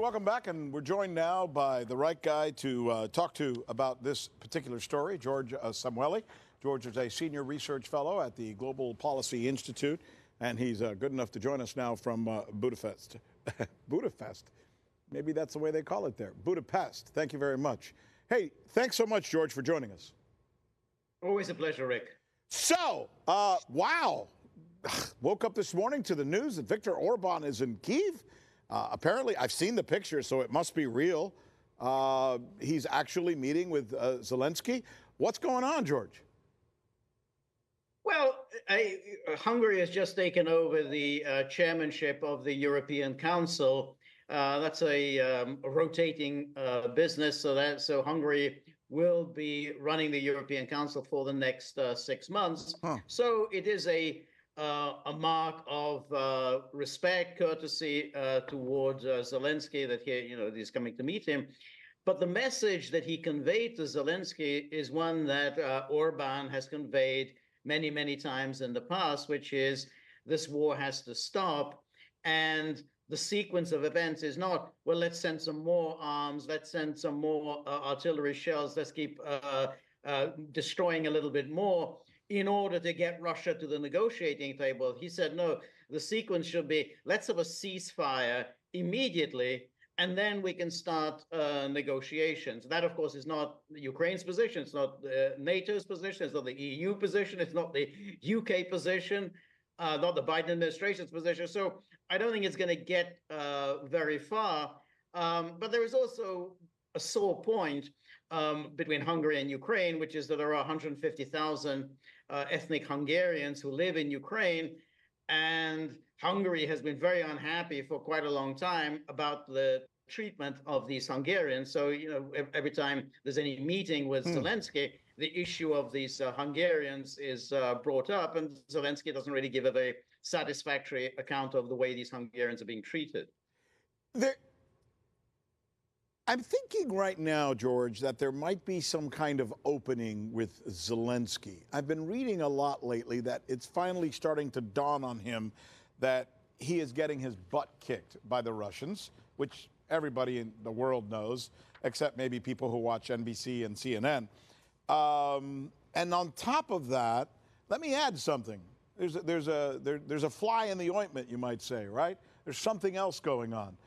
welcome back, and we're joined now by the right guy to talk to about this particular story, George Samueli. George is a senior research fellow at the Global Policy Institute, and he's good enough to join us now from Budapest. Budapest. Maybe that's the way they call it there. Budapest. Thank you very much. Hey, thanks so much, George, for joining us. Always a pleasure, Rick. So, wow. Woke up this morning to the news that Viktor Orban is in Kyiv. Apparently, I've seen the picture, so it must be real. He's actually meeting with Zelensky. What's going on, George? Well, Hungary has just taken over the chairmanship of the European Council. That's a rotating business, so Hungary will be running the European Council for the next 6 months. So it is a mark of respect, courtesy towards Zelensky that he's coming to meet him. But the message that he conveyed to Zelensky is one that Orban has conveyed many, many times in the past, which is this war has to stop. And the sequence of events is not, well, let's send some more arms, let's send some more artillery shells, let's keep destroying a little bit more in order to get Russia to the negotiating table. He said, no, the sequence should be, let's have a ceasefire immediately, and then we can start negotiations. That, of course, is not Ukraine's position. It's not NATO's position. It's not the EU position. It's not the UK position, not the Biden administration's position. So I don't think it's going to get very far. But there is also a sore point between Hungary and Ukraine, which is that there are 150,000 ethnic Hungarians who live in Ukraine. And Hungary has been very unhappy for quite a long time about the treatment of these Hungarians. So, every time there's any meeting with Zelensky, the issue of these Hungarians is brought up, and Zelensky doesn't really give a very satisfactory account of the way these Hungarians are being treated. I'm thinking right now, George, that there might be some kind of opening with Zelensky. I've been reading a lot lately that it's finally starting to dawn on him that he is getting his butt kicked by the Russians, which everybody in the world knows, except maybe people who watch NBC and CNN. And on top of that, let me add something. There's a fly in the ointment, you might say, right? There's something else going on.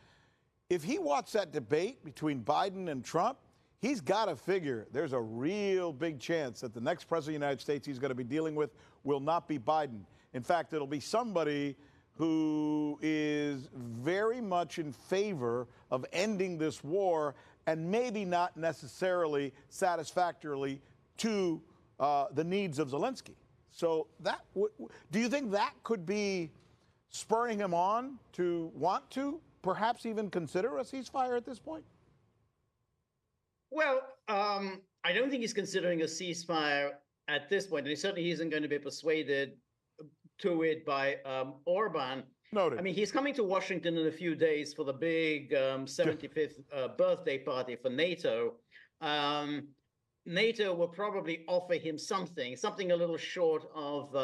If he watched that debate between Biden and Trump, he's got to figure there's a real big chance that the next president of the United States he's going to be dealing with will not be Biden. In fact, it'll be somebody who is very much in favor of ending this war and maybe not necessarily satisfactorily to the needs of Zelensky. So do you think that could be spurring him on to want to perhaps even consider a ceasefire at this point? Well, I don't think he's considering a ceasefire at this point. And he certainly isn't going to be persuaded to it by Orban. Noted. I mean, he's coming to Washington in a few days for the big 75th birthday party for NATO. NATO will probably offer him something a little short of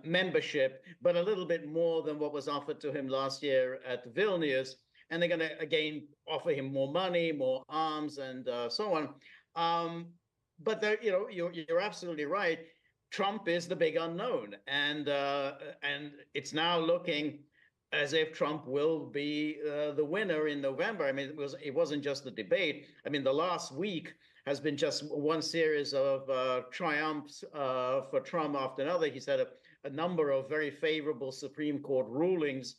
membership, but a little bit more than what was offered to him last year at Vilnius. And they're going to, again, offer him more money, more arms, and so on. But you're absolutely right. Trump is the big unknown, and it's now looking as if Trump will be the winner in November. I mean, it wasn't just the debate. I mean, the last week has been just one series of triumphs for Trump after another. He's had a number of very favorable Supreme Court rulings,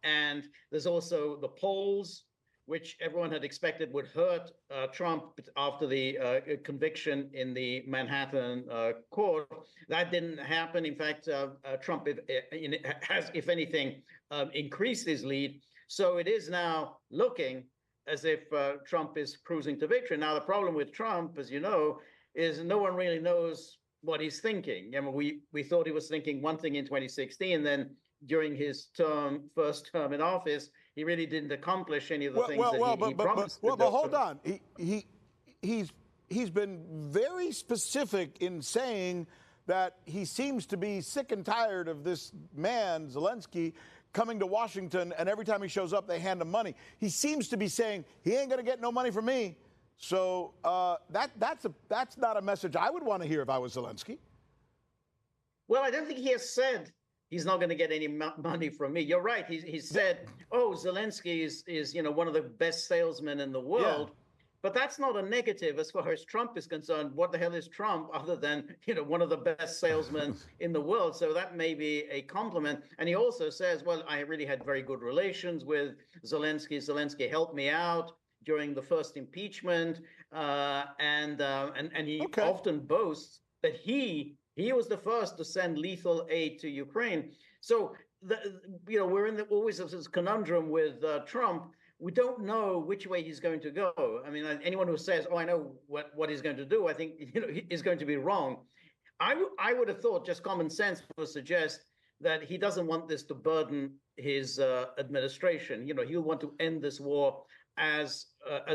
and there's also the polls, which everyone had expected would hurt Trump after the conviction in the Manhattan court. That didn't happen. In fact, Trump has, if anything, increased his lead. So it is now looking as if Trump is cruising to victory. Now, the problem with Trump, as you know, is no one really knows what he's thinking. I mean, we thought he was thinking one thing in 2016, and then during his first term in office, he really didn't accomplish any of the things that he promised. But hold on. He's been very specific in saying that he seems to be sick and tired of this man, Zelensky, coming to Washington, and every time he shows up, they hand him money. He seems to be saying he ain't going to get no money from me. So that's not a message I would want to hear if I was Zelensky. Well, I don't think he has said he's not going to get any money from me. You're right. He said, "Oh, Zelensky is one of the best salesmen in the world." Yeah. But that's not a negative as far as Trump is concerned. What the hell is Trump other than one of the best salesmen in the world? So that may be a compliment. And he also says, "Well, I really had very good relations with Zelensky. Zelensky helped me out during the first impeachment, and he often boasts that he was the first to send lethal aid to Ukraine." So we're in always this conundrum with Trump. We don't know which way he's going to go. I mean, anyone who says, "Oh, I know what he's going to do," I think is going to be wrong. I would have thought just common sense would suggest that he doesn't want this to burden his administration. He'll want to end this war as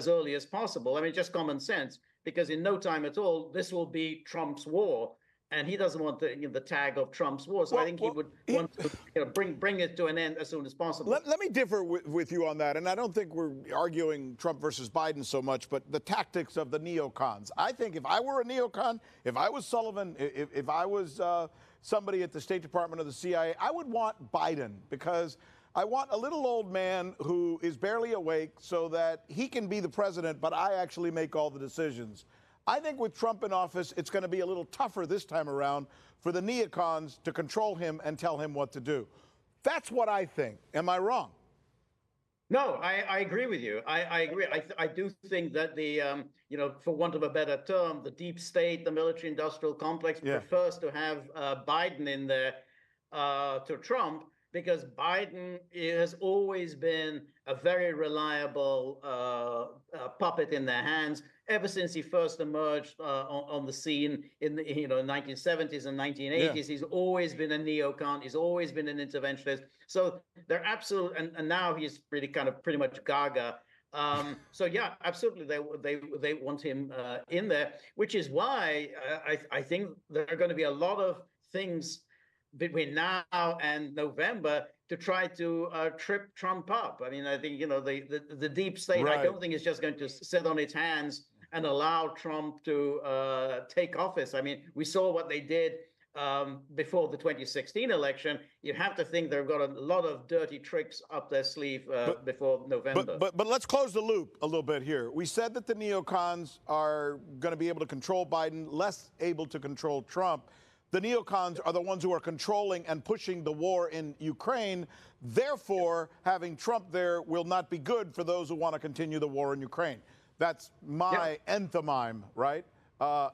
early as possible. I mean, just common sense, because in no time at all, this will be Trump's war, and he doesn't want the tag of Trump's war. So I think he would want to bring it to an end as soon as possible. Let me differ with you on that, and I don't think we're arguing Trump versus Biden so much, but the tactics of the neocons. I think if I were a neocon, if I was Sullivan, if I was somebody at the State Department or the CIA, I would want Biden, because I want a little old man who is barely awake so that he can be the president, but I actually make all the decisions. I think with Trump in office, it's going to be a little tougher this time around for the neocons to control him and tell him what to do. That's what I think. Am I wrong? No, I agree with you. I agree. I do think that the, for want of a better term, the deep state, the military-industrial complex prefers to have Biden in there to Trump, because Biden has always been a very reliable puppet in their hands ever since he first emerged on the scene in the 1970s and 1980s. Yeah. He's always been a neocon. He's always been an interventionist. So they're absolute, and now he's really kind of pretty much gaga. So yeah, absolutely, they want him in there, which is why I think there are going to be a lot of things between now and November to try to trip Trump up. I mean, I think, the deep state, right. I don't think it's just going to sit on its hands and allow Trump to take office. I mean, we saw what they did before the 2016 election. You have to think they've got a lot of dirty tricks up their sleeve before November. But let's close the loop a little bit here. We said that the neocons are going to be able to control Biden, less able to control Trump. The neocons are the ones who are controlling and pushing the war in Ukraine. Therefore, having Trump there will not be good for those who want to continue the war in Ukraine. That's my enthymime, right? Doesn't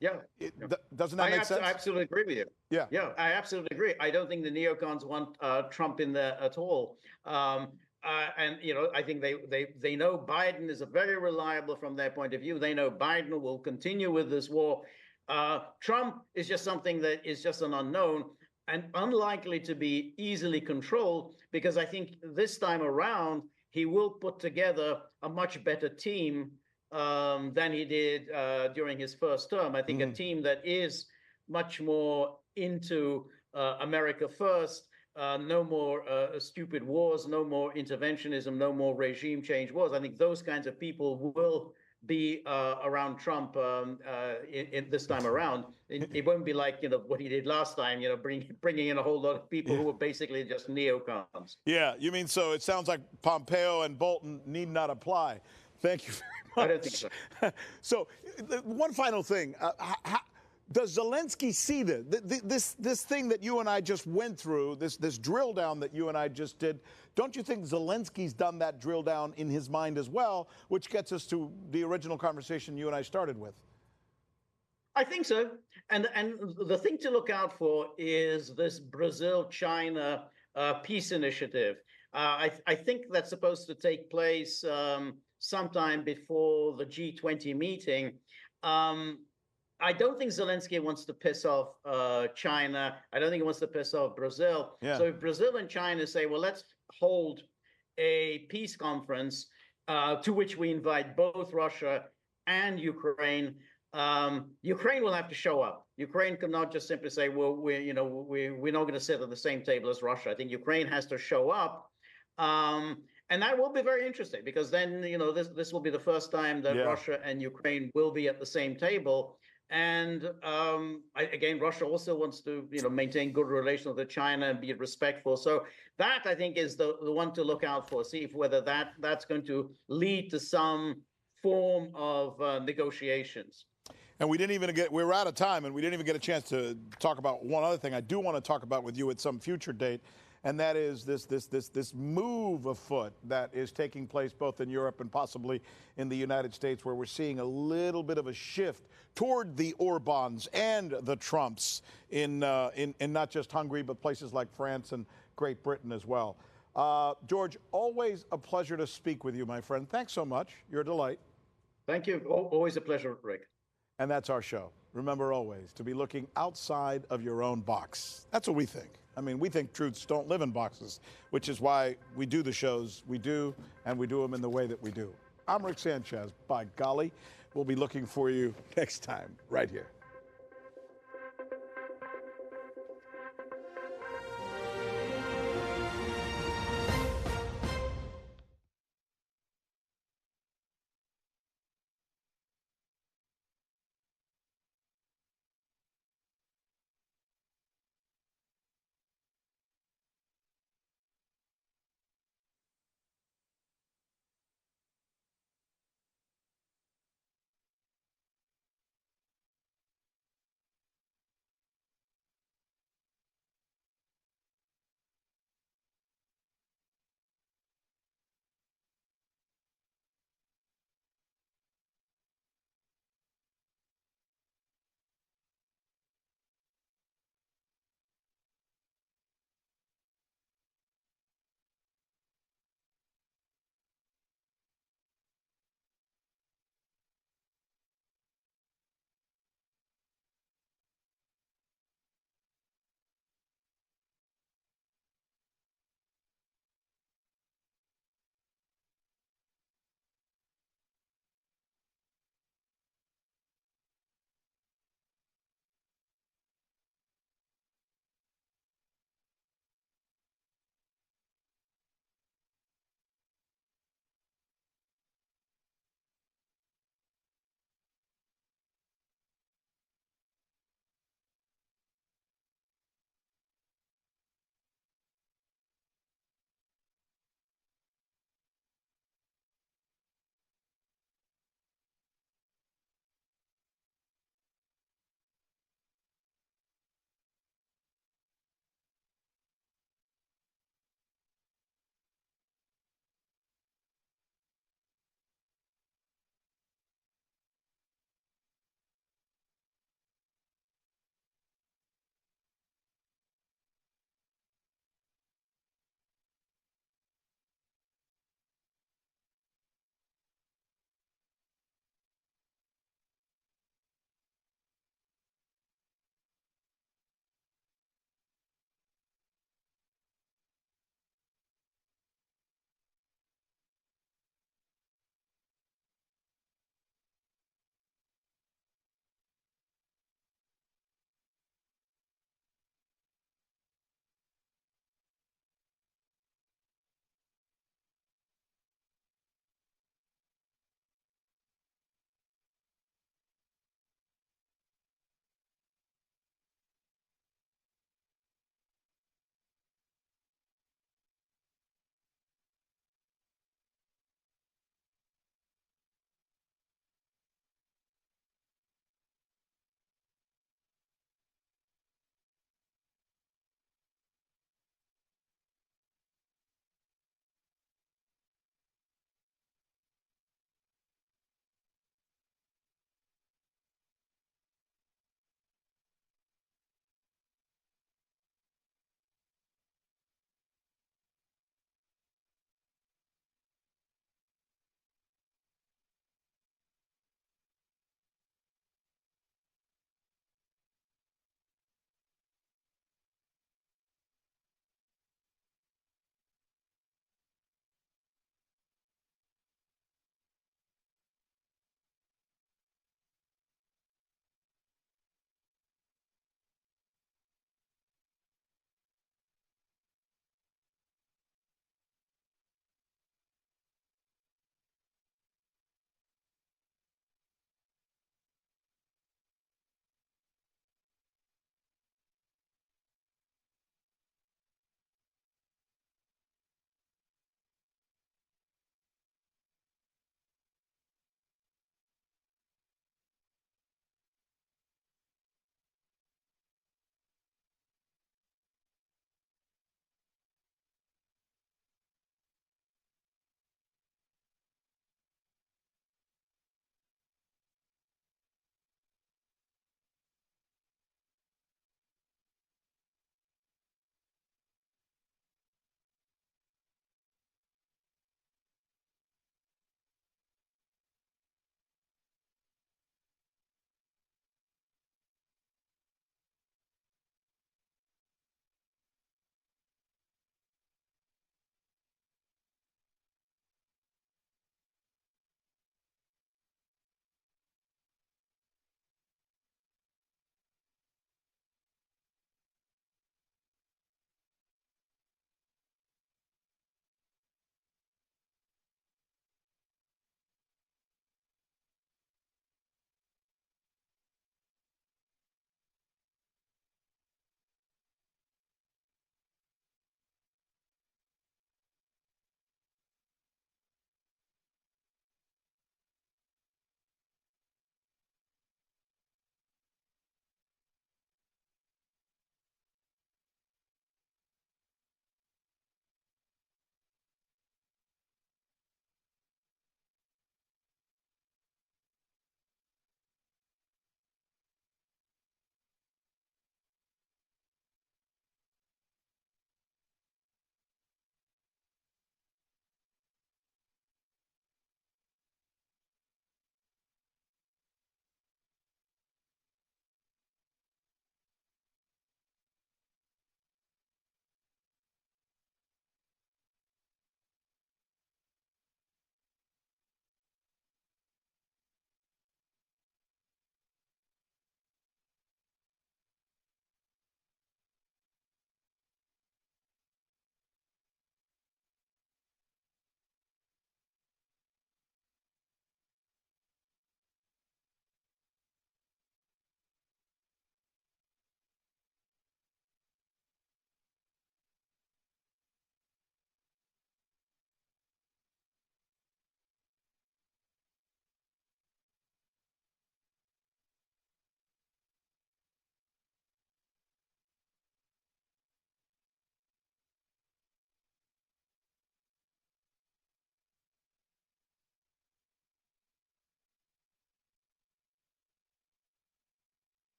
that make sense? I absolutely agree with you. Yeah, I absolutely agree. I don't think the neocons want Trump in there at all. And I think they know Biden is very reliable from their point of view. They know Biden will continue with this war. Trump is just something that is just an unknown and unlikely to be easily controlled, because I think this time around he will put together a much better team than he did during his first term. I think a team that is much more into America first, no more stupid wars, no more interventionism, no more regime change wars. I think those kinds of people will be around Trump in this time around. It won't be like what he did last time, bringing in a whole lot of people who were basically just neocons. Yeah, you mean, so it sounds like Pompeo and Bolton need not apply. Thank you very much. I don't think so. So one final thing. Does Zelensky see this thing that you and I just went through, this drill down that you and I just did? Don't you think Zelensky's done that drill down in his mind as well, which gets us to the original conversation you and I started with? I think so. And the thing to look out for is this Brazil-China peace initiative. I think that's supposed to take place sometime before the G20 meeting. I don't think Zelensky wants to piss off China. I don't think he wants to piss off Brazil. Yeah. So if Brazil and China say, well, let's hold a peace conference to which we invite both Russia and Ukraine, Ukraine will have to show up. Ukraine cannot just simply say, "Well, we're not going to sit at the same table as Russia." I think Ukraine has to show up, and that will be very interesting because then this will be the first time that Russia and Ukraine will be at the same table. And again, Russia also wants to maintain good relations with China and be respectful. So that I think is the one to look out for. See if whether that's going to lead to some form of negotiations. And we were out of time, and we didn't even get a chance to talk about one other thing I do want to talk about with you at some future date, and that is this move afoot that is taking place both in Europe and possibly in the United States, where we're seeing a little bit of a shift toward the Orbans and the Trumps in not just Hungary, but places like France and Great Britain as well. George, always a pleasure to speak with you, my friend. Thanks so much. You're a delight. Thank you. Always a pleasure, Rick. And that's our show. Remember always to be looking outside of your own box. That's what we think. I mean, we think truths don't live in boxes, which is why we do the shows we do, and we do them in the way that we do. I'm Rick Sanchez. By golly, we'll be looking for you next time right here.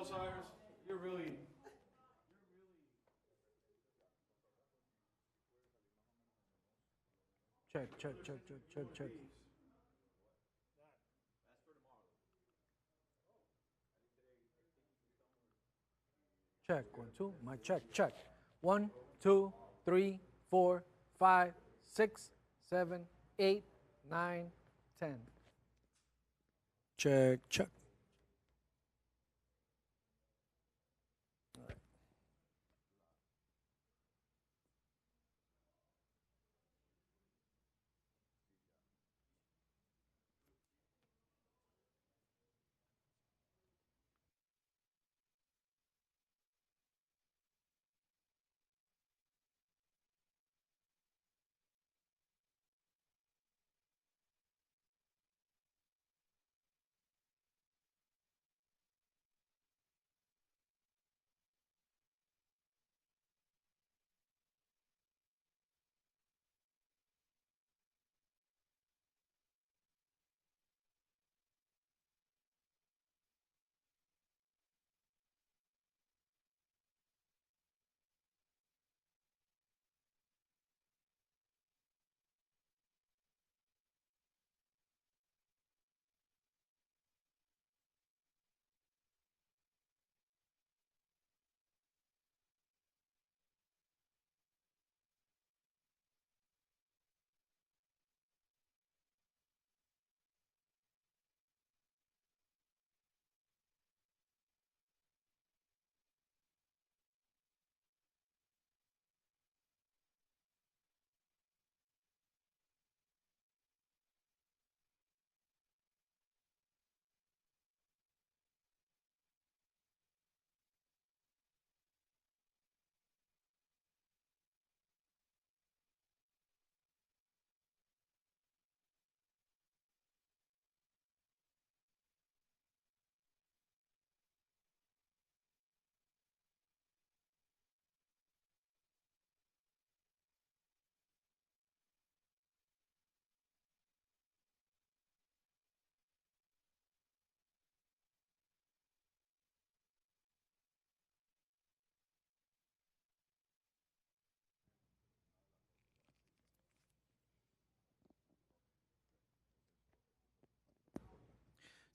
Cyrus, you're really. Check. Check, 1, 2, my check. 1, 2, 3, 4, 5, 6, 7, 8, 9, 10. Check.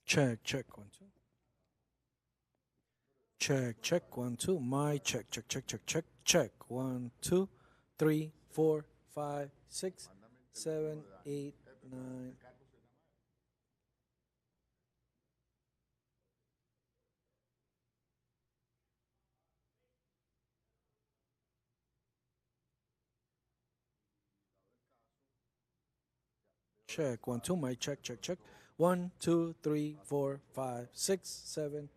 Check, 1, 2. Check, 1, 2. My check. 1, 2, 3, 4, 5, 6, 7, 8, 9. Check, 1, 2. My check. 1, 2, 3, 4, 5, 6, 7,